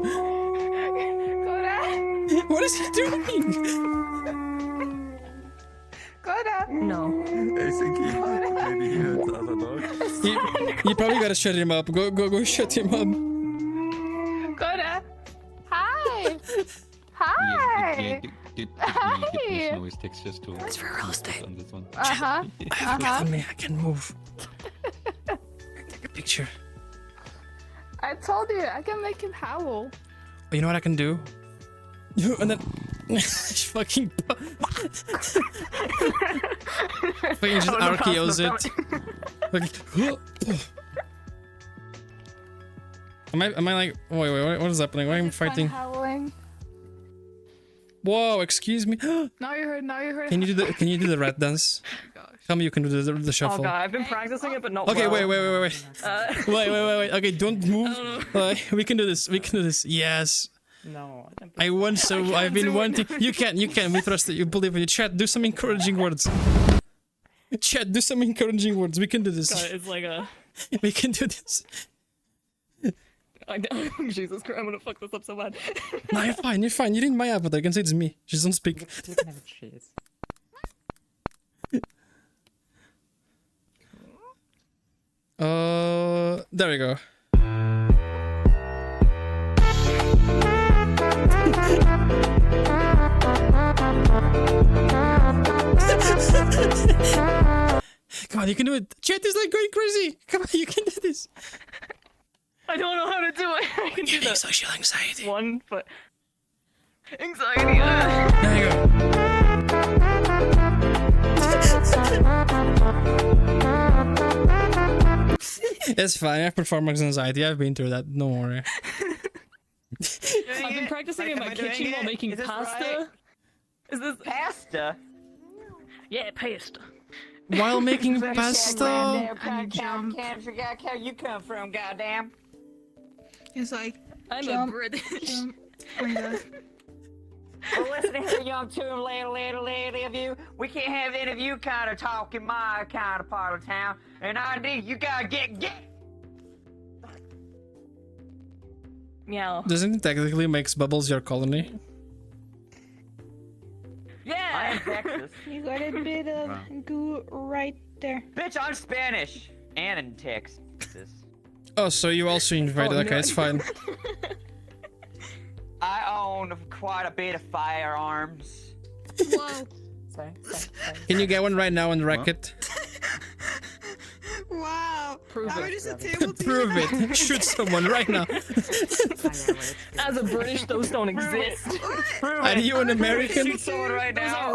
What is he doing? No. I think maybe he heard the other dog. You probably gotta shut him up. Go shut him up. Coda. Hi. Hi. Get noise textures to It's for real estate. on this one. Uh-huh. I have a on me. I can move. Take a picture. I told you, I can make him howl. You know what I can do? And then fucking just RKO's it. Am I like wait, what is happening? Why am I fighting? Howling. Whoa, excuse me. Now you heard. Can you do the rat dance? Tell me you can do the Oh shuffle. god, I've been practicing it, but not Okay, well. wait. Wait. Okay, don't move. We can do this. Yes. No. I've been wanting. You can. We trust it. You believe in you. Chat, do some encouraging words. Chat, do some encouraging words. We can do this. God, it's like a. We can do this. Jesus Christ, I'm gonna fuck this up so bad. No, you're fine. You didn't my avatar. I can say it's me. Just don't speak. You can have a cheese. There we go. Come on, you can do it. Chat is like going crazy. Come on, you can do this. I don't know how to do it. I can do that. Social anxiety. One, but anxiety. There you go. It's fine. I have performance anxiety. I've been through that. Don't worry. I've been practicing in my kitchen while making pasta. Is this pasta? Yeah, pasta. While making pasta. Where you come from, goddamn? It's like I'm a British. Well, listen here, young two lady of you. We can't have any of you kind of talk in my kind of part of town. And I need you gotta get. Meow. Doesn't it technically makes Bubbles your colony? Yeah, I am Texas. You got a bit of goo right there. Bitch, I'm Spanish and in Texas. Oh, so you also invited. Okay, it's fine. I own quite a bit of firearms. Whoa. Sorry. Can you get one right now and wreck it? Wow. Prove How it. is the table Prove it. Shoot someone right now. As a British, those don't exist. Are you an American? Shoot someone right now.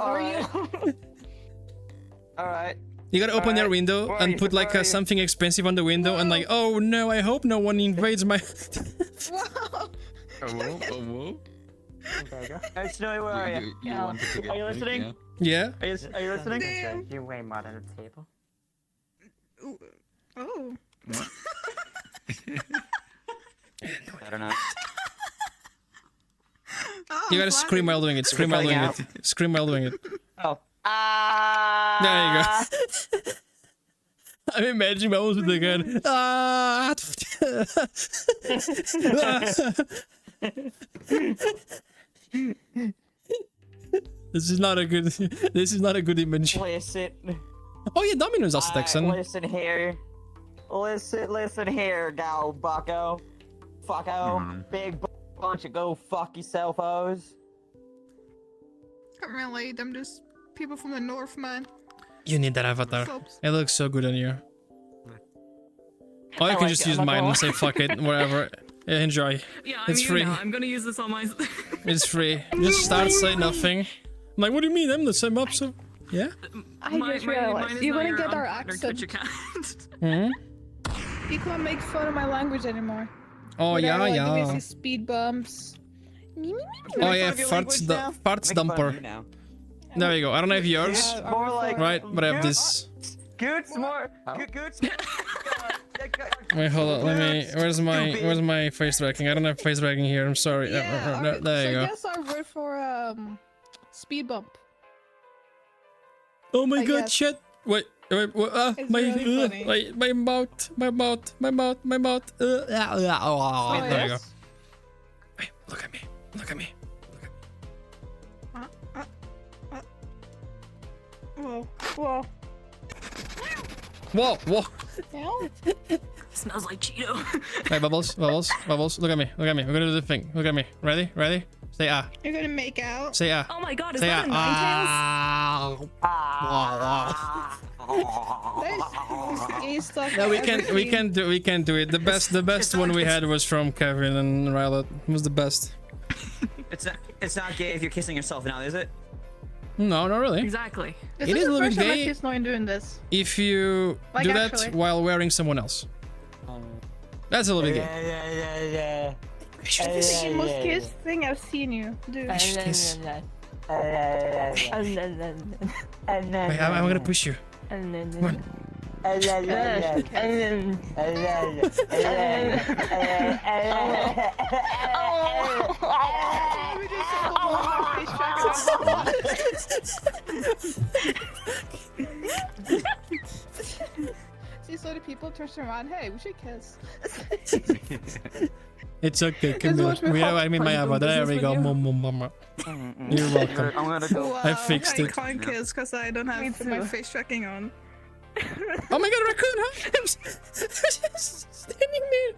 Alright. You gotta open your window and put like something expensive on the window and like, oh no, I hope no one invades my. Whoa. Whoa. Hey, Snowy, where are you? You wanted to get Are you big, listening? yeah? Yeah. Are you listening? Damn. You weigh more than a table. Oh. I don't know. You gotta scream while doing it. Scream while doing it. Scream while doing it. Oh. There you go. I'm imagining Bubbles with the gun. Ah! This is not a good. This is not a good image. Listen. Oh yeah, Domino's also Texan. Listen here. Listen here, go bucko. Fucko. Big bunch of go fuck yourself-os. Can't relate. I'm just people from the north, man. You need that avatar. It looks so good on you. Or you can like just it, use I'm not mine gonna and say fuck it, whatever. Enjoy. Yeah, It's free. I'm gonna use this on my. It's free. Just start, say nothing. I'm like, what do you mean? I'm the same up, so yeah. I just realized you wouldn't get our accent. Hmm? You can't make fun of my language anymore. Oh Whatever, yeah, like, yeah. the way speed bumps. Oh yeah, farts dumper. There you go. I don't have yours. More like Right, but I have this. Goots more. Goots. Wait, hold on. Let me. Where's my face tracking? I don't have face tracking here. I'm sorry. Yeah, There you so go. I guess our word for speed bump. Oh my I god, guess. shit. Wait. My really funny. my mouth. There you go. Hey, look at me. Look at me. Whoa. Whoa. Whoa, whoa. Smells like Cheeto. Hey, Bubbles, Bubbles, Bubbles. Look at me. Look at me. We're gonna do the thing. Look at me. Ready? Ready? Say ah. You're gonna make out? Say ah. Oh my god, is Say that a Ninetales? That is stuff No, I've we ever can do it. The best one we had was from Kevin and Rylet. It was the best. It's not gay if you're kissing yourself now, is it? No, not really. Exactly. This It is a the little first bit time I gay. see Snowy doing this. If you Like, do that actually. while wearing someone else. That's a little bit gay. Yeah. This is the most gayest thing I've seen you do. Kiss. And Wait, I'm gonna push you. Come on. See, so the people turn around. Hey, we should kiss. It's okay, Camilla. I mean my avatar. There we go. Mama. You're welcome. I'm gonna go. I fixed it. can't kiss because I don't have my face tracking on. Oh my god, a raccoon, huh? I'm standing there.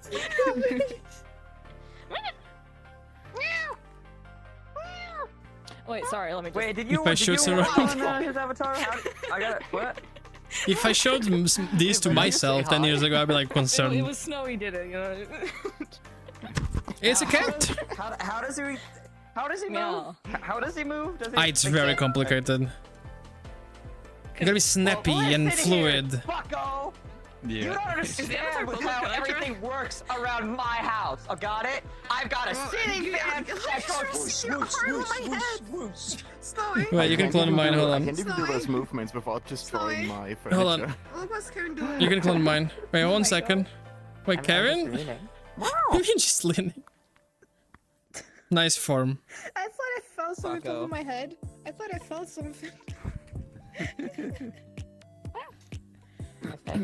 Wait, sorry, let me just... Wait, did you? If I Did shoot you someone- on his avatar? I got it. What? If I showed these to myself 10 years ago, I'd be like It concerned. was Snowy did it, you know? It's a cat. How does he? How does he move? How does he move? Does he, It's very complicated. You gotta be snappy and fluid. Fucko! You Yeah. don't understand with how everything works around my house. I got it? I've got a sitting fan that goes Wait, you can clone mine. Hold I on. can't even do those movements without destroying my furniture. Hold on. What's Karen doing? You can clone mine. Wait, 1 second. Wait, Karen? You can just lean. Nice form. I thought I felt something over my head. I thought I felt something.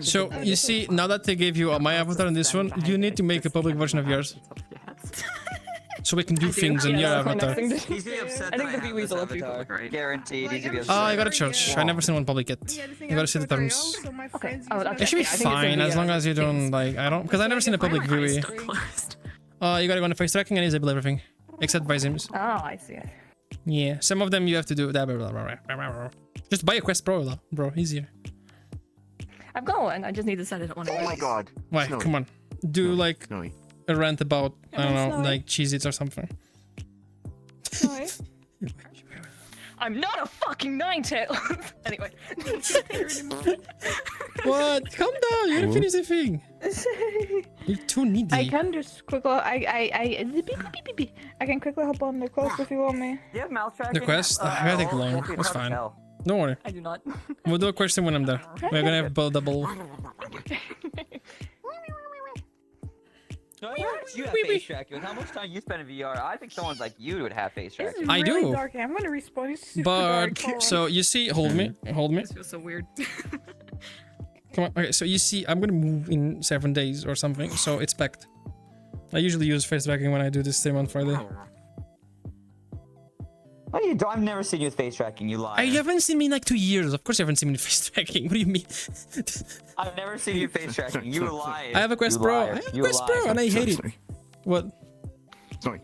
So, you see, now that they gave you my avatar on this one, you need to make a public version of yours. So we can do things in your avatar. He's gonna be upset I think that the have Viewers this will let you avatar. public, right? Guaranteed, he's gonna be Oh, upset. I got a church. I never seen one public yet. You gotta see the terms. So my friends Oh, use that's It should be I think it's in fine the, as long as you don't like. I don't, because I never seen a public Eyes view. still closed. You gotta go on the face tracking and disable everything, except Vizims. Oh, I see it. Yeah, some of them you have to do that. Just buy a Quest Pro, bro. Easier. I'm going. I just need to set it at one. Oh my god. Why? Snowy. Come on. Do like Snowy. a rant about I don't know, Snowy. like Cheez-Its or something. Sorry. I'm not a fucking Ninetales. Anyway. What? Calm down. You didn't finish the thing. You're too needy. I can just quickly. I can quickly hop on the quest if you want me. Do you have mouth tracking? The quest? I gotta take long. okay, It's hard fine. as hell. Don't worry. I do not. We'll do a question when I'm there. We're gonna have double. No, you have face tracking. How much time you spend in VR? I think someone's like you would have face It's tracking. I really do. dark. I'm gonna respawn. It's super But dark. Hold on. so you see, hold me. This feels so weird. Come on. Okay, so you see, I'm gonna move in 7 days or something, so it's packed. I usually use face tracking when I do this stream on Friday. What do you do? I've never seen you with face tracking. You lie. I haven't seen me in like 2 years. Of course, you haven't seen me in face tracking. What do you mean? I've never seen you face tracking. You lie. I have a Quest Pro. I have a Quest Pro, and I hate it. Sorry. What? Sorry.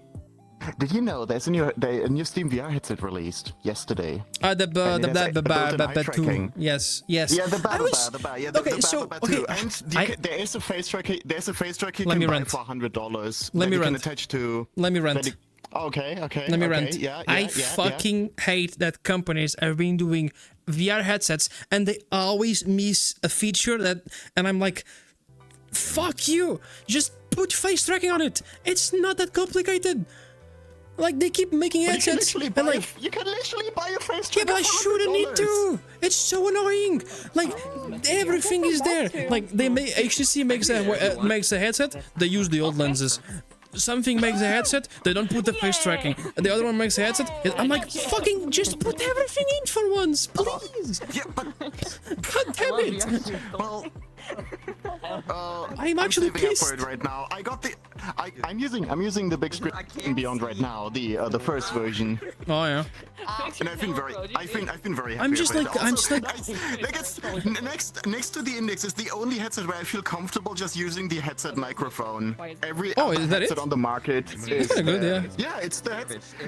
Did you know there's a new Steam VR headset released yesterday? The And it has a built-in eye two. tracking. Yes. Yeah, the I was- okay, so okay, and there is a face tracker. There's a face tracker you Let can me buy rant. for $100. Let that me you can rant. attach to. Let me rant. that Okay. Let me okay, rant. Yeah, I fucking hate that companies have been doing VR headsets and they always miss a feature that, and I'm like, fuck you! Just put face tracking on it. It's not that complicated. Like they keep making But headsets you can literally buy a face yeah, tracker. but I for shouldn't need $100. to. It's so annoying. Like everything is there. Like they make HTC makes a headset. They use the old lenses. Something makes a headset. They don't put the face tracking. The other one makes a headset. I'm like, fucking just put everything in for once, please. Yeah, but God damn it. Well, I'm actually saving up pissed. for it right now. I got the. I'm using the big screen Beyond right now, the first version. Oh yeah. And I've been very happy. I'm just with like it. I'm Also, just like next to the Index is the only headset where I feel comfortable just using the headset microphone. Every Oh, other is that headset it? on the market is kinda good, yeah. Yeah, it's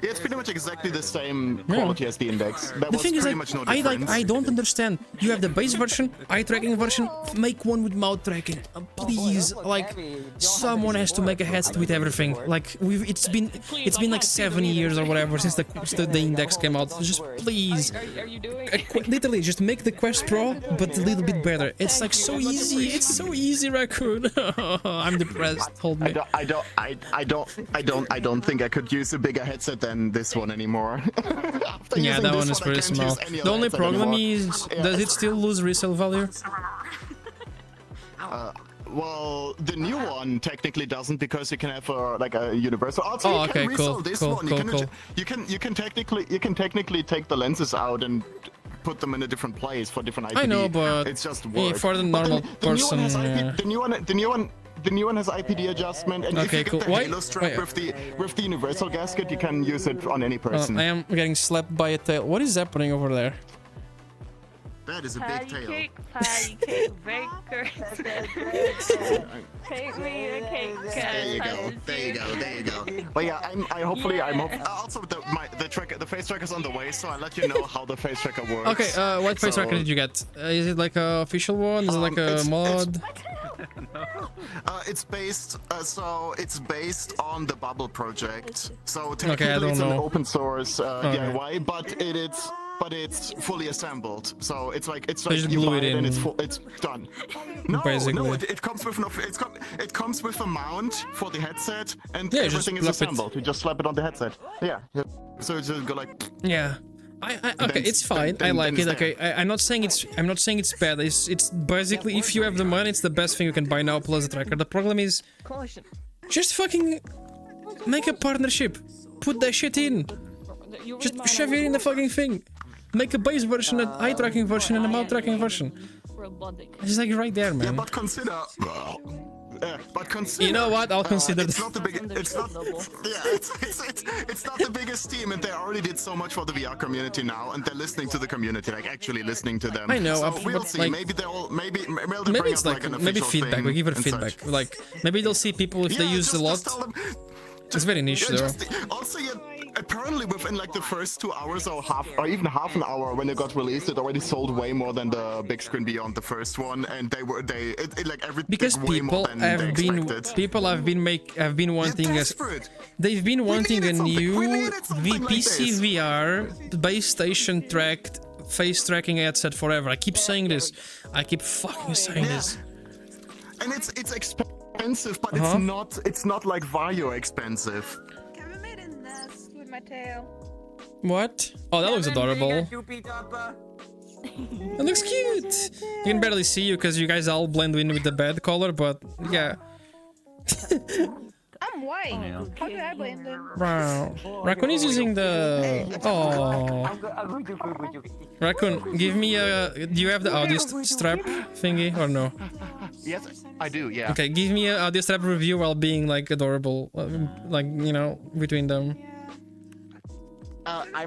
it's pretty much exactly the same quality as the Index. There the was thing is, pretty like, much no difference. I don't understand. You have the base version, eye tracking version. Make one with mouth tracking, please. Like, someone has to make a headset with everything. Like, it's been like 7 years or whatever since the Index came out. Just please, literally, just make the Quest Pro, but a little bit better. It's like so easy. It's so easy, Raccoon. I'm depressed. Hold me. I don't think I could use a bigger headset than this one anymore. After Yeah, using that this one is I pretty can't small. use any The other only headset problem anymore. is, does it still lose resale value? Well, the new one technically doesn't because you can have a universal. Also, Oh, you can okay, resell cool, this cool, one. cool. You can technically take the lenses out and put them in a different place for different IPD. I know, but it's just yeah, work. for the But normal the new one person, has yeah. The new one has IPD adjustment, and if Okay, you get cool. the Why- Halo strap wait. with the universal gasket, you can use it on any person. I am getting slapped by a tail. What is happening over there? That is a big tail. Patty cake baker. Take me a cake. There you go. There you go. But yeah, also the face tracker's on the way, so I'll let you know how the face tracker works. Okay, what face tracker did you get? Is it like a official one? Is it like a mod? It's based on the Bubble project. So Okay, I technically don't it's an know. open source Okay. DIY, but it's fully assembled. So it's like They just you glue buy it it and in. it's done. No, Basically. it comes with it comes with a mount for the headset, and Yeah, you just everything is slap it. assembled. You just slap it on the headset. Yeah. So it's just go like. Yeah. Okay, it's fine. I like it. Okay, I'm not saying it's bad. It's basically, if you have the money, it's the best thing you can buy now plus the tracker. The problem is, just fucking make a partnership. Put that shit in. Just shove it in the fucking thing. Make a base version, an eye tracking version, and a mouth tracking version. It's like right there, man. Yeah, but consider. You know what? I'll consider it's that. not the big. It's not. It's not the biggest team, and they already did so much for the VR community now, and they're listening to the community, like actually listening to them. I know, So we'll but, see. like, maybe they'll maybe Maybe it's up, like an maybe official feedback. thing We give it and feedback. such. Like maybe they'll see people if they use a lot. It's very niche though. Also, apparently within like the first 2 hours or even half an hour when it got released, it already sold way more than the big screen Beyond the first one, and like everything Because way more people than they expected. have been wanting they've been wanting a new PC VR base station tracked face tracking headset forever. I keep saying this. I keep fucking saying this. And it's expensive, but it's not like Vario expensive. With my tail. What? Oh, that looks adorable. That looks cute. You can barely see you because you guys all blend in with the bed color, but yeah. I'm white. How do I blend in? Wow. Raccoon is using the. Oh. Raccoon, give me a. Do you have the audio strap thingy or no? Yes, I do. Yeah. Okay, give me a audio strap review while being like adorable, like you know, between them. I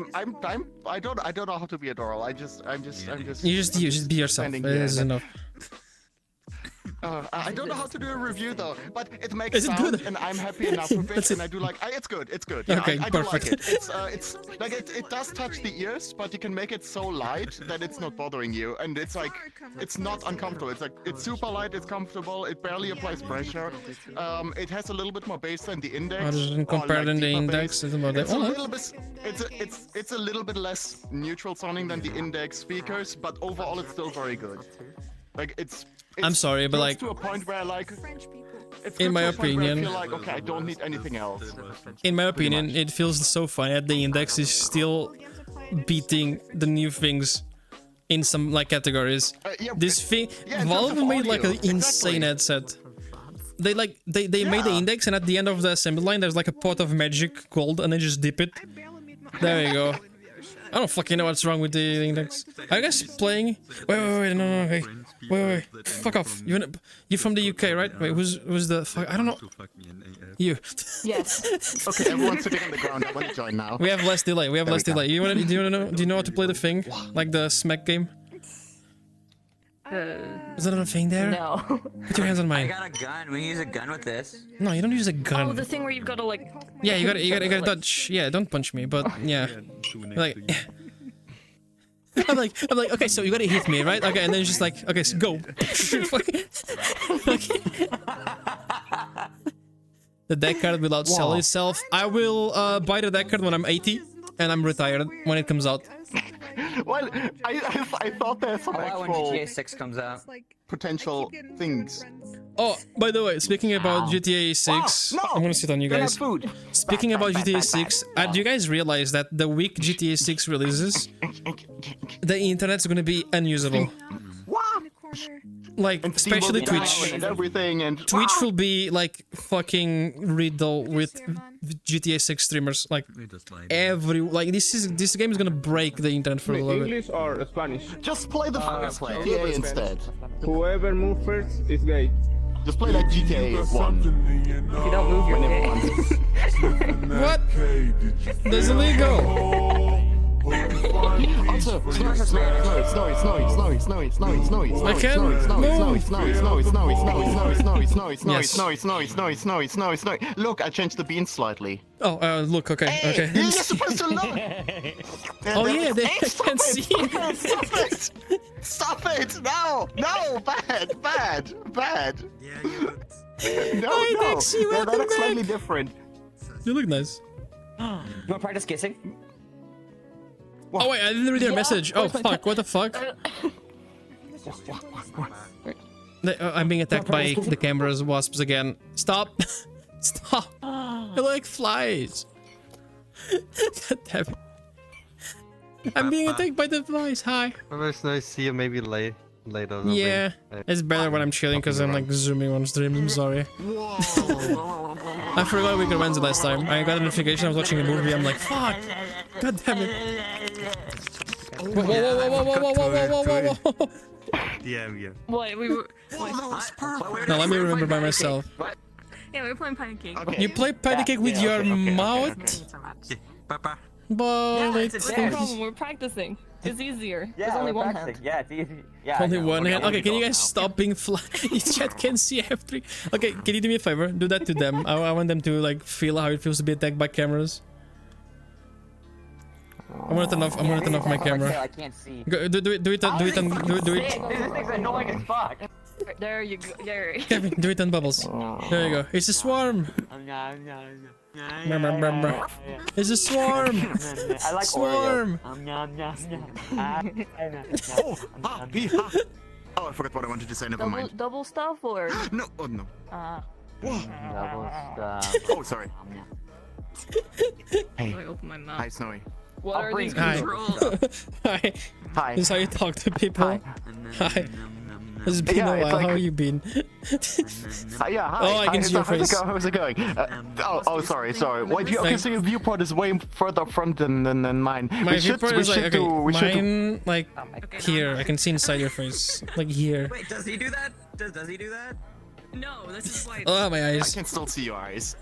don't know how to be adorable. I'm just. You just be yourself. standing It here is and- enough. I don't know how to do a review though, but it makes Is it sound, good? and I'm happy enough with That's it, it. and I do like. It's good. It's good. Yeah, Okay, I do like perfect. it. It's like it does touch the ears, but you can make it so light that it's not bothering you, and it's like it's not uncomfortable. It's like it's super light. It's comfortable. It barely applies pressure. It has a little bit more bass than the Index. How does it compare than the Index? It's about that. It's a Oh, little bit. It's a little bit less neutral sounding than the Index speakers, but overall it's still very good. Like it's I'm sorry, but close like, to a point where like it's in good my to a point where I opinion, feel like okay, I don't need anything else. in my opinion, it feels so fun that the Index is still beating the new things in some like categories. This thing, yeah, in Valve terms of made like audio, an insane headset. They made the Index, and at the end of the assembly line, there's like a pot of magic gold, and they just dip it. There you go. I don't fucking know what's wrong with the index. Are you guys playing? Wait, no, okay. Wait. Fuck off. You're from the UK, right? Wait, who's the fuck? I don't know. You. Yes. Okay, everyone's sitting on the ground. I want to join now. We have less delay. Do you know how to play the thing? Like the smack game? Is that a thing there? No. Put your hands on I mine. got a gun. We use a gun with this. No, you don't use a gun. Oh, the thing where you've got to like. Yeah, you gotta dodge. Yeah, don't punch me, but yeah. Like, I'm like, okay, so you gotta hit me, right? Okay, and then it's just like, okay, so go. The deck card will outsell itself. I will buy the deck card when I'm 80 and I'm retired when it comes out. Well, I thought there's some How about when actual GTA 6 comes out? potential things. Oh, by the way, speaking about GTA 6, no! I'm gonna sit on you guys. Food. Speaking about GTA 6, do you guys realize that the week GTA 6 releases, the internet's gonna be unusable? Like, especially Twitch. And everything and Twitch will be like fucking riddled with GTA 6 streamers. Like this game is gonna break the internet for a little bit. English or Spanish? just play the first GTA instead. Whoever moves first is gay. Just play like GTA 1. If you don't move, you're gay. What? There's illegal. Also, snowy. I can't Snowy. Look, I changed the beans slightly. Oh, look, okay. You're supposed to look. Oh yeah, they can see. Stop it! No, bad. Yeah, you looked. No, Dexy, that welcome looks back. slightly different. You look nice. You wanna practice kissing? Oh wait, I didn't read your message. Oh fuck, what the fuck? I'm being attacked by the camera's wasps again. Stop! Stop! They're like flies. God damn it. I'm being attacked by the flies. Hi. Well, it's nice to see you maybe later. Yeah, it's better when I'm chilling because I'm like zooming on stream. I'm sorry. I forgot we could Wednesday last time. I got a notification. I was watching a movie. I'm like, fuck. God damn it. Whoa. Yeah. What? We were. Now let me remember by myself. Yeah, we were playing pancake. Okay. You play patty cake with your mouth? Papa. But That's the problem. We're practicing. It's easier. There's only one hand. Yeah, it's easy. Yeah, only I know. one hand. Okay, can you guys now. stop being fly? Chat can see I have 3. Okay, can you do me a favor? Do that to them. I want them to like feel how it feels to be attacked by cameras. I'm gonna turn off my camera. I can't see. Go, do it. This thing's annoying as fuck. There you go. There. Kevin, do it on bubbles. There you go. It's a swarm. It's a swarm. I like swarm. Oh, I forgot what I wanted to say. Never mind. Double stuff or? No, oh no. Double stuff. Oh, sorry. Hey. I open my mouth. Hi, Snowy. What are these Hi. controls? Hi. Hi. This is how you talk to people. Hi. It's been Yeah, a it's while. like- How you been? Yeah, hi. Oh, I can see your face. How's it going? Sorry. Wait, okay, Thanks. so your viewport is way further up front than mine. My viewport is like, okay, mine, like, Okay, here. I can see inside your face. Like, here. Wait, does he do that? Does he do that? No, this is why. Oh, my I eyes. can still see your eyes.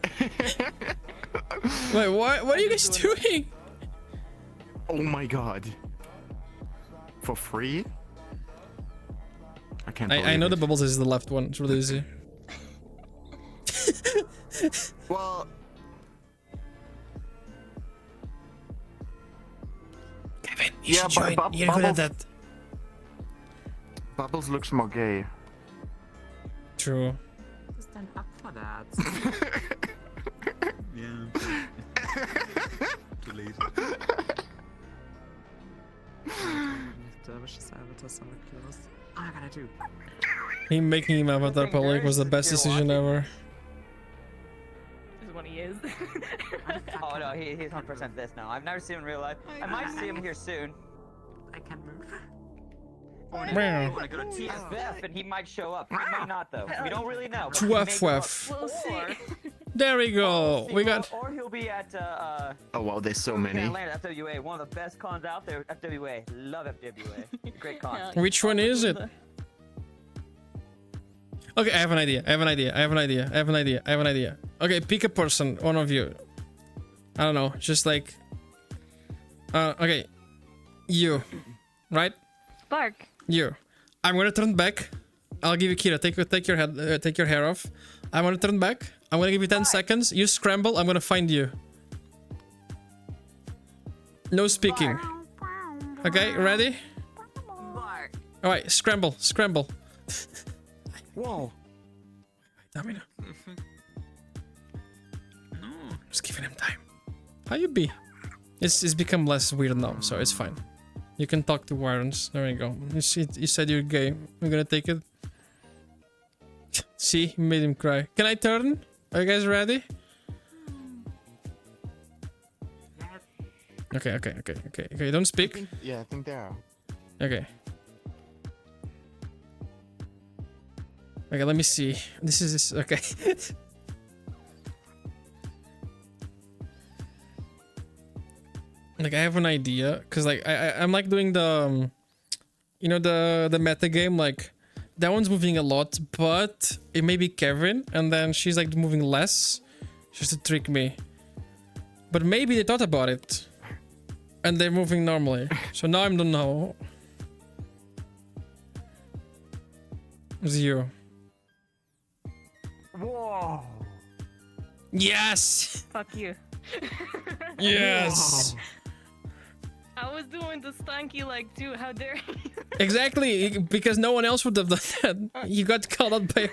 Wait, what are you guys doing? Oh my god. For free? I can't I know believe the bubbles is the left one. It's really easy. Well, Kevin, you yeah, should join. but You're good at that. Bubbles looks more gay. True. Stand up for that. Yeah. Too late. Dervishes avatars on the close. All I gotta do. Him making him Avatar public was the best decision ever. This is what he is. Oh no, he's 100% this now. I've never seen him in real life. I might see him here soon. I can move. Meow. Wanna go to TSF and he might show up. He might not though. We don't really know. but Twef he may wef. We'll see. There we go. We got. Or he'll be at Oh wow, there's so many. Atlanta, FWA, one of the best cons out there. FWA, love FWA. Great con. Which one is it? Okay, I have an idea. Okay, pick a person, one of you. I don't know, just like. Okay, you, right? Spark. You. I'm gonna turn back. I'll give you Kira. Take your head. Take your hair off. I'm gonna turn back. I'm gonna give you 10 seconds. You scramble. I'm gonna find you. No speaking. Okay, ready? All right, scramble. Whoa. Damn. Just giving him time. How you be? It's become less weird now, so it's fine. You can talk to Warrens. There you go. You said you're gay. I'm gonna take it. See, you made him cry. Can I turn? Are you guys ready? Okay. Don't speak. Yeah, I think they are. Okay. Okay, let me see. This is okay. Like I have an idea, cause like I'm like doing the, you know, the meta game. Like that one's moving a lot, but it may be Kevin, and then she's like moving less, just to trick me. But maybe they thought about it, and they're moving normally. So now I don't know. It's you. Whoa. Yes. Fuck you. Yes. I was doing the stanky like, dude, how dare you? Exactly, because no one else would have done that. You got called out by.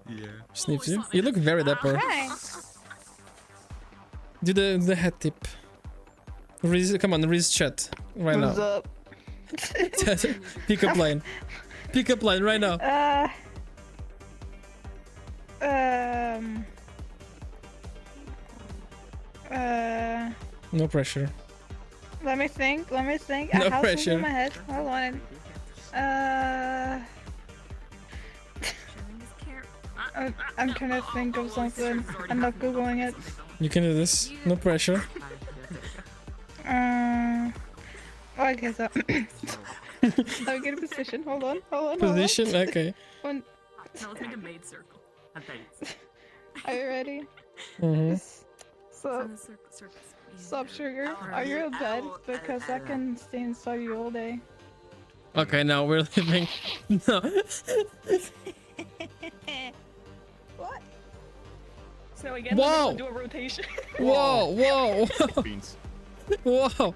Yeah. Sniffs you. You look very dapper. Hey. Do the head tip. Riz, come on, Riz chat right What's now. up? Pick up line. Pick up line right now. No pressure. Let me think. No I have something pressure. in my head. Hold on. I'm trying to think of something. I'm not googling it. You can do this. No pressure. Oh, okay, so let me get a position. Hold on. Position. Okay. One. No, let's make a maid circle. A bait. Are you ready? So, sup, sugar? Are you in bed? Because I can stay inside you all day. Okay, now we're leaving. No. What? So again, Whoa! do a rotation. Whoa! Beans. Whoa!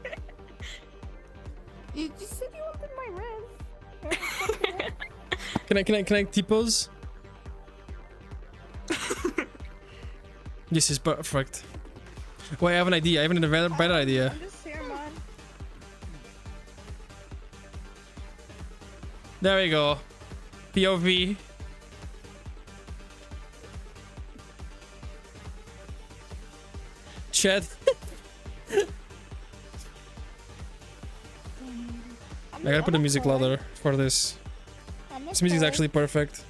You just said you wanted my res. Can I T-pose? This is perfect. Wait, I have an idea. I have a better idea. I'm just here, man. There we go. POV. Chat. I gotta put the music louder for this. This music is actually perfect.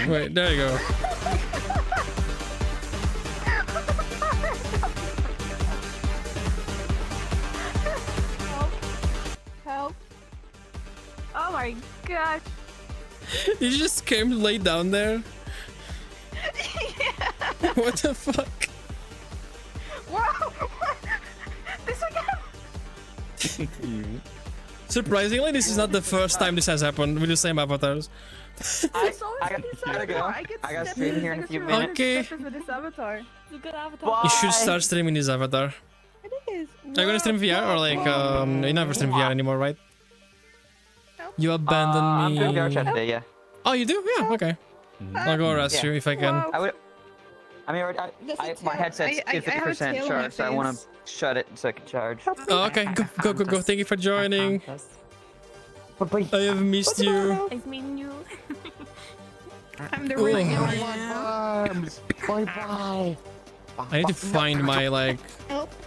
Wait, there you go. Help. Oh my gosh. You just came lay down there? Yeah. What the fuck? Wow. This again. Surprisingly, this is not the first time this has happened with the same avatars. I gotta go. I gotta stream here in a few minutes. Okay. With this avatar. It's a good avatar. You should start streaming this avatar. It is. Are you gonna stream VR or like you never stream VR anymore, right? You abandoned I'm me. doing VR chat today, yeah. Oh, you do? Yeah. Okay. I'll go arrest you if I can. I mean, my headset's 50% charged, so I want to shut it so I can charge. Oh, okay. Go. Thank you for joining. I have missed you. Nice meeting you. I'm the Ooh. ring. Bye. I need to find my like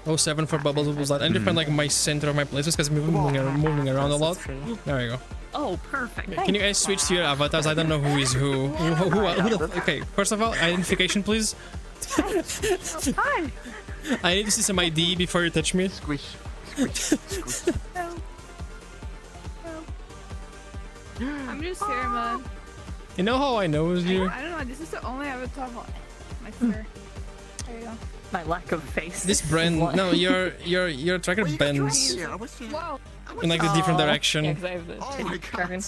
07 for bubbles. I need to find like my center of my places because I'm moving around a lot. There we go. Oh, perfect. Can you guys switch to your avatars? I don't know who is who. Okay, first of all, identification, please. Hi. I need to see some ID before you touch me. Squish. Squish. I'm just here, man. You know how I know you? I don't know. This is the only avatar. My finger. There you go. My lack of face. This brand, no, your tracker bends Wow. in like the different direction. Yeah, 'cause I have the titty dragon.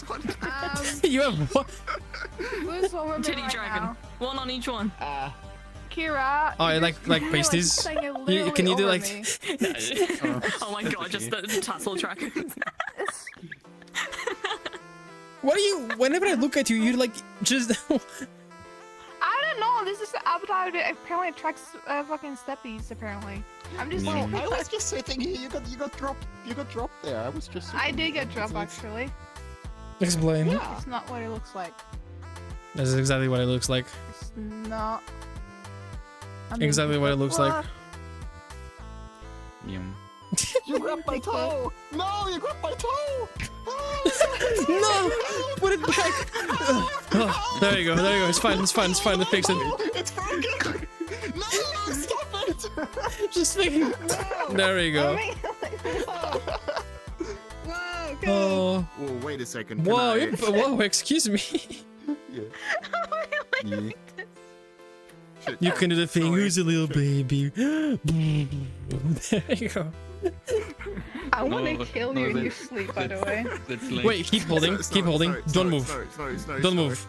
You have what? Who's over me Titty right dragon. now? One on each one. Kira. Oh, you're like just literally, pasties. sitting Can you do over like? me. Oh my god, just the tassel tracker. What are you? Whenever I look at you, you're like just. I don't know. This is the avatar that apparently attracts fucking steppies. Apparently, I'm just. I was just sitting here. You got dropped. You got dropped there. I was just. I did get dropped actually. Explain. Yeah. It's not what it looks like. That's exactly what it looks like. It's not. I mean, Exactly what it looks like. what? You grabbed my toe. No, you grabbed my toe. No, put it back. Oh, there you go. There you go. It's fine. It's fine. It's fine. I fixed it. It's broken. No, stop it. Just thinking. There you go. Whoa, okay. Oh. Whoa, wait a second. Whoa. Whoa. Excuse me. You can do the thing. Who's a little baby? There you go. I want to kill you in your sleep, by the way. Wait, keep holding. Keep holding. Don't move. Don't move.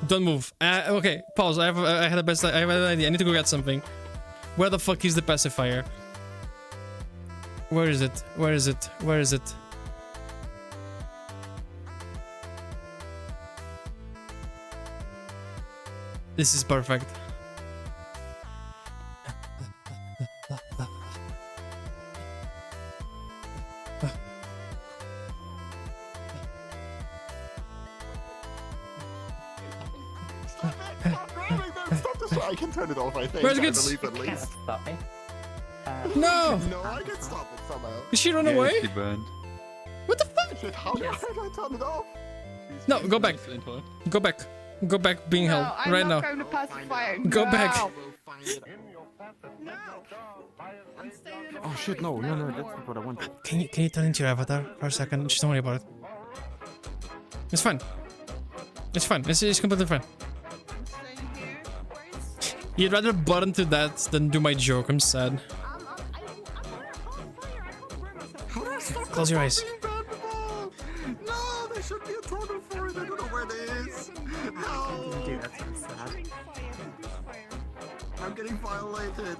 Don't move. Okay, pause. I had a best. I have an idea. I need to go get something. Where the fuck is the pacifier? Where is it? Where is it? Where is it? This is perfect. I can turn it off, I think. Where's I it? believe at least. Stop me. No! No, I can stop it somehow. Did she run away? She burned. What the fuck? Shit, how the heck did I turn it off? No, go back. Go back. Go back being held. I'm Right not now. going to pacify. Go No. back. Oh shit, no, that's not what I wanted. Can you turn into your avatar for a second? Just don't worry about it. It's fine. It's fine. It's completely fine. You'd rather button to that than do my joke. I'm sad. Close your eyes. No, there should be a total for it. I don't know where it is. No. Dude, that's so sad. I'm getting violated.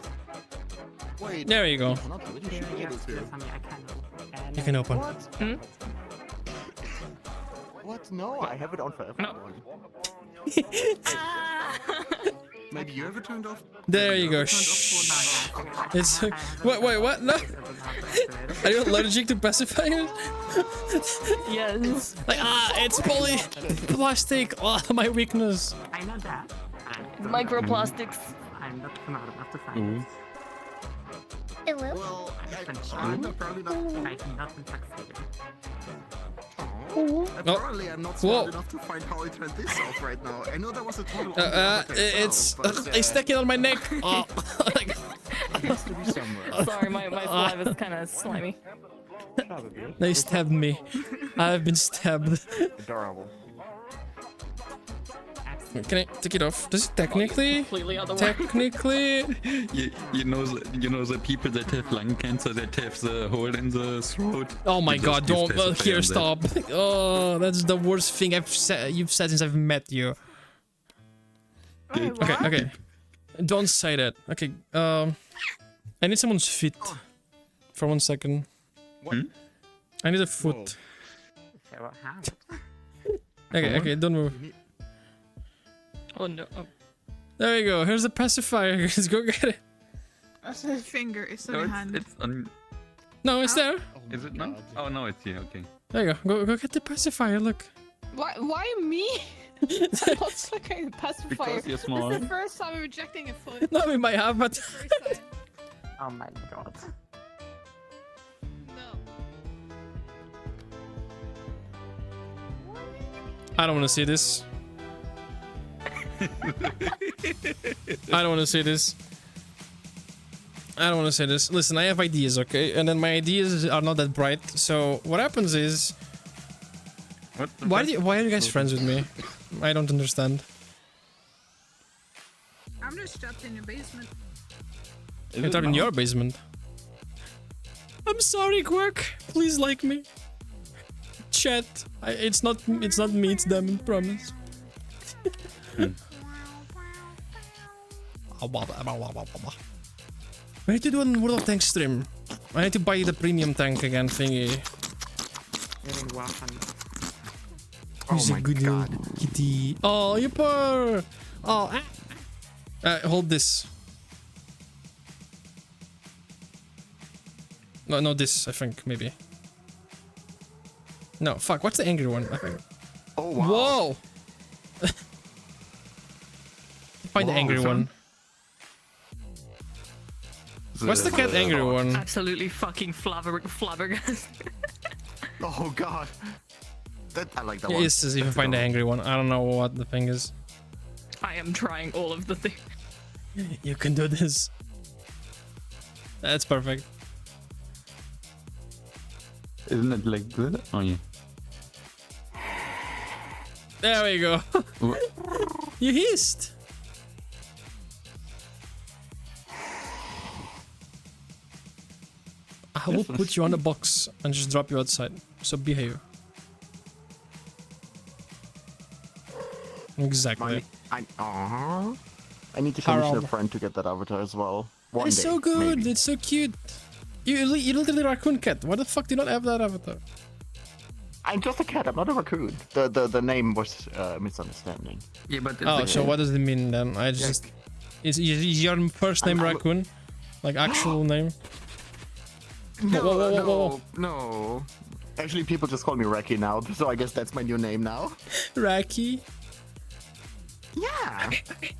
Wait. There you go. I'm not really sure what it is here. You can open. What? No, I have it on for everyone. Maybe you ever turned off? There you go. Shh. It's wait, what? No. Are you allergic to pacifiers? Yes. Like it's plastic. Oh, my weakness. I know that. Microplastics. I'm not smart enough to find it. Well, I'm apparently not. I cannot succeed. Apparently, I'm not smart enough to find how I turned this off right now. I know there was a total. It's sticking on my neck. Oh. It has to be somewhere. Sorry, my saliva is kind of slimy. They stabbed me. I've been stabbed. Adorable. Can I take it off? Does it technically? Completely other way. Technically. You know the people that have lung cancer that have the hole in the throat. Oh my You god! just use Don't pacifier here. on that. Stop. Oh, that's the worst thing you've said since I've met you. Okay. Don't say that. Okay. I need someone's feet. For 1 second. I need a foot. Okay. Don't move. Oh no. Oh. There you go. Here's the pacifier. Let's go get it. That's his finger. It's in No, your hand. it's on. No, it's there. Is it not? Oh no, it's here. Okay. There you go. Go get the pacifier. Look. Why me? I'm not sucking a pacifier. Because you're small. This is the first time I'm rejecting a foot. No, we might have, but. Oh my god. No. I don't want to see this. I don't want to see this. I don't want to say this. Listen, I have ideas, okay? And then my ideas are not that bright. So what happens is, why are you guys friends with me? I don't understand. I'm just trapped in your basement. You're trapped in your basement. I'm sorry, Quirk. Please like me. Chat. It's not me. It's them. I promise. We need to do a World of Tanks stream. I need to buy the premium tank again thingy. Who's a good God. Kitty? Oh, you poor. Oh, hold this. No, this. I think maybe. No, fuck. What's the angry one? I think. Oh wow. Whoa. Find the angry one. What's the cat angry one? Absolutely fucking flabbergasted. Oh god. I like that Yeah, one. yes, even find the angry one. I don't know what the thing is. I am trying all of the things. You can do this. That's perfect. Isn't it like good? Oh yeah. There we go. You hissed. I will put you on a box and just drop you outside. So behave. Exactly. I need to commission a friend to get that avatar as well. One It's day, so good. maybe. It's so cute. You literally raccoon cat. Why the fuck do you not have that avatar? I'm just a cat. I'm not a raccoon. The name was misunderstanding. Yeah, but Oh, so what does it mean then? I just is your first name Raccoon, like actual name? Whoa. No. Actually, people just call me Raki now, so I guess that's my new name now. Raki. Yeah. Okay.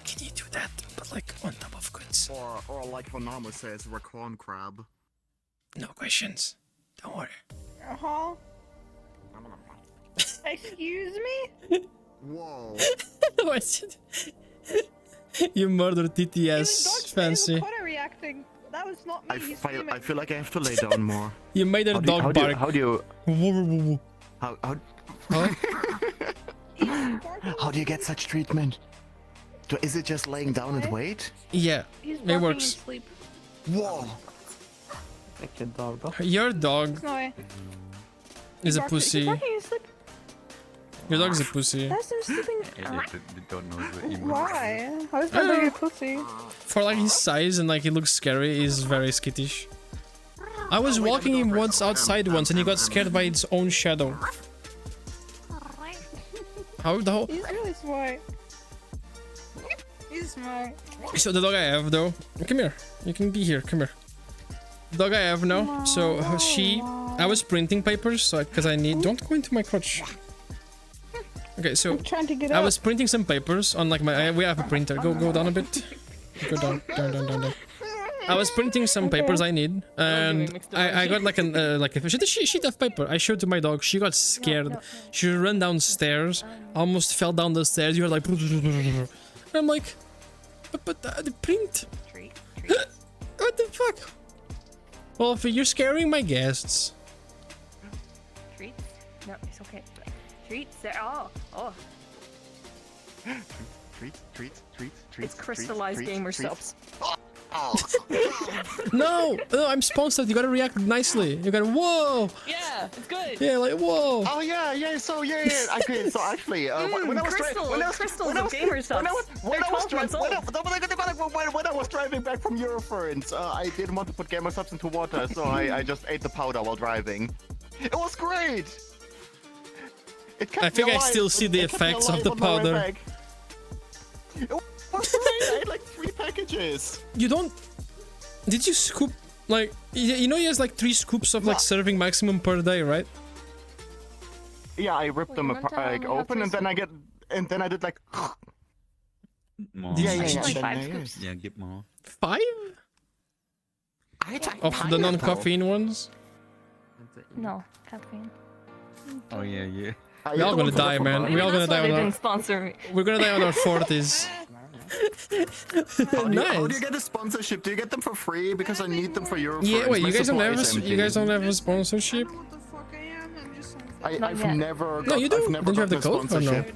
Can you do that, but like on top of goods? Or like Vonamo says, Raccoon Crab. No questions. Don't worry. Uh-huh. Excuse me? Whoa. What's it? You murdered TTS. Fancy. Reacting. That was not me. I feel like I have to lay down more. You made a dog bark. How do you? Huh? How do you get such treatment? Is it just laying down and wait? Yeah, He's it works. Sleep. Whoa. Your dog is a pussy. Your dog is a pussy. That's him sleeping. They don't know the Why? How is that dog a pussy? For like his size and like he looks scary, he's very skittish. I was walking him once outside once and he got scared by its own shadow. How the hell? He's really smart. He's smart. So the dog I have though, come here. You can be here. Come here. The dog I have now. So I was printing papers, so because I need. Don't go into my crotch. Okay, so I'm trying to get I up. was printing some papers on like my. We have a printer. Go down a bit. Go down. I was printing some papers I need, and I got like a sheet of paper. I showed to my dog. She got scared. She ran downstairs, almost fell down the stairs. You were like, and I'm like, but the print. What the fuck? Well, you're scaring my guests. Treats? No, it's okay. Treats? Oh. Treats. It's crystallized gamer subs. No, I'm sponsored. You gotta react nicely. You gotta whoa. Yeah, it's good. Yeah, like whoa. Oh yeah. So okay. So actually, when I was driving back from Eurofurence, I didn't want to put gamer subs into water, so I just ate the powder while driving. It was great. I think I still see the effects of the powder. It was great. I had like 3 packages. You don't. Did you scoop like you know he has like 3 scoops of like serving maximum per day, right? Yeah, I ripped them like open and then I did like. More. Yeah. Get more. 5? Of the non-caffeine ones? No, caffeine. Oh yeah. We're all gonna die, man. We're all gonna die They on didn't our. sponsor me. We're gonna die on our 40s. How do you Nice. get a sponsorship? Do you get them for free? Because I need them for your. Yeah, for wait. my You guys don't have supplies, a, you MG. guys don't have a sponsorship? I've yet. never. No, you do. I've never Don't you have the gotten a code or no? sponsorship.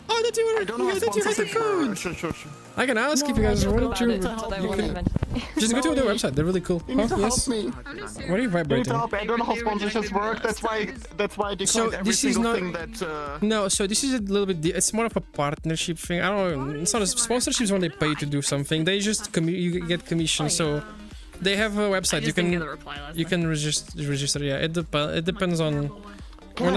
Oh, that you were. I don't know Yeah, how that you had the sponsorship code. works. Sure. I can ask if you guys want to. About it, You but I won't can eventually. just go to their website. They're really cool. You need to yes. help me. What are you You need vibrating? to help me. I don't know how sponsorships work. That's why I declined So every this is single not- thing that. No, so this is a little bit. It's more of a partnership thing. I don't know. It's not a sponsorships when they pay to do something. They just you get commission. So they have a website. You just didn't get can the reply last you night. can register. Yeah, it depends on. When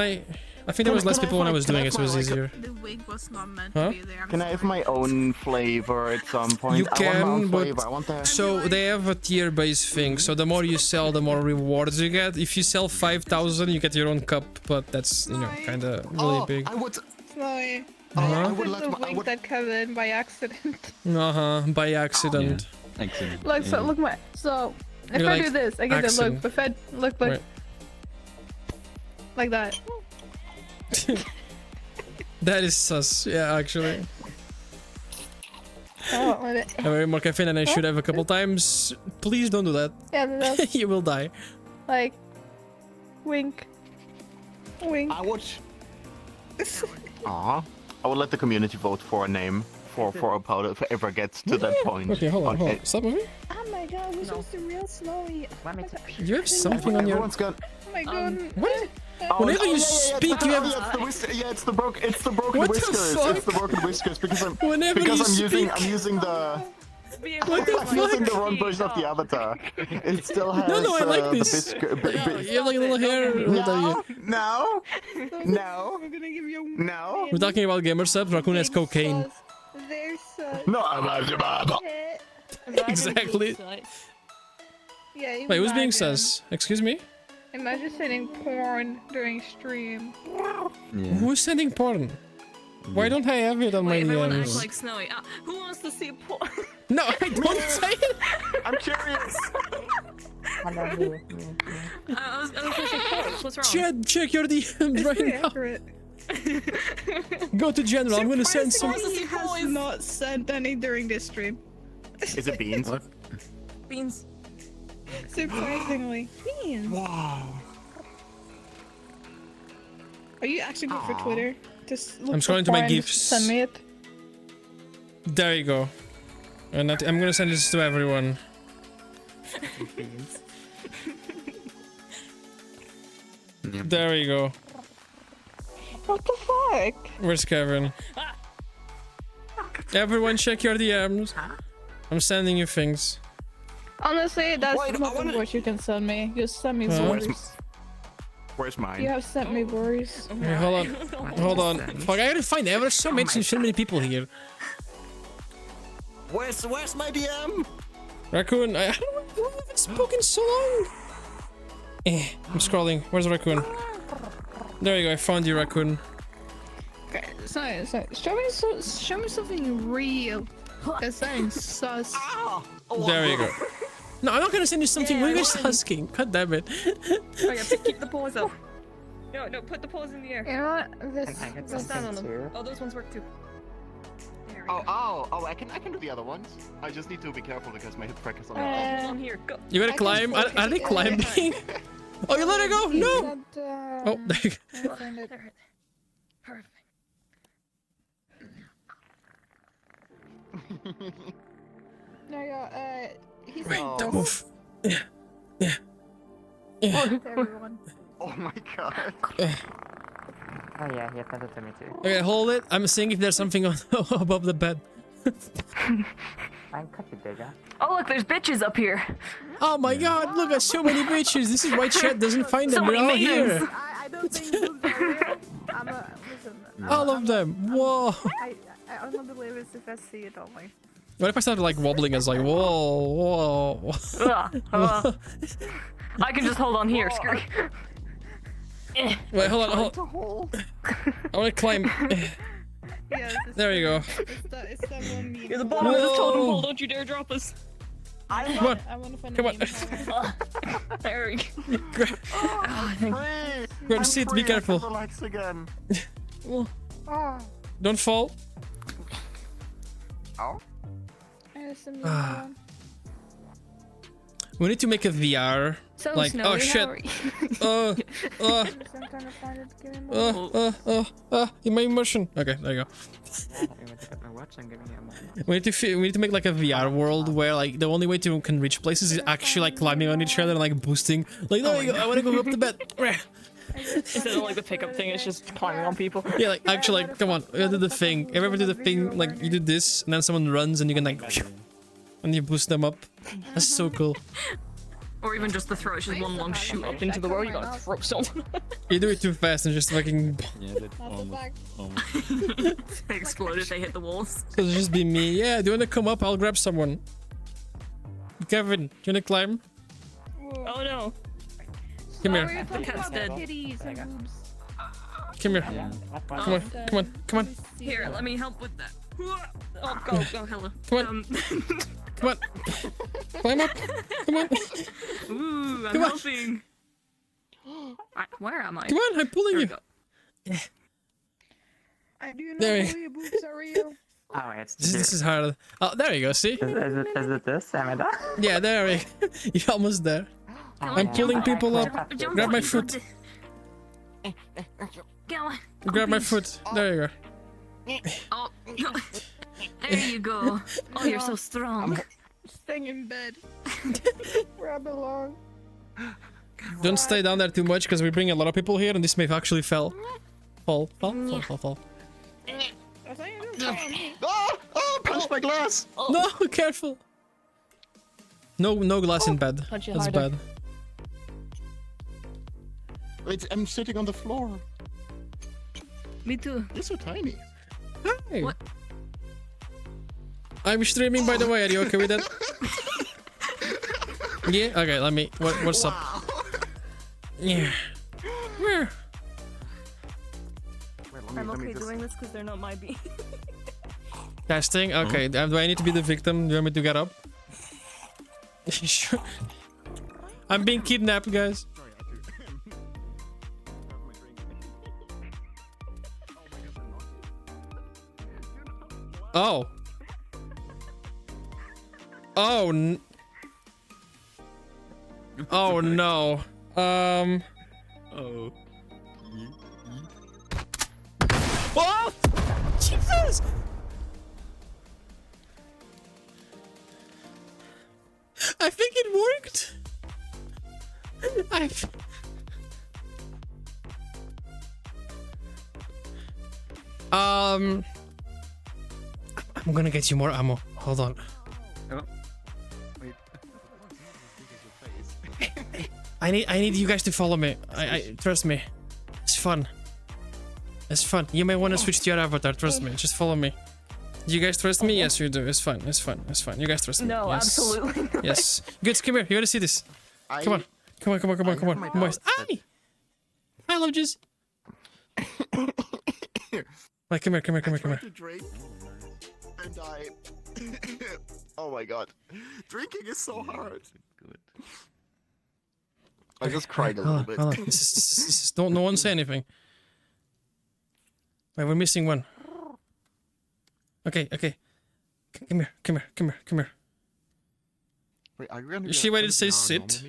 I think there was less people when I was doing it, so it was easier. The wig was not meant Huh? to be there. Can I have my own flavor at some point? You I want my can, own but flavor. I want that. so they have a tier-based thing. So the more you sell, the more rewards you get. If you sell 5,000, you get your own cup, but that's kind of really big. I would. Snowy. Uh-huh. I would Put let the my. I wig would. that Kevin by accident. By accident. Excellent. Look, so look my. So if You're I like do this, I get the look. accident. If I look Right. like that. That is sus. Yeah, actually. Oh, let it. I'm very more caffeine than I should have a couple times. Please don't do that. Yeah, that's You will die. like wink, wink. I would. Aw. I would let the community vote for a name for a powder if it ever gets to that point. Okay, hold on. Stop moving. Oh my god, this is the real Snowy. Oh my god. You have something on your. Everyone's got. Oh my god. What? Oh, Whenever you yeah, speak, you have. it's the broken What the whiskers. fuck? It's the broken whiskers because I'm Whenever you I'm using speak- What the I'm using the fuck? wrong version of the avatar. It still has. No, I like the this. You have like a little hair. No. I'm gonna give you. No. We're talking about gamer subs. Raccoon has cocaine. There's No. Exactly. Yeah. Wait, who's being imagine. sus? Excuse me? Imagine sending porn during stream. Who's sending porn? Why don't I have it on my Wait, everyone acts DMs? like Snowy. Who wants to see porn? No, I don't say it. I'm curious. I was gonna say porn. What's wrong? Chad, check your DMs right Pretty now. accurate. Go to general. I'm gonna send some. He has not sent any during this stream. Is it beans? Beans. Surprisingly. Beans. Wow. Are you actually good for Twitter? Just look I'm for scrolling to my porn and gifs. Send me it. There you go. And I'm gonna send this to everyone. There we go. What the fuck? Where's Kevin? Everyone check your DMs. I'm sending you things. Honestly, that's Wait, I nothing wanna- what you can send me. Just send me Huh? words. Where's mine? You have sent me words. Wait, hold on. Hold on. Fuck, I gotta find out. There's so many people here. Where's my DM? Raccoon, I haven't spoken so long. I'm scrolling. Where's the Raccoon? There you go. I found you, Raccoon. Okay, so show me something real. That sounds sus. There you go. No, I'm not gonna send you something. What are you guys asking? God damn it. Okay, keep the paws up. No, put the paws in the air. You know what? This. Just stand on them. Oh, those ones work too. There we go. Oh! I can do the other ones. I just need to be careful because my hip crack is on the Hold on here. Go. You gotta climb. Are they climbing? Oh, you let her go? No. Oh, there you go. There. Perfect. No, yeah, he's Wait, like don't move. Yeah. everyone. Oh my god. Oh yeah, he sent it to me too. Okay, hold it. I'm seeing if there's something on above the bed. I'm cut you, digger. Oh look, there's bitches up here. Oh my god, look at so many bitches. This is why chat doesn't find them. So They're all many here. maidens. I don't think those are real. Listen. All of them. Whoa. I only believe it if I see it only. What if I started like wobbling as like whoa? I can just hold on here. Screw. Wait, hold on. I want to climb. Yeah, There you go. It's that one meme. You're the bottom of this totem Whoa. pole. Don't you dare drop us. Come on. I want to find Come a on. meme. There we go. Oh, thank you. Go and sit, be careful. Relax again. Don't fall. Oh. We need to make a VR. So Like, Snowy, oh how shit. are you? In my immersion. Okay, there you go. We need to make like a VR world where like the only way to can reach places is actually like climbing on each other and like boosting. Like, there you go. I want to go up the bed. Instead of like the pickup thing, it's just climbing on people. Yeah, like actually, like, come on, do the thing. Ever do the thing like you do this and then someone runs and you can like, and you boost them up. That's so cool. Or even just the throw, it's just one long shoot up into the world, you gotta throw someone. You do it too fast and just fucking. Yeah, that almost. They explode if they hit the walls. It'll just be me. Yeah, do you wanna come up? I'll grab someone. Kevin, do you wanna climb? Oh no. Come here. The cat's dead. Come here. Come on. Come on. Come on. Here, let me help with that. Oh, go, hello. Come on. Come on. Climb up. Come on. Ooh, I'm Come on. helping. Where am I? Come on, I'm pulling you. I do not There know your boobs are real. Oh, it's This is hard. Oh, there you go. See? Is it this? Am I done? Yeah, there we go. You're almost there. I'm pulling people up. Grab my foot. Go on. Grab my foot. There you go. Oh, there you go. Oh, you're so strong. Staying in bed. Where I belong. Don't stay down there too much because we bring a lot of people here and this may actually fall. Fall. Oh, punch my glass! No, careful. No glass in bed. punch you That's harder. bad. Wait, I'm sitting on the floor. Me too. You're so tiny. Hey. What? I'm streaming, by the way. Are you okay with that? Yeah. Okay. Let me. What's up? Yeah. Where? I'm okay doing this because they're not my bee. Testing. Okay. Do I need to be the victim? Do you want me to get up? Sure. I'm being kidnapped, guys. Oh. Oh. Oh no. Oh. Oh! Jesus! I think it worked. I'm gonna get you more ammo. Hold on. Oh. Wait. I need you guys to follow me. I trust me. It's fun. It's fun. You may want to switch to your avatar. Trust me. Just follow me. You guys trust me? Yes, you do. It's fun. It's fun. It's fun. You guys trust me? No, Yes. absolutely not. Yes. Good. Come here. You gotta see this. Come on. Come on. Come on. Come on. Come on. Boys. Hi. Hi, love juice. Like, come here. Come here. Come here. Come here. To drink and I. Oh my god. Drinking is so hard. Good. I just cried a little bit. Hold on. This is, don't no one say anything. Wait, we're missing one. Okay. Come here. Come here. Come here. Come here. Wait, are you gonna Is she ready to say sit?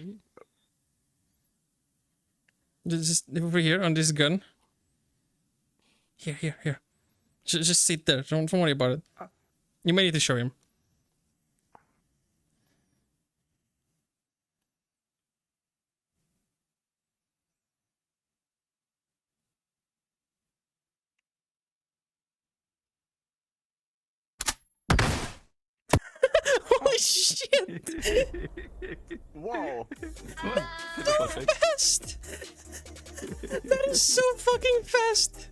Just over here on this gun. Here. Just sit there. Don't worry about it. You may need to show him. Holy shit! Whoa! Fast! That is so fucking fast!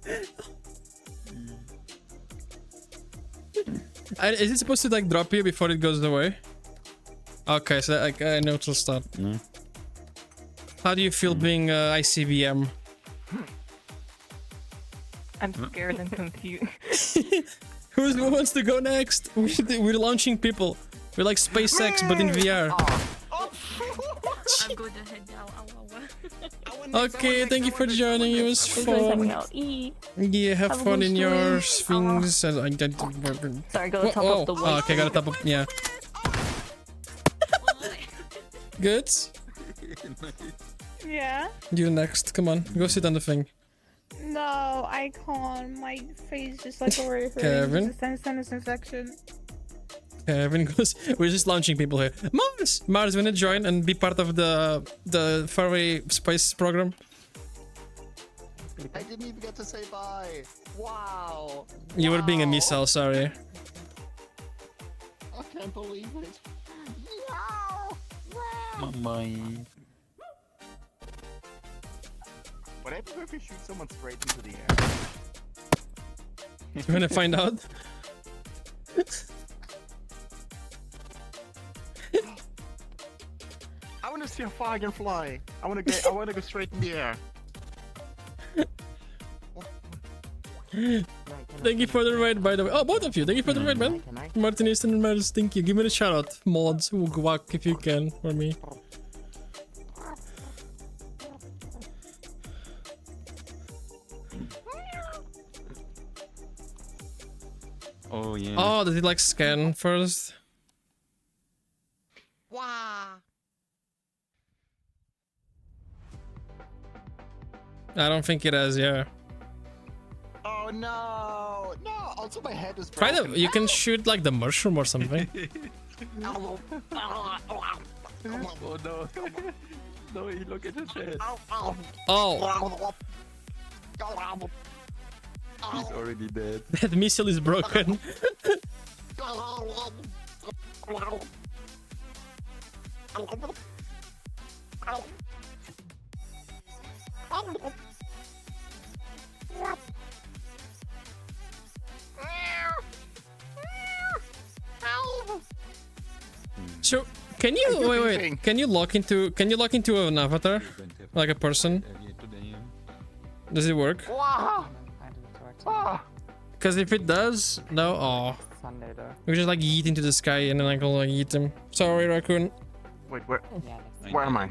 Is it supposed to like drop you before it goes away? Okay, so I know it'll start. How do you feel being ICBM? I'm scared and confused. Who wants to go next? We're launching people. We're like SpaceX, but in VR. I'm go ahead now. Okay, thank you for joining. It was fun. Yeah, have Have a fun good in your stream. things. Sorry, gotta top up the Oh, white. okay, gotta top up. Yeah. Good. Yeah? You next. Come on, go sit on the thing. No, I can't. My face just like already hurting. Kevin? It's a sinus infection. Kevin goes. We're just launching people here. Mars, wanna join and be part of the faraway space program? I didn't even get to say bye. Wow. You were being a missile. Sorry. I can't believe it. Mamãe. What happens if you shoot someone straight into the air? You wanna find out? I want to see how far I can fly. I want to go straight in the air. Thank you for the raid, by the way. Oh, both of you. Thank you for the raid, man. Martin Easton and Mars, thank you. Give me a shout out, mods. Wugwak, if you can, for me. Oh yeah. Oh, did he like scan first? Wow. I don't think it has, yeah. Oh no! No! Also, my head is Try broken. the. You can shoot like the mushroom or something. Oh no. No, look at his head. Oh, He's already dead. that missile is broken. So, can you wait? Can you lock into an avatar, like a person? Does it work? Because if it does, no. Oh, Sunday though. we just like yeet into the sky and then I go like eat him. Sorry, raccoon. Wait, where am I?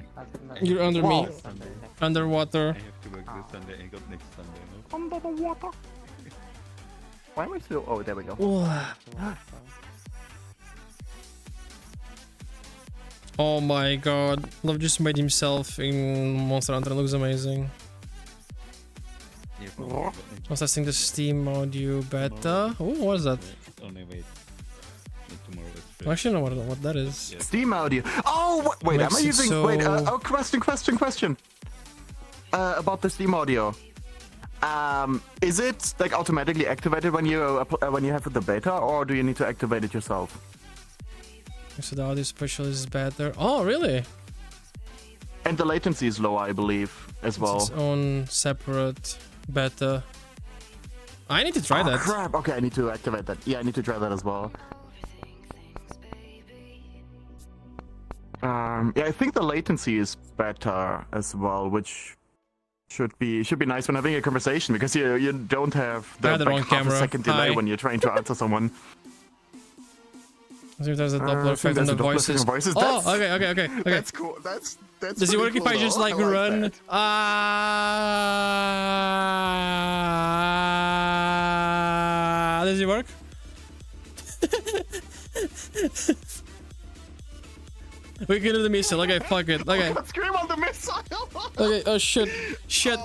You're under me. Whoa. Underwater. I have to work this Sunday. I got next Sunday. No? Under the water. Why am I still? Oh, there we go. Oh my god. Love just made himself in Monster Hunter. Looks amazing. Was testing the Steam audio beta. Oh, what is that? Oh no, wait. Tomorrow I actually know what that is. Steam audio. Oh, wait. Makes Am I it using? so- Wait. Oh, question. About the Steam audio. Is it like automatically activated when you have the beta, or do you need to activate it yourself? So the audio specialist is better. Oh, really? And the latency is lower, I believe, as well. It's its own separate beta. I need to try that. Crap. Okay, I need to activate that. Yeah, I need to try that as well. Yeah, I think the latency is better as well, which should be nice when having a conversation, because you don't have I had the the like wrong half a camera. second delay Hi. when you're trying to answer someone. See if there's a Doppler I effect think on there's the a Doppler effect voices. on voices. Oh, That's- okay. That's cool. That's Does it work pretty if I cool, just though. like I run? that. Does it work? We can do the missile. Okay, fuck it. Okay. Scream on the missile. Okay. Oh shit.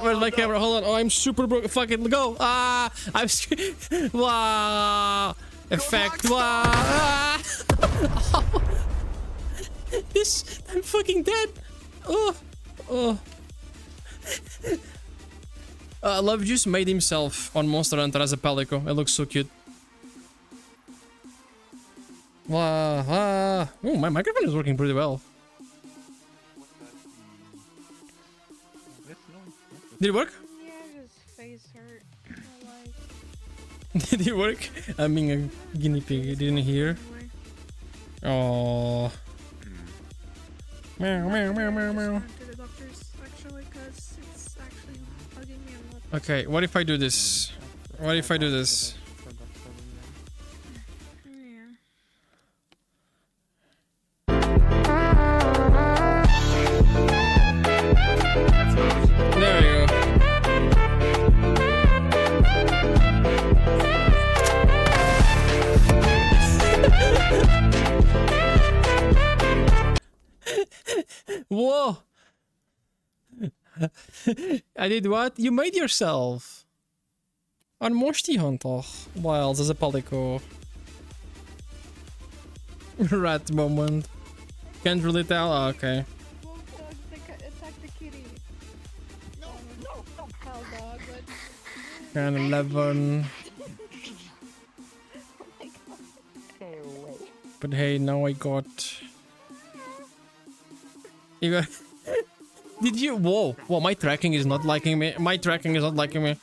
Where's my camera? Hold on. Oh, I'm super broke. Fuck it. Go. I'm. Wow. Effect. Wow. I'm fucking dead. Oh. Love Juice made himself on Monster Hunter as a Palico. It looks so cute. Oh, my microphone is working pretty well. Did it work? Yeah, his face hurt. Did it work? I'm being a guinea pig. You didn't hear? Oh. Meow, meow, meow, meow, meow. To the doctors, actually, because it's actually bugging me a lot. Okay, what if I do this? What if I do this? Yeah. I did what? You made yourself. An most ilyen toch? Wilds as a palico. Rat moment. Can't really tell? Oh, okay. And 11. But hey, now I got... You got... Did you... Whoa. Whoa, my tracking is not liking me. My tracking is not liking me.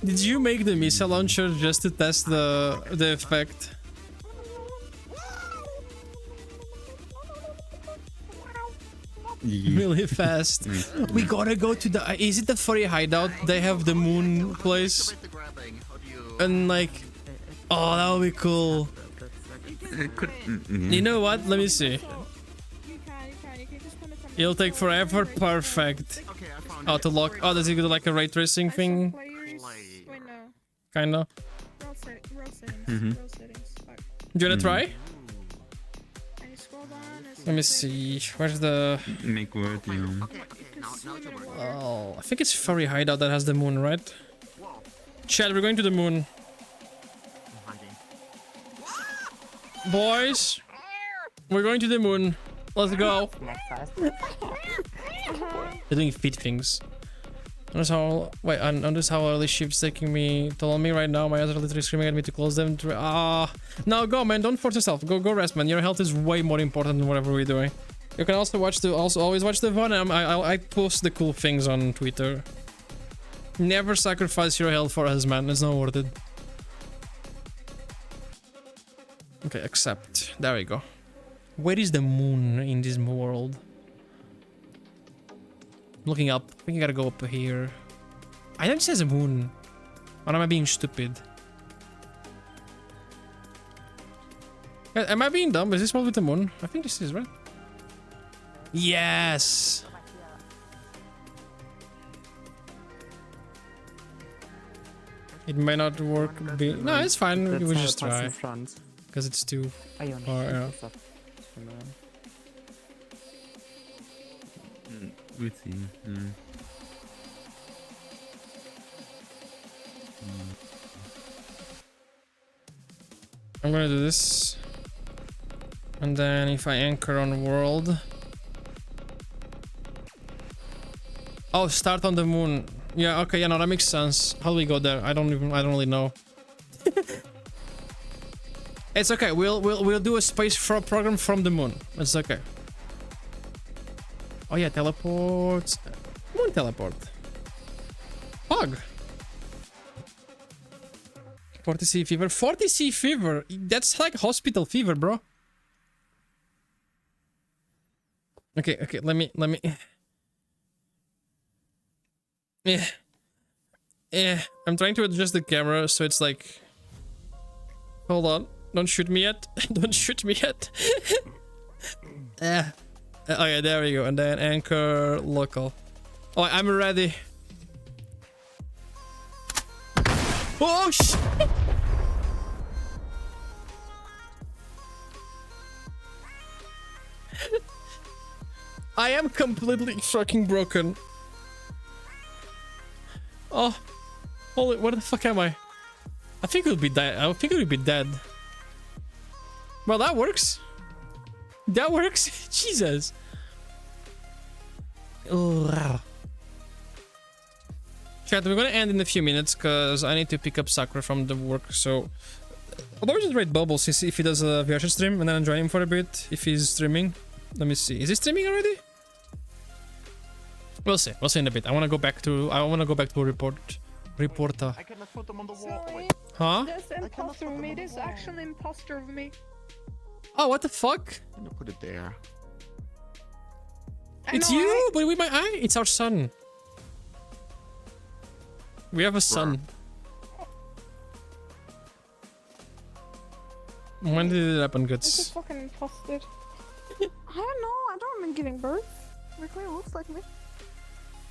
Did you make the missile launcher just to test the effect? Really fast. We gotta go to the... Is it the furry hideout? They have the moon place. And like... Oh, that would be cool. You know what? Let me see. It'll take forever. Perfect. Oh, to lock... Oh, does it do like a ray tracing thing? Kinda. Do you wanna try? Let me see. Where's the... Make word, yeah. Oh, I think it's furry hideout that has the moon, right? Chad, we're going to the moon. Boys, we're going to the moon. Let's go. They're doing feet things. Notice how... Wait, notice how early shift's taking me. Telling me right now. My eyes are literally screaming at me to close them. Now go, man. Don't force yourself. Go rest, man. Your health is way more important than whatever we're doing. You can also watch the... always watch the VOD. I post the cool things on Twitter. Never sacrifice your health for us, man. It's not worth it. Okay, accept. There we go. Where is the moon in this world? Looking up. I think you gotta go up here. I know it says a moon. Or am I being stupid? Am I being dumb? Is this one with the moon? I think this is, right? Yes! It may not work. No, it's fine. We will just try. Because it's too far, yeah. We'll see. I'm gonna do this. And then if I anchor on world... Oh, start on the moon. Yeah, okay, yeah, no, that makes sense. How do we go there? I don't really know. It's okay. We'll do a space program from the moon. It's okay. Oh yeah, teleports. Moon teleport. Pog. 40C fever. 40C fever. That's like hospital fever, bro. Okay. Let me. Yeah. I'm trying to adjust the camera so it's like. Hold on. Don't shoot me yet. Don't shoot me yet. Oh yeah, there we go. And then anchor local. Oh, I'm ready. Oh shit! I am completely fucking broken. Oh, holy! Where the fuck am I? I think we'll be dead. I think we'll be dead. Well, that works. That works. Jesus. Chat, we're gonna end in a few minutes because I need to pick up Sakura from the work. So, I'll just rate Bubbles if he does a VR stream, and then join him for a bit if he's streaming. Let me see. Is he streaming already? We'll see. We'll see in a bit. I wanna go back to reporter. I cannot put them on the wall. Sorry. Huh? There's imposter of me. There's actually imposter of me. Oh, what the fuck? I'm gonna put it there. It's you, but with my eye. It's our son. We have a son. When did it happen, It's Guts? just fucking imposter. I don't know. I don't remember giving birth. It kind of looks like me.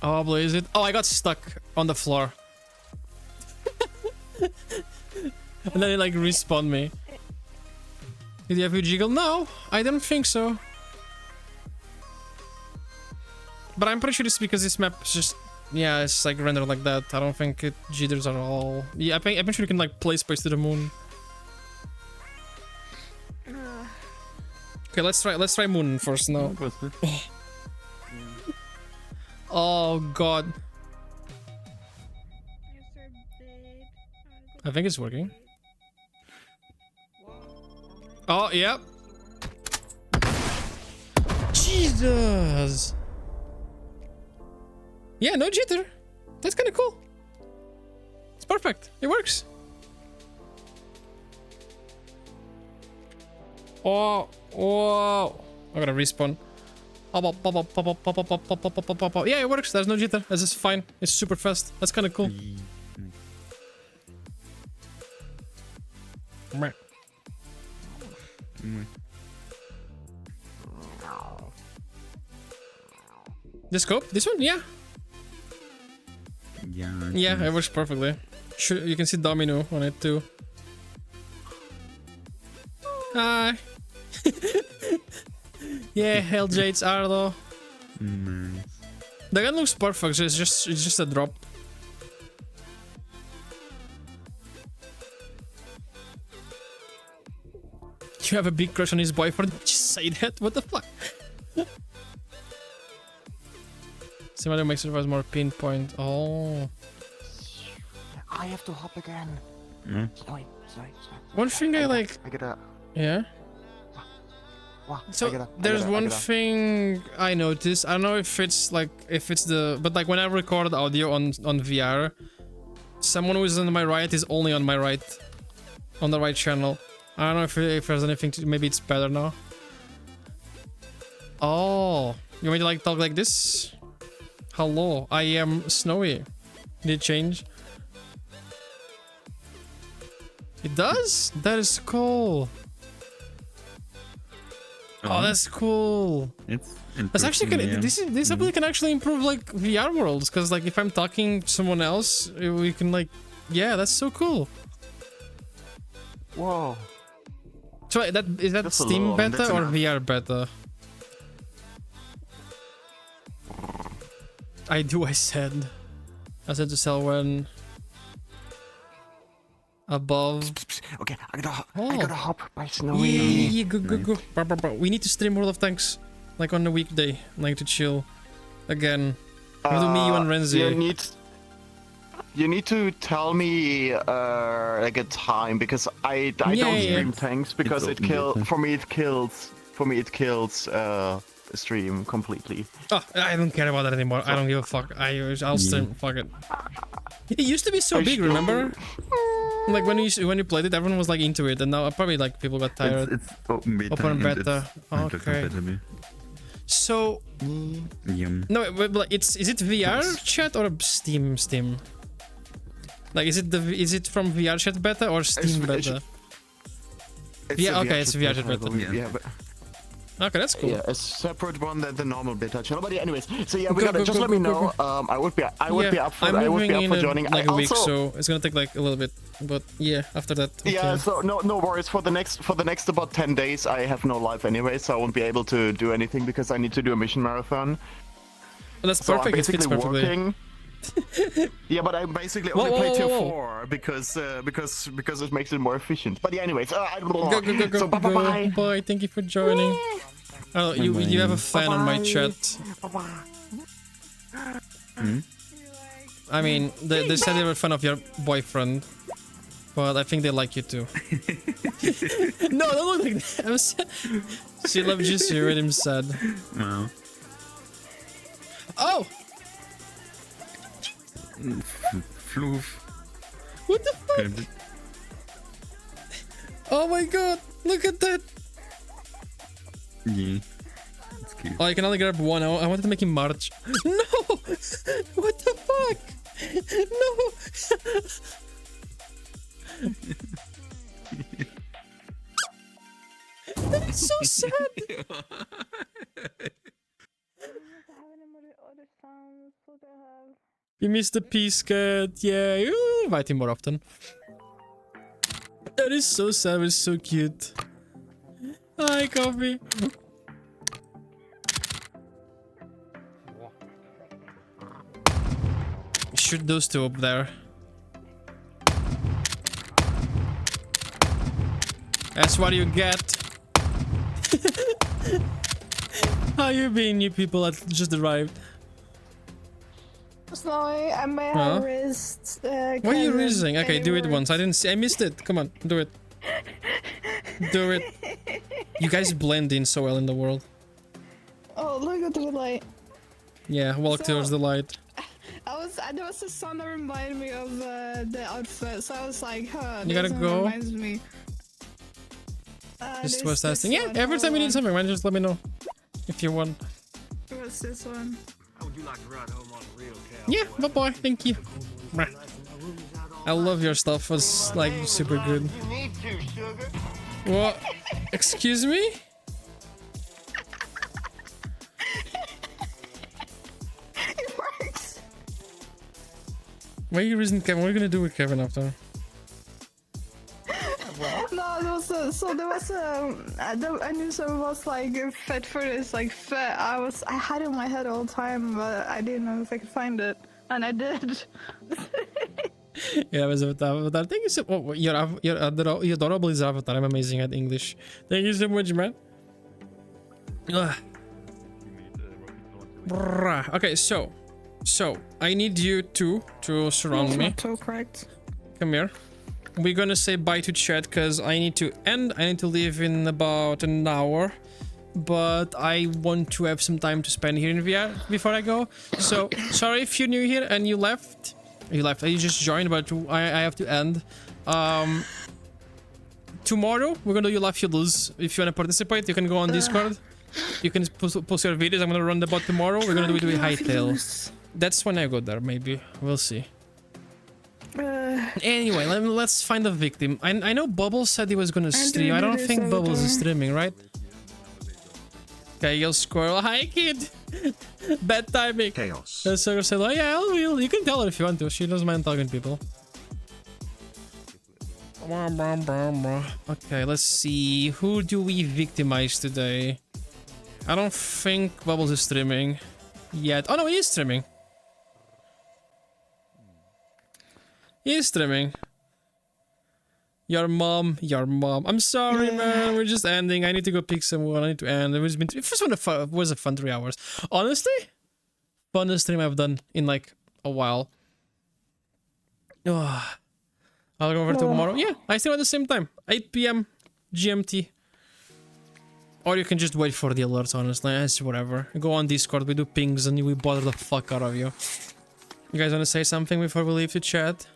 Oh, blaze it. Oh, I got stuck on the floor. And then it like respawned me. Did you have your jiggle? No, I don't think so. But I'm pretty sure it's because this map is just, yeah, it's like rendered like that. I don't think it jitters at all. Yeah, I'm sure you can like play Space to the Moon. Okay, let's try Moon first now. Oh god. I think it's working. Oh, yep. Jesus. Yeah, no jitter. That's kind of cool. It's perfect. It works. Oh, whoa. I gotta respawn. Yeah, it works. There's no jitter. This is fine. It's super fast. That's kind of cool. The scope? This one? Yeah. Yeah, it works perfectly. Sure, you can see Domino on it too. Hi. Yeah, LJ, it's Arlo. Nice. The gun looks perfect. So it's just a drop. You have a big crush on his boyfriend? Just say that. What the fuck? Somebody makes it more pinpoint. Oh. I have to hop again. Sorry. One thing I like. I gotta. Yeah. So there's one thing I noticed. I don't know if it's but like when I record audio on VR, someone who is on my right is only on my right, on the right channel. I don't know if there's anything to, maybe it's better now. Oh, you want me to like talk like this? Hello, I am Snowy. Did it change? It does? That is cool. Oh, that's cool. That's actually gonna, this ability can actually improve like VR worlds, because like if I'm talking to someone else, we can like, yeah, that's so cool. Whoa. So is that That's Steam beta that's or enough. VR beta? I said to sell when above. Okay, I gotta hop by Snowy. Yeah, go. We need to stream World of Tanks like on a weekday, like to chill again. We'll do me, you, and Renzi. You need to tell me like a time, because I don't stream tanks because it kills stream completely. Oh, I don't care about that anymore. I don't give a fuck. I'll stream. Fuck it. It used to be so big, remember? Like when you played it, everyone was like into it, and now probably like people got tired. It's open beta. Open beta. Okay. So no, but is it VR chat or Steam? Like is it from VR chat beta or Steam beta? Yeah, okay, it's VR chat beta. Yeah, but okay, that's cool. Yeah, a separate one than the normal beta channel. But anyways, so yeah, we gotta just let me know. I would be up for joining. Like a week, so it's gonna take like a little bit. But yeah, after that. Okay. Yeah, so no worries. For the next about 10 days, I have no life anyway, so I won't be able to do anything because I need to do a mission marathon. Well, that's so perfect. I'm basically it fits perfectly. working. Yeah, but I basically only play till 4 because it makes it more efficient. But yeah, anyways, go. So bye. Bye. Thank you for joining. Oh, you have a fan on my chat. I mean, they said they were a fan of your boyfriend, but I think they like you too. No, don't look like that. She loved you, so you made him sad. Wow. Oh! Floof. What the fuck? Oh my god, look at that! Yeah. That's cute. Oh, I can only grab one. I wanted to make him march. No! What the fuck? No! That's so sad! You missed the peace cat. Yeah, you'll invite him more often. That is so sad. It's so cute. Hi, Coffee. shoot those two up there. That's what you get. How you been, you people that just arrived? Snowy, I may have risked. Why are you raising? Okay, do it once. I didn't see. I missed it. Come on, do it. Do it. You guys blend in so well in the world. Oh, look at the light. Yeah, walk towards the light. There was a song that reminded me of the outfit, so I was like, huh. You gotta this one go. Reminds me. Just was testing. Yeah, every time you need something, man, just let me know if you want. What's this one? How would you like to ride home on a real cow? Yeah, bye bye. Thank you. I love your stuff. Was like super good. You need to, sugar. What? Excuse me? It works. Why are you raising Kevin? What are you gonna do with Kevin after? No, there was I knew someone was like fit for this, like fit. I had it in my head all the time, but I didn't know if I could find it, and I did. Yeah, was Avatar. Thank you so much. Oh, you're adorable is Avatar. I'm amazing at English. Thank you so much, man. Ugh. Bruh. Okay, so I need you two to surround me. So correct. Come here. We're gonna say bye to chat because I need to end. I need to leave in about an hour, but I want to have some time to spend here in VR before I go. So sorry if you're new here and you left. You just joined, but I have to end. Tomorrow we're gonna do You Laugh You Lose. If you wanna participate, you can go on Discord. You can post your videos. I'm gonna run the bot tomorrow. We're gonna do it with Hytale. That's when I go there. Maybe we'll see. Anyway, let's find a victim. I know Bubbles said he was gonna stream. I don't think Bubbles is streaming, right? Okay, you'll squirrel. Hi, kid. Bad timing. Chaos. Sarah said, oh yeah, I will. You can tell her if you want to. She doesn't mind talking to people. Okay, let's see. Who do we victimize today? I don't think Bubbles is streaming yet. Oh no, he is streaming. He is streaming. Your mom. I'm sorry, man. We're just ending. I need to go pick someone. I need to end. It was a fun 3 hours. Honestly, funnest stream I've done in like a while. Oh, I'll go over tomorrow. Yeah, I still at the same time. 8 p.m. GMT. Or you can just wait for the alerts, honestly. It's whatever. Go on Discord. We do pings and we bother the fuck out of you. You guys want to say something before we leave to chat?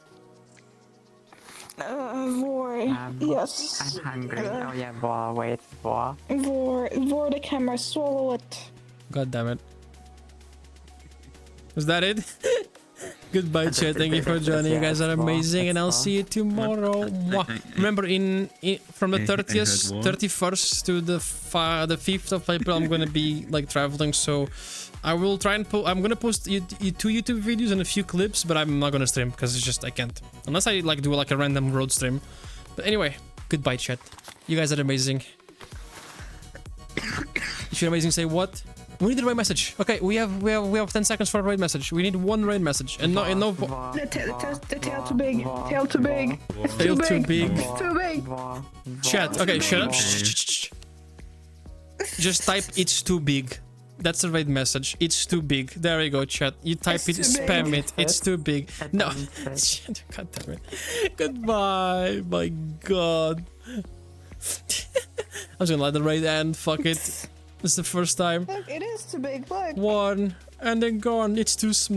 Vor. Yes. I'm hungry. Oh yeah, Vor. Wait, Vor. Vor the camera, swallow it. God damn it. Was that it? Goodbye, chat. Thank you for joining. You guys are amazing, and I'll see you tomorrow. Remember, from the 30th, 31st to the 5th of April, I'm gonna be like traveling. So I will try and I'm gonna post 2 YouTube videos and a few clips, but I'm not gonna stream because it's just I can't unless I like do like a random road stream. But anyway, goodbye, chat. You guys are amazing. If you're amazing, say what? We need a raid message. Okay, we have 10 seconds for a raid message. We need one raid message, and no. The tail too big. Tail too big. It's Tail too too big. big. It's too big. Chat. Okay, shut up. Shh. Just type "it's too big." That's a raid message. It's too big. There we go, chat. You type it, spam it. It's too big. No. God damn it. Goodbye. My God. I'm just gonna let the raid end. Fuck it. This is the first time. Look, it is too big. Look. 1 and then gone. It's too small.